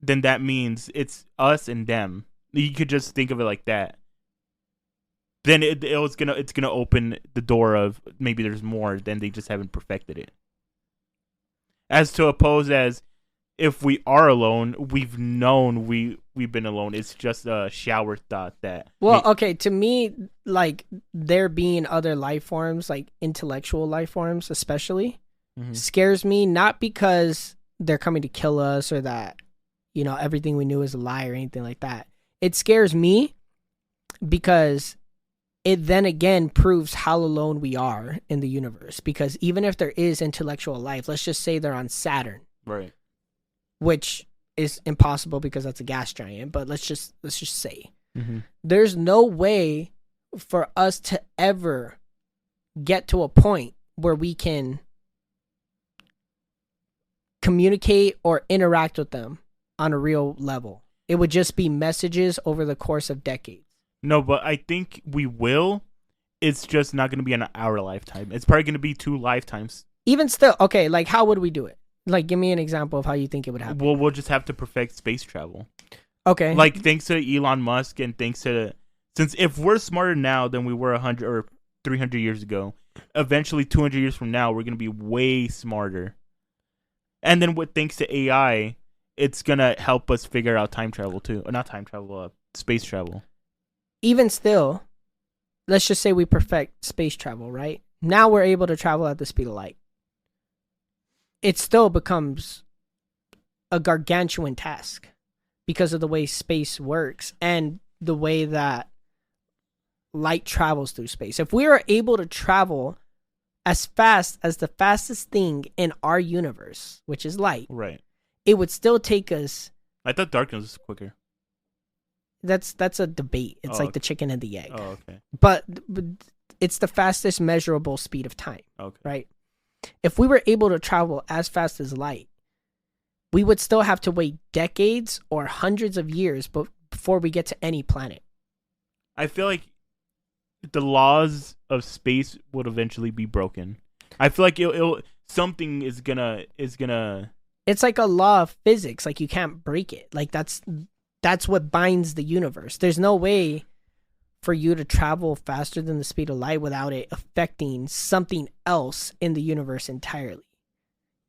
then that means it's us and them. You could just think of it like that. then it's gonna open the door of maybe there's more, then they just haven't perfected it. As to oppose as if we are alone, we've known we've been alone. It's just a shower thought that. Well, okay, to me, like there being other life forms, like intellectual life forms, especially, scares me. Not because they're coming to kill us or that, everything we knew is a lie or anything like that. It scares me because it then again proves how alone we are in the universe. Because even if there is intellectual life, let's just say they're on Saturn, right? Which is impossible because that's a gas giant. But let's just say there's no way for us to ever get to a point where we can communicate or interact with them on a real level. It would just be messages over the course of decades. No, but I think we will. It's just not going to be in our lifetime. It's probably going to be 2 lifetimes. Even still, okay, like how would we do it? Like, give me an example of how you think it would happen. Well, we'll just have to perfect space travel. Okay. Like, thanks to Elon Musk and thanks to... Since if we're smarter now than we were 100 or 300 years ago, eventually 200 years from now, we're going to be way smarter. And then thanks to AI, it's going to help us figure out time travel too. Or not time travel, space travel. Even still, let's just say we perfect space travel, right? Now we're able to travel at the speed of light. It still becomes a gargantuan task because of the way space works and the way that light travels through space. If we are able to travel as fast as the fastest thing in our universe, which is light, right, it would still take us... I thought darkness was quicker. That's a debate. It's like okay. the chicken and the egg. Oh, okay. But it's the fastest measurable speed of time. Okay. Right? If we were able to travel as fast as light, we would still have to wait decades or hundreds of years before we get to any planet. I feel like the laws of space would eventually be broken. I feel like something is gonna. It's like a law of physics. Like you can't break it. Like that's what binds the universe. There's no way for you to travel faster than the speed of light without it affecting something else in the universe entirely.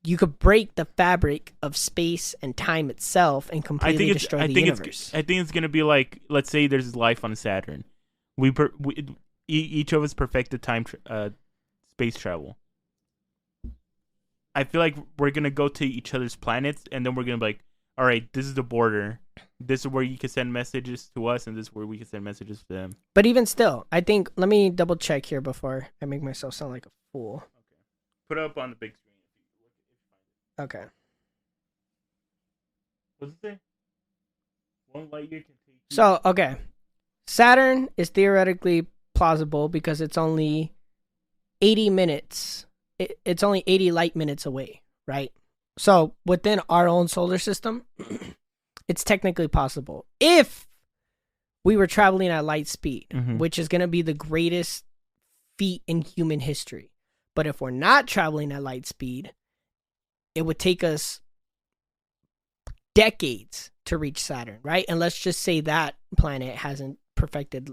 You could break the fabric of space and time itself and completely destroy the universe. I think it's gonna be like, let's say there's life on Saturn. Each of us perfected space travel. I feel like we're gonna go to each other's planets, and then we're gonna be like, all right, this is the border. This is where you can send messages to us, and this is where we can send messages to them. But even still, I think, let me double check here before I make myself sound like a fool. Okay. Put it up on the big screen. Okay. What's it say? 1 light year can take... So, okay. Saturn is theoretically plausible because it's only 80 minutes. It's only 80 light minutes away, right? So, within our own solar system, it's technically possible. If we were traveling at light speed, which is going to be the greatest feat in human history. But if we're not traveling at light speed, it would take us decades to reach Saturn, right? And let's just say that planet hasn't perfected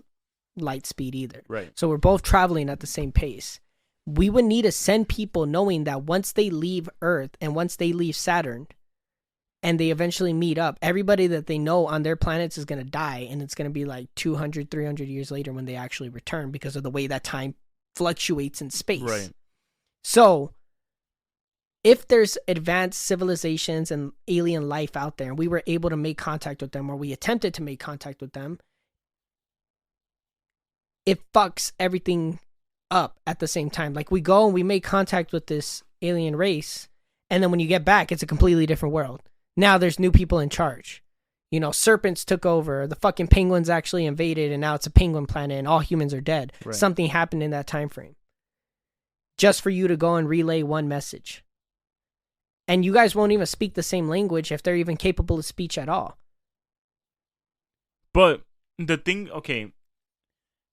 light speed either. Right. So we're both traveling at the same pace. We would need to send people knowing that once they leave Earth and once they leave Saturn and they eventually meet up, everybody that they know on their planets is going to die, and it's going to be like 200, 300 years later when they actually return because of the way that time fluctuates in space. Right. So if there's advanced civilizations and alien life out there and we were able to make contact with them, or we attempted to make contact with them, it fucks everything up at the same time. Like we go and we make contact with this alien race, and then when you get back, it's a completely different world. Now there's new people in charge. You know, serpents took over, the fucking penguins actually invaded, and now it's a penguin planet and all humans are dead. Right. Something happened in that time frame. Just for you to go and relay one message. And you guys won't even speak the same language if they're even capable of speech at all. But the thing, okay.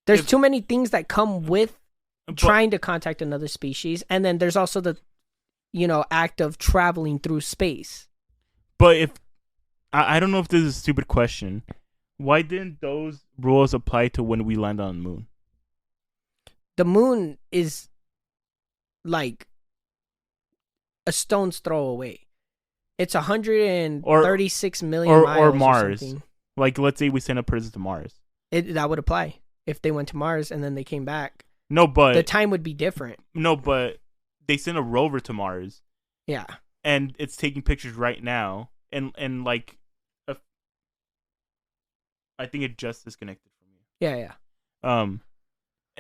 There's too many things that come with trying to contact another species. And then there's also the, act of traveling through space. But if, I don't know if this is a stupid question. Why didn't those rules apply to when we land on the moon? The moon is like a stone's throw away. It's 136 million miles or Mars. something. Like, let's say we send a person to Mars. That would apply if they went to Mars and then they came back. No, but the time would be different. No, but they send a rover to Mars. Yeah. And it's taking pictures right now, and like, I think it just disconnected from you. Yeah.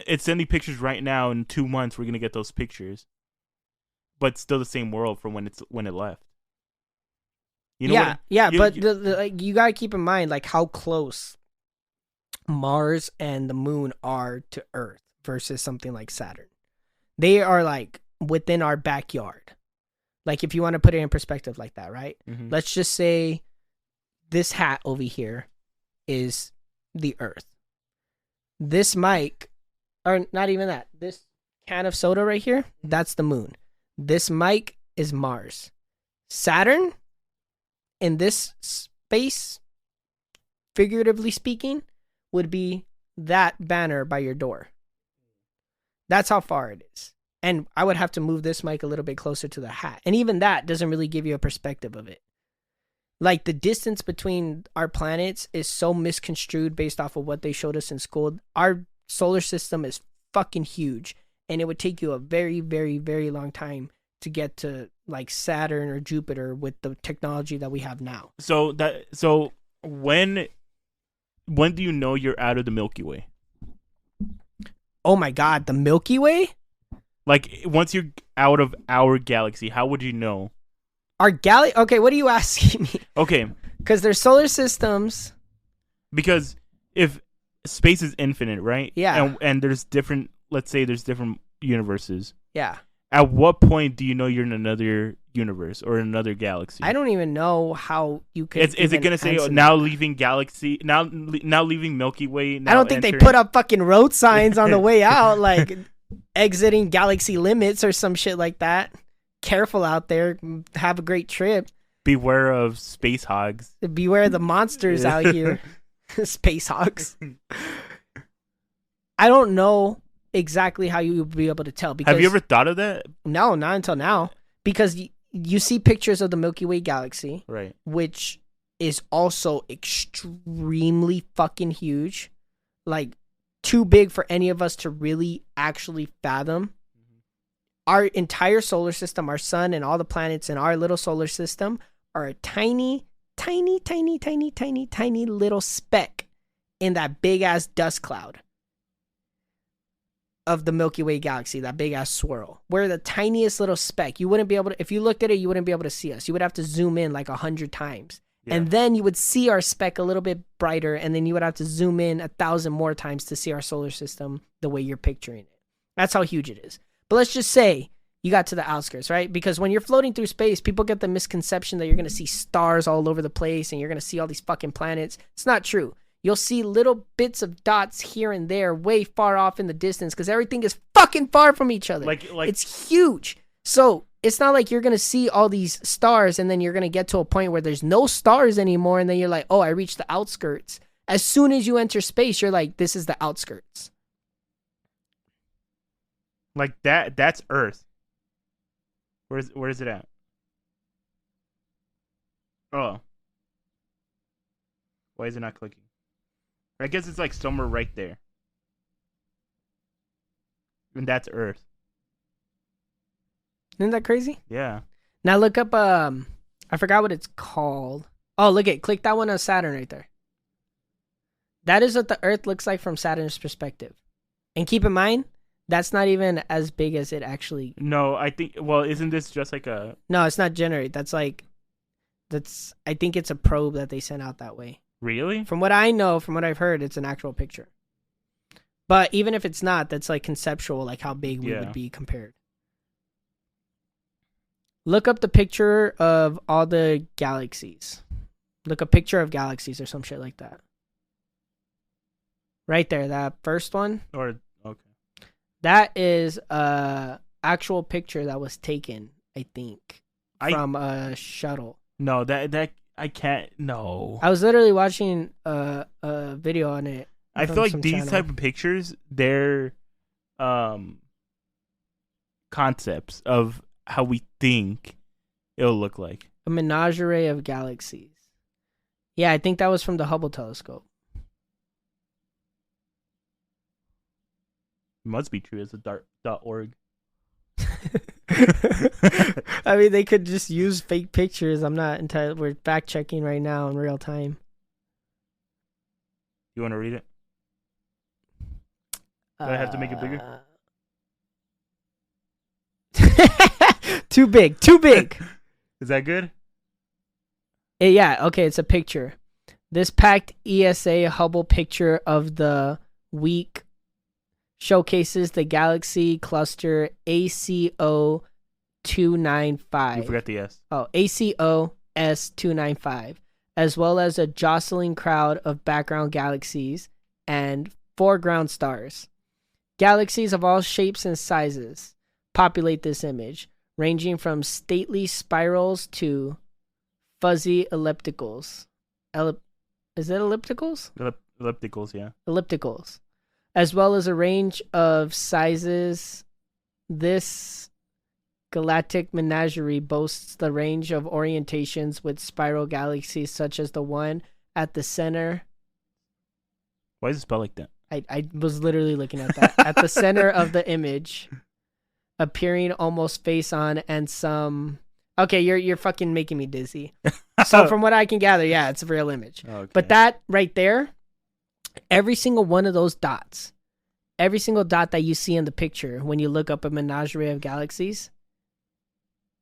It's sending pictures right now. In 2 months, we're gonna get those pictures, but still the same world from when it left. You know but like, you gotta keep in mind like how close Mars and the moon are to Earth versus something like Saturn. They are like within our backyard. Like if you want to put it in perspective like that, right? Mm-hmm. Let's just say this hat over here is the Earth. This mic, or not even that, this can of soda right here, that's the moon. This mic is Mars. Saturn, in this space, figuratively speaking, would be that banner by your door. That's how far it is. And I would have to move this mic a little bit closer to the hat. And even that doesn't really give you a perspective of it. Like the distance between our planets is so misconstrued based off of what they showed us in school. Our solar system is fucking huge. And it would take you a very, very, very long time to get to like Saturn or Jupiter with the technology that we have now. So when do you know you're out of the Milky Way? Oh my God, the Milky Way? Like once you're out of our galaxy, how would you know? Our galaxy? Okay, what are you asking me? Okay. Because there's solar systems. Because if space is infinite, right? Yeah. And there's different, let's say there's different universes. Yeah. At what point do you know you're in another universe or another galaxy? I don't even know how you could. Is it gonna say now leaving galaxy, now leaving Milky Way? Now I don't think they put up fucking road signs on the way out, like exiting galaxy limits or some shit like that. Careful out there. Have a great trip. Beware of space hogs. Beware the monsters out here. Space hogs. I don't know exactly how you would be able to tell. Because have you ever thought of that? No, not until now. Because you see pictures of the Milky Way galaxy, right? Which is also extremely fucking huge, like too big for any of us to really actually fathom. Our entire solar system, our sun and all the planets in our little solar system are a tiny, tiny, tiny, tiny, tiny, tiny little speck in that big ass dust cloud of the Milky Way galaxy, that big ass swirl. We're the tiniest little speck. You wouldn't be able to, if you looked at it, you wouldn't be able to see us. You would have to zoom in like 100 times. Yeah. And then you would see our speck a little bit brighter, and then you would have to zoom in 1,000 more times to see our solar system the way you're picturing it. That's how huge it is. But let's just say you got to the outskirts, right? Because when you're floating through space, people get the misconception that you're going to see stars all over the place and you're going to see all these fucking planets. It's not true. You'll see little bits of dots here and there way far off in the distance because everything is fucking far from each other. Like it's huge. So it's not like you're going to see all these stars and then you're going to get to a point where there's no stars anymore and then you're like, oh, I reached the outskirts. As soon as you enter space, you're like, this is the outskirts. Like that's Earth. Where is it at? Oh. Why is it not clicking? I guess it's like somewhere right there. And that's Earth. Isn't that crazy? Yeah. Now look up, I forgot what it's called. Oh, click that one on Saturn right there. That is what the Earth looks like from Saturn's perspective. And keep in mind, that's not even as big as it actually. No, I think, well, isn't this just like a. No, it's not generate. I think it's a probe that they sent out that way. Really? From what I know, from what I've heard, it's an actual picture. But even if it's not, that's like conceptual, like how big we would be compared. Look up the picture of all the galaxies. Look a picture of galaxies or some shit like that. Right there, that first one. Okay. That is a actual picture that was taken, I think, from a shuttle. No, that I can't. No. I was literally watching a video on it. I feel like these type of pictures, they're concepts of how we think it'll look like. A menagerie of galaxies. Yeah, I think that was from the Hubble telescope. It must be true. It's a .org. I mean, they could just use fake pictures. I'm not entirely. We're fact checking right now in real time. You want to read it? Do I have to make it bigger? Too big. Too big. Is that good? Yeah, okay, it's a picture. This packed ESA Hubble picture of the week showcases the galaxy cluster ACO 295. You forgot the S. Oh, ACO S295, as well as a jostling crowd of background galaxies and foreground stars. Galaxies of all shapes and sizes populate this image, ranging from stately spirals to fuzzy ellipticals. Is it ellipticals? Ellipticals, yeah. Ellipticals. As well as a range of sizes. This galactic menagerie boasts the range of orientations with spiral galaxies such as the one at the center. Why is it spelled like that? I was literally looking at that. At the center of the image, appearing almost face on, and some... Okay, you're fucking making me dizzy. So from what I can gather, yeah, it's a real image. Okay. But that right there, every single one of those dots, every single dot that you see in the picture when you look up a menagerie of galaxies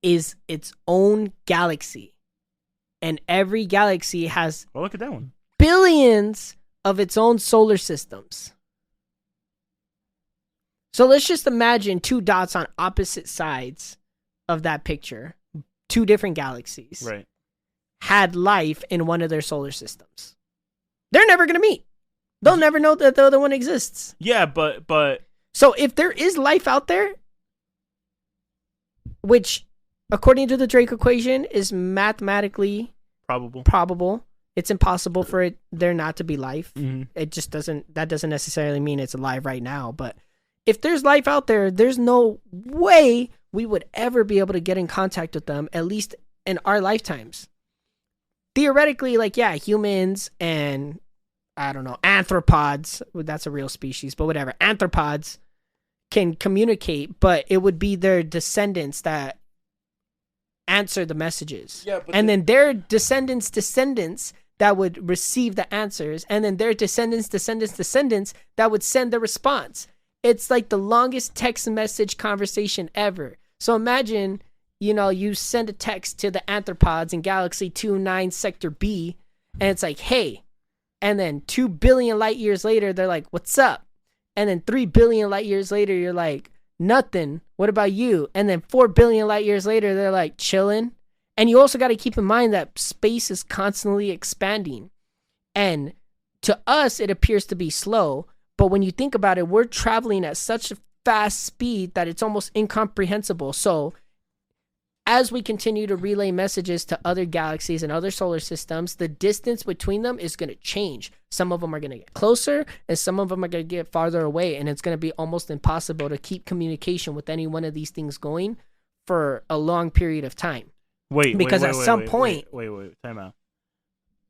is its own galaxy. And every galaxy has Well, look at that one. billions of its own solar systems. So let's just imagine two dots on opposite sides of that picture, two different galaxies, Right. had life in one of their solar systems. They're never going to meet. They'll never know that the other one exists. Yeah, but So if there is life out there, which according to the Drake equation is mathematically probable, it's impossible for there not to be life. Mhm. It just doesn't necessarily mean it's alive right now. But if there's life out there, there's no way we would ever be able to get in contact with them, at least in our lifetimes. Theoretically, like, yeah, humans and, I don't know, anthropods, well, that's a real species, but whatever, anthropods can communicate, but it would be their descendants that answer the messages. Yeah, but and then their descendants that would receive the answers, and then their descendants that would send the response. It's like the longest text message conversation ever. So imagine, you send a text to the anthropods in Galaxy 29 Sector B, and it's like, hey. And then 2 billion light years later, they're like, what's up? And then 3 billion light years later, you're like, nothing. What about you? And then 4 billion light years later, they're like, chilling. And you also got to keep in mind that space is constantly expanding. And to us, it appears to be slow. But when you think about it, we're traveling at such a fast speed that it's almost incomprehensible. So as we continue to relay messages to other galaxies and other solar systems, the distance between them is going to change. Some of them are going to get closer, and some of them are going to get farther away. And it's going to be almost impossible to keep communication with any one of these things going for a long period of time. Wait, at some point... Wait, time out.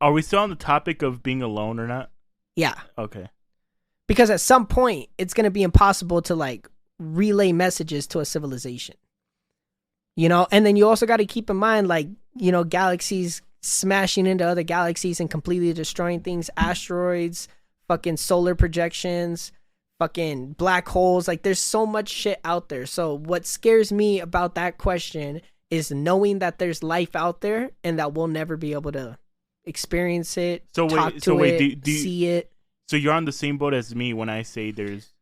Are we still on the topic of being alone or not? Yeah. Okay. Because at some point, it's going to be impossible to, like, relay messages to a civilization. And then you also got to keep in mind, like, galaxies smashing into other galaxies and completely destroying things, asteroids, fucking solar projections, fucking black holes. Like, there's so much shit out there. So what scares me about that question is knowing that there's life out there and that we'll never be able to experience it, see it. So you're on the same boat as me when I say there's...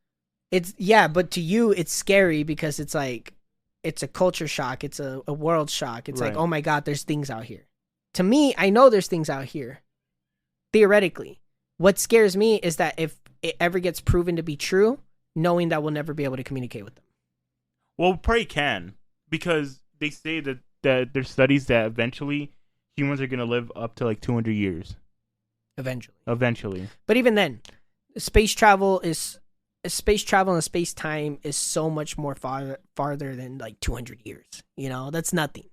But to you, it's scary because it's like, it's a culture shock. It's a world shock. It's like, oh my God, there's things out here. To me, I know there's things out here. Theoretically. What scares me is that if it ever gets proven to be true, knowing that we'll never be able to communicate with them. Well, we probably can. Because they say that there's studies that eventually humans are going to live up to like 200 years. Eventually. Eventually. But even then, space travel is space travel and space time is so much more farther than like 200 years. You know, that's nothing.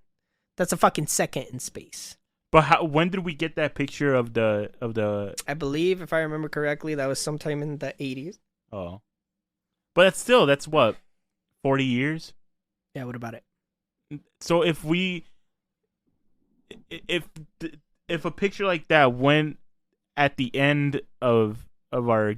That's a fucking second in space. But when did we get that picture of the? I believe, if I remember correctly, that was sometime in the 80s. Oh, but that's what, 40 years. Yeah, what about it? So if a picture like that went at the end of our,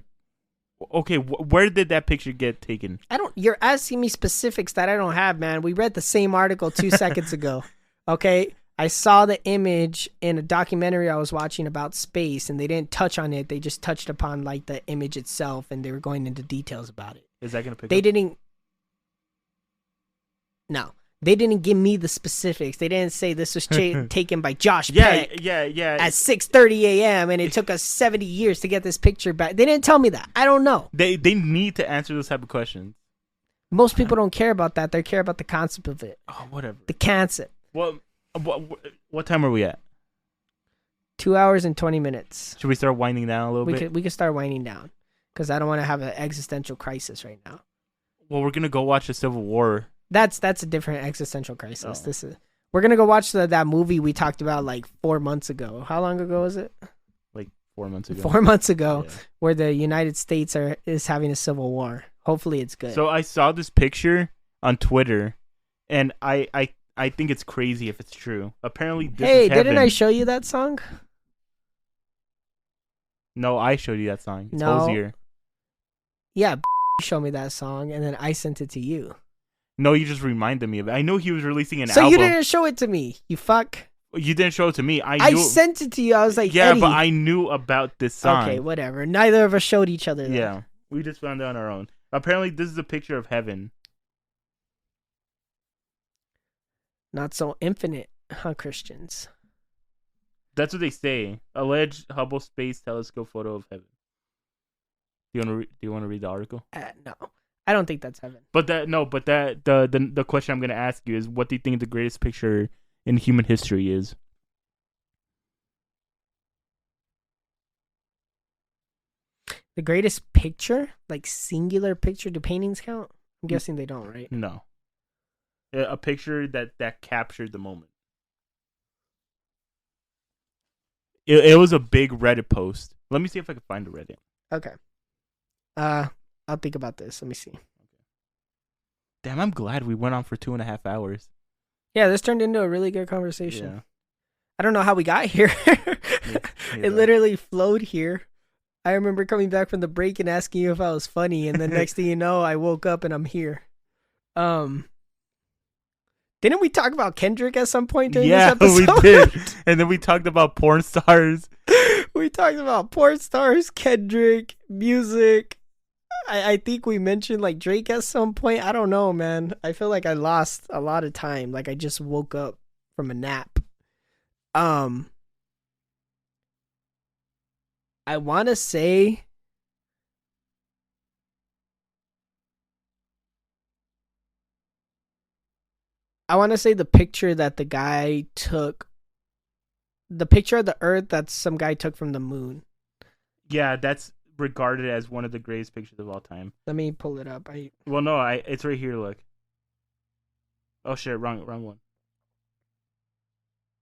okay, where did that picture get taken? You're asking me specifics that I don't have, man. We read the same article 2 seconds ago. Okay, I saw the image in a documentary I was watching about space, and they didn't touch on it. They just touched upon like the image itself, and they were going into details about it. Is that gonna pick? They didn't. No, they didn't give me the specifics. They didn't say this was taken by Josh Peck. Yeah. At 6:30 a.m. and it took us 70 years to get this picture back. They didn't tell me that. I don't know. They need to answer those type of questions. Most people don't care about that. They care about the concept of it. Oh, whatever. The concept. Well, what time are we at? 2 hours and 20 minutes. Should we start winding down a little bit? We could start winding down because I don't want to have an existential crisis right now. Well, we're gonna go watch the Civil War. That's a different existential crisis. Oh. We're gonna go watch that movie we talked about like 4 months ago. How long ago was it? Like 4 months ago. 4 months ago, Yeah. where the United States is having a civil war. Hopefully, it's good. So I saw this picture on Twitter, and I think it's crazy if it's true. Apparently, this is heaven. Didn't I show you that song? No, I showed you that song. It's No. Hosier. Yeah, show me that song, and then I sent it to you. No, you just reminded me of it. I knew he was releasing an So album. you didn't show it to me, you fuck. You didn't show it to me. I sent it to you. I was like, yeah, Eddie. but I knew about this song. Okay, whatever. Neither of us showed each other that. Yeah, we just found it on our own. Apparently, this is a picture of heaven. Not so infinite, huh, Christians? That's what they say. Alleged Hubble Space Telescope photo of heaven. Do you want to read the article? No, I don't think that's heaven. The question I'm gonna ask you is, what do you think the greatest picture in human history is? The greatest picture, like singular picture, do paintings count? I'm guessing they don't, right? No. A picture that captured the moment. It was a big Reddit post. Let me see if I can find a Reddit. Okay. I'll think about this. Let me see. Damn, I'm glad we went on for 2.5 hours. Yeah, this turned into a really good conversation. Yeah. I don't know how we got here. It literally flowed here. I remember coming back from the break and asking you if I was funny, and the next thing you know, I woke up and I'm here. Didn't we talk about Kendrick at some point during this episode? Yeah, we did. And then we talked about porn stars. We talked about porn stars, Kendrick, music. I think we mentioned like Drake at some point. I don't know, man. I feel like I lost a lot of time. Like I just woke up from a nap. I want to say the picture that the guy took, the picture of the Earth that some guy took from the moon. Yeah, that's regarded as one of the greatest pictures of all time. Let me pull it up. It's right here, look. Oh shit, wrong one.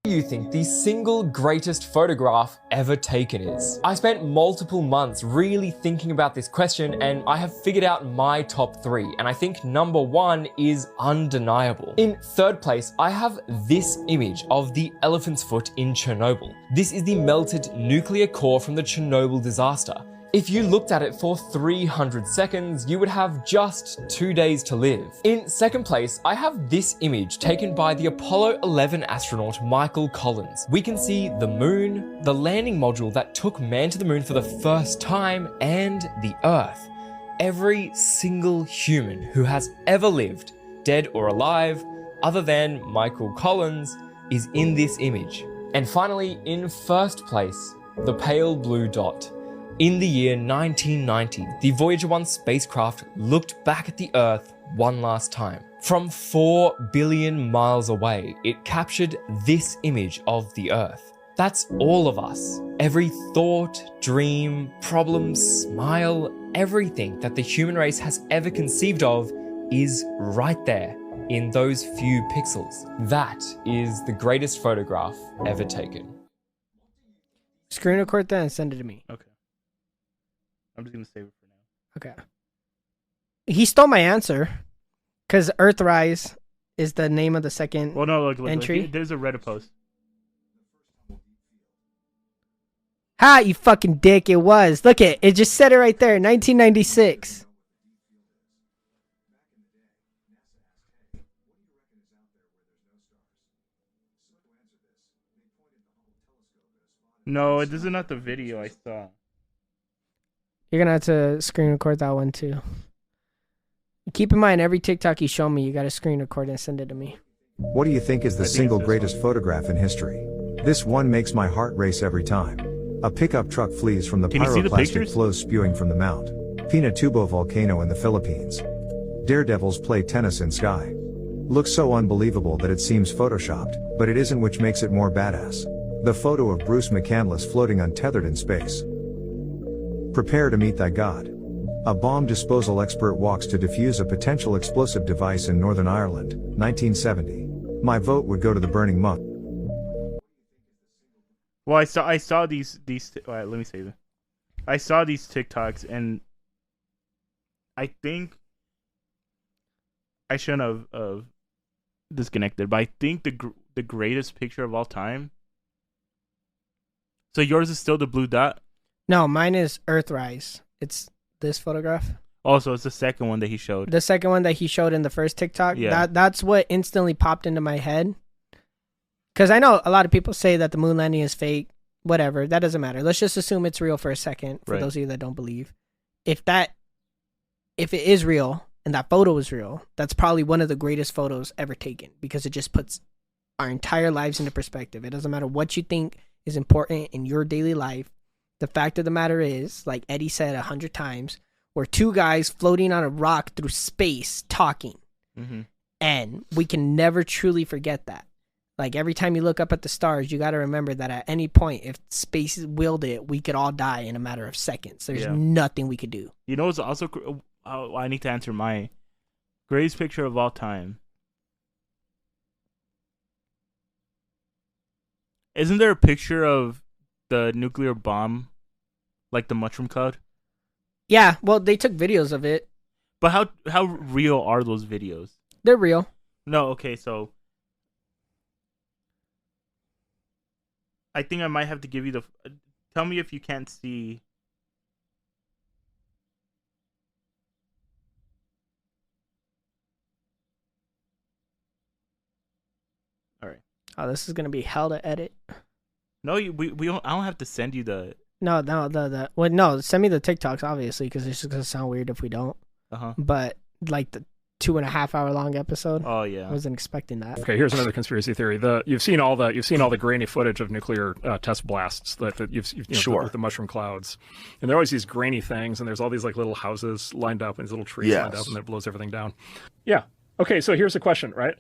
What do you think the single greatest photograph ever taken is? I spent multiple months really thinking about this question, and I have figured out my top 3, and I think number 1 is undeniable. In third place, I have this image of the elephant's foot in Chernobyl. This is the melted nuclear core from the Chernobyl disaster. If you looked at it for 300 seconds, you would have just 2 days to live. In second place, I have this image taken by the Apollo 11 astronaut Michael Collins. We can see the moon, the landing module that took man to the moon for the first time, and the Earth. Every single human who has ever lived, dead or alive, other than Michael Collins, is in this image. And finally, in first place, the pale blue dot. In the year 1990, the Voyager 1 spacecraft looked back at the Earth one last time. From 4 billion miles away, it captured this image of the Earth. That's all of us. Every thought, dream, problem, smile, everything that the human race has ever conceived of is right there in those few pixels. That is the greatest photograph ever taken. Screen record that and send it to me. Okay. I'm just gonna save it for now. Okay. He stole my answer because Earthrise is the name of the second Well, no, look, entry. there's a Reddit post. Ha, you fucking dick. It was. Look it just said it right there. 1996. No, this is not the video I saw. You're gonna have to screen record that one too. Keep in mind, every TikTok you show me, you gotta screen record and send it to me. What do you think is the single greatest photograph in history? This one makes my heart race every time. A pickup truck flees from the Can you see the pyroclastic pictures? flows spewing from the Mount Pinatubo volcano in the Philippines. Daredevils play tennis in sky. Looks so unbelievable that it seems photoshopped, but it isn't, which makes it more badass. The photo of Bruce McCandless floating untethered in space. Prepare to meet thy God. A bomb disposal expert walks to defuse a potential explosive device in Northern Ireland, 1970. My vote would go to the burning monk. Well, I saw these. All right, let me save it. I saw these TikToks, and I think I shouldn't have disconnected, but I think the greatest picture of all time. So yours is still the blue dot? No, mine is Earthrise. It's this photograph. Also, it's the second one that he showed. The second one that he showed in the first TikTok. Yeah. That's what instantly popped into my head. Because I know a lot of people say that the moon landing is fake. Whatever. That doesn't matter. Let's just assume it's real for a second. For Right. those of you that don't believe. If it is real and that photo is real, that's probably one of the greatest photos ever taken. Because it just puts our entire lives into perspective. It doesn't matter what you think is important in your daily life. The fact of the matter is, like Eddie said 100 times, we're two guys floating on a rock through space talking. Mm-hmm. And we can never truly forget that. Like every time you look up at the stars, you got to remember that at any point, if space willed it, we could all die in a matter of seconds. There's nothing we could do. You know, it's also I need to answer my greatest picture of all time. Isn't there a picture of the nuclear bomb, like the mushroom cloud? Yeah, well, they took videos of it. But how real are those videos? They're real. No, okay, so I think I might have to give you the. Tell me if you can't see. All right. Oh, this is gonna be hell to edit. No, we don't. I don't have to send you the. No, no, send me the TikToks, obviously, because it's just gonna sound weird if we don't. But like the 2.5 hour long episode. Oh yeah. I wasn't expecting that. Okay, here's another conspiracy theory. You've seen all the grainy footage of nuclear test blasts that you've Sure. with the mushroom clouds, and there are always these grainy things, and there's all these like little houses lined up and these little trees lined up, and it blows everything down. Yeah. Okay, so here's the question, right?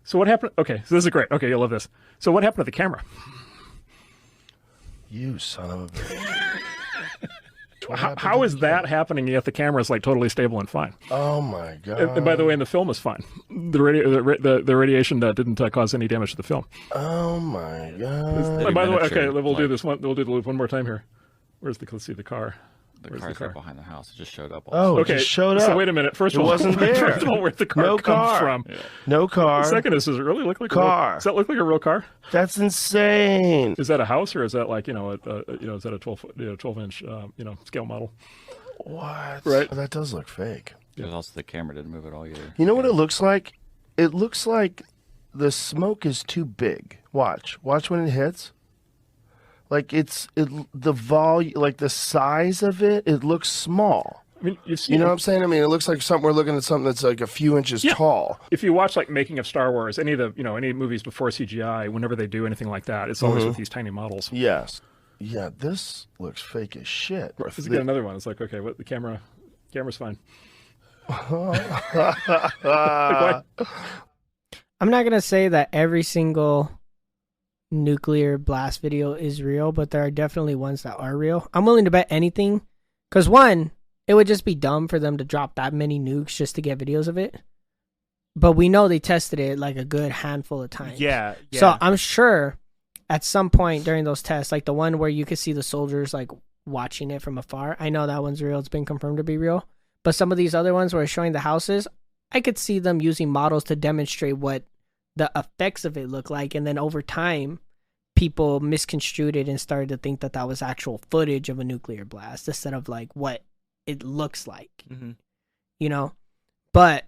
So what happened? Okay, so this is great. Okay, you'll love this. So what happened to the camera? You son of a bitch. How is that happening yet the camera is like totally stable and fine? Oh my god! And by the way, and the film is fine. The radiation didn't cause any damage to the film. Oh my god! And by the way, okay, we'll do this one. We'll do the loop one more time here. Let's see the car. The car's right behind the house. It just showed up. Oh, okay. It just showed up. So wait a minute. First of all, wasn't there. First of all, where'd the car come from? Yeah. No car. The second is, does it really look like car? A real, does that look like a real car? That's insane. Is that a house or is that like is that a 12-inch scale model? What? Right. Oh, that does look fake. There's also the camera didn't move at all either. You know what it looks like? It looks like the smoke is too big. Watch when it hits. Like the volume, like the size of it, it looks small. I mean, you know what I'm saying? I mean, it looks like we're looking at something that's like a few inches tall. If you watch like making of Star Wars, any movies before CGI, whenever they do anything like that, it's always with these tiny models. Yes. Yeah, this looks fake as shit. Let's get another one. It's like, okay, what the camera's fine. I'm not gonna say that every single nuclear blast video is real, but there are definitely ones that are real. I'm willing to bet anything, because one, it would just be dumb for them to drop that many nukes just to get videos of it. But we know they tested it like a good handful of times. Yeah. So I'm sure at some point during those tests, like the one where you could see the soldiers like watching it from afar, I know that one's real. It's been confirmed to be real. But some of these other ones where it's showing the houses, I could see them using models to demonstrate what the effects of it look like, and then over time people misconstrued it and started to think that that was actual footage of a nuclear blast instead of like what it looks like. You know, but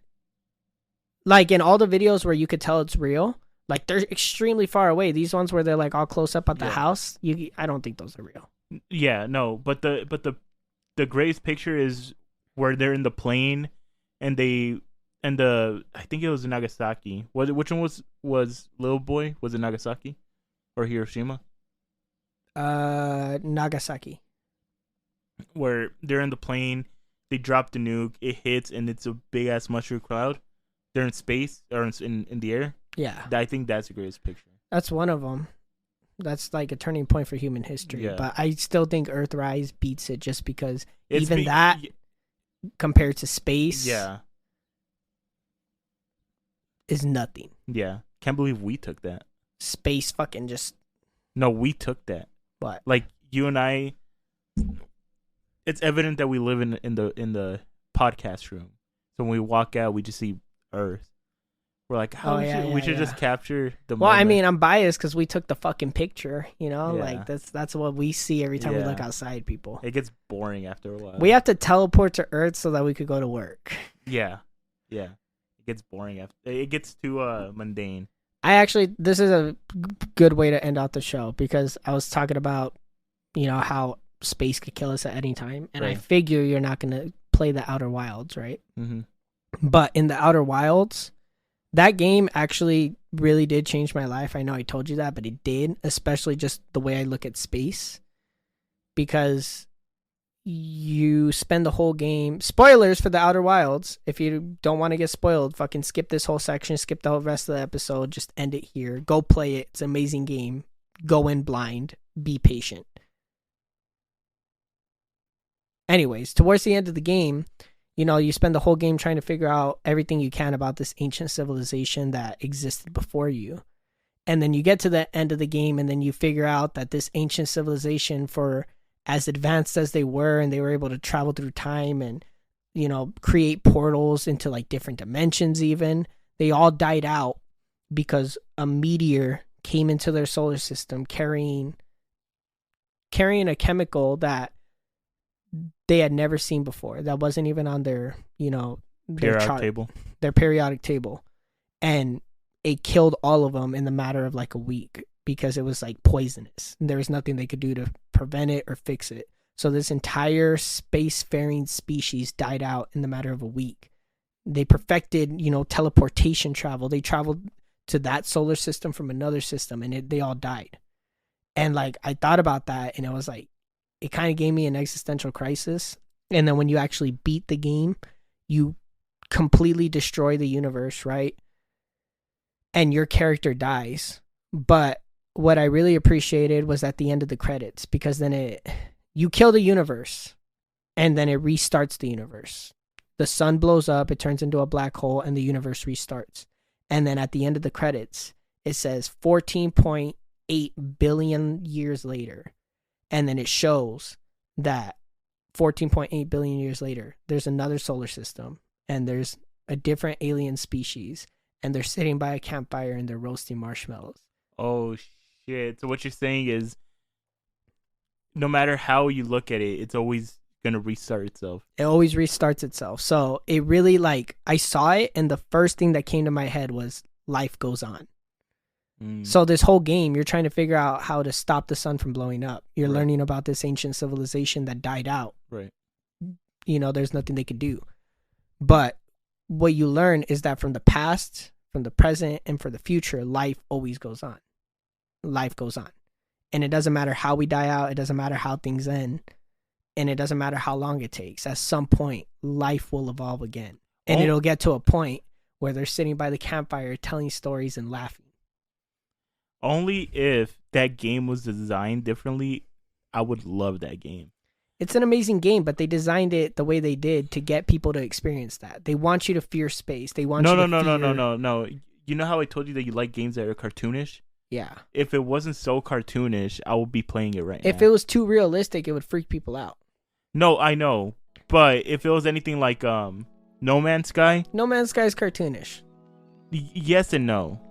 like in all the videos where you could tell it's real, like they're extremely far away. These ones where they're like all close up at the house, I don't think those are real. Yeah, no, but the greatest picture is where they're in the plane and I think it was in Nagasaki. Which one was Little Boy? Was it Nagasaki or Hiroshima? Nagasaki. Where they're in the plane, they drop the nuke, it hits, and it's a big ass mushroom cloud. They're in space or in the air. Yeah, I think that's the greatest picture. That's one of them. That's like a turning point for human history. Yeah. But I still think Earthrise beats it just because compared to space, is nothing. Yeah. Can't believe we took that. Space fucking just... No, we took that. What? Like, you and I... It's evident that we live in the podcast room. So when we walk out, we just see Earth. We're like, we should just capture the moment. I mean, I'm biased because we took the fucking picture, you know? Like, that's what we see every time we look outside, people. It gets boring after a while. We have to teleport to Earth so that we could go to work. Yeah. It gets boring after. It gets too mundane. This is a good way to end out the show because I was talking about, you know, how space could kill us at any time. And I figure you're not going to play the Outer Wilds, right? Mm-hmm. But in the Outer Wilds, that game actually really did change my life. I know I told you that, but it did, especially just the way I look at space. Because you spend the whole game... Spoilers for the Outer Wilds. If you don't want to get spoiled, fucking skip this whole section, skip the whole rest of the episode, just end it here. Go play it. It's an amazing game. Go in blind. Be patient. Anyways, towards the end of the game, you know, you spend the whole game trying to figure out everything you can about this ancient civilization that existed before you. And then you get to the end of the game and then you figure out that this ancient civilization, for as advanced as they were, and they were able to travel through time and, you know, create portals into like different dimensions even, they all died out because a meteor came into their solar system carrying a chemical that they had never seen before. That wasn't even on their, you know, their periodic table. And it killed all of them in the matter of like a week because it was like poisonous. And there was nothing they could do to prevent it or fix it. So this entire spacefaring species died out in the matter of a week. They perfected, you know, teleportation travel. They traveled to that solar system from another system and they all died. And like, I thought about that and it was like, it kind of gave me an existential crisis. And then when you actually beat the game, you completely destroy the universe, right? And your character dies. But what I really appreciated was at the end of the credits, because then you kill the universe and then it restarts the universe. The sun blows up, it turns into a black hole, and the universe restarts. And then at the end of the credits, it says 14.8 billion years later. And then it shows that 14.8 billion years later, there's another solar system and there's a different alien species and they're sitting by a campfire and they're roasting marshmallows. Oh, shit. So what you're saying is no matter how you look at it, it's always going to restart itself. It always restarts itself. So it really, like, I saw it and the first thing that came to my head was life goes on. So this whole game, you're trying to figure out how to stop the sun from blowing up. You're learning about this ancient civilization that died out. Right. You know, there's nothing they could do. But what you learn is that from the past, from the present, and for the future, life always goes on. Life goes on. And it doesn't matter how we die out. It doesn't matter how things end. And it doesn't matter how long it takes. At some point, life will evolve again. And it'll get to a point where they're sitting by the campfire telling stories and laughing. Only if that game was designed differently, I would love that game. It's an amazing game, but they designed it the way they did to get people to experience that. They want you to fear space. They want you to fear... No. You know how I told you that you like games that are cartoonish? Yeah. If it wasn't so cartoonish, I would be playing it right now. If it was too realistic, it would freak people out. No, I know. But if it was anything like No Man's Sky... No Man's Sky is cartoonish. Yes and no.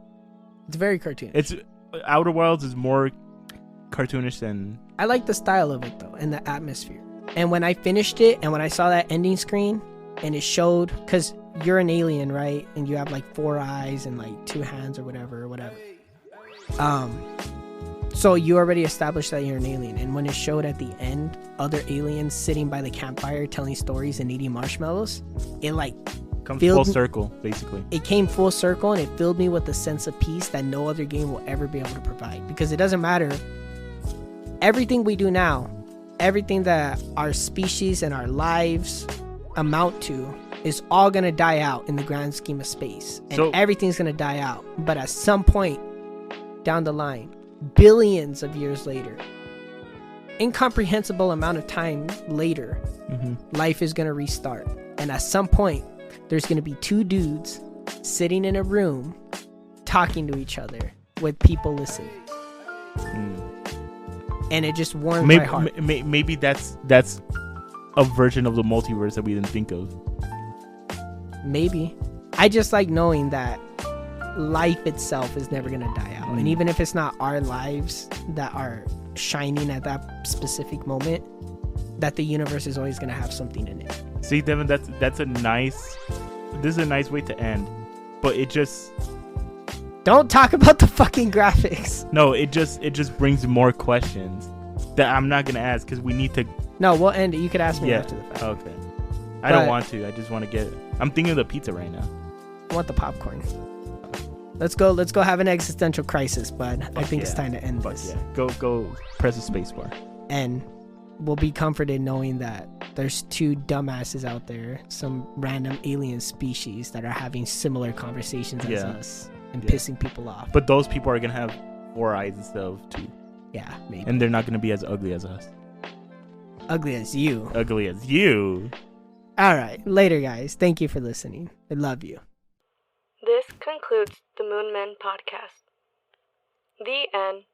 It's very cartoonish. It's Outer Worlds is more cartoonish than... I like the style of it, though, and the atmosphere. And when I finished it, and when I saw that ending screen, and it showed... Because you're an alien, right? And you have, like, 4 eyes and, like, 2 hands or whatever. So you already established that you're an alien. And when it showed at the end, other aliens sitting by the campfire telling stories and eating marshmallows, it, like... Comes full circle, basically. It came full circle, and it filled me with a sense of peace that no other game will ever be able to provide. Because it doesn't matter... Everything we do now, everything that our species and our lives amount to is all going to die out in the grand scheme of space. And everything's going to die out. But at some point down the line, billions of years later, incomprehensible amount of time later, life is going to restart. And at some point, there's going to be 2 dudes sitting in a room talking to each other with people listening. And it just warms my heart. Maybe that's a version of the multiverse that we didn't think of. Maybe. I just like knowing that life itself is never going to die out. And even if it's not our lives that are shining at that specific moment, that the universe is always going to have something in it. See, Devin, that's a nice... This is a nice way to end. But it just... Don't talk about the fucking graphics. No, it just brings more questions that I'm not gonna ask because we need to. No, we'll end it. You could ask me after the fact. Okay. I don't want to. I just want to get. I'm thinking of the pizza right now. I want the popcorn. Let's go have an existential crisis, bud. I think it's time to end this. Yeah. Go press the space bar. And we'll be comforted knowing that there's 2 dumbasses out there, some random alien species that are having similar conversations as us. And pissing people off. But those people are going to have 4 eyes instead of 2. Yeah, maybe. And they're not going to be as ugly as us. Ugly as you. Ugly as you. All right. Later, guys. Thank you for listening. I love you. This concludes the Moon Men podcast. The end.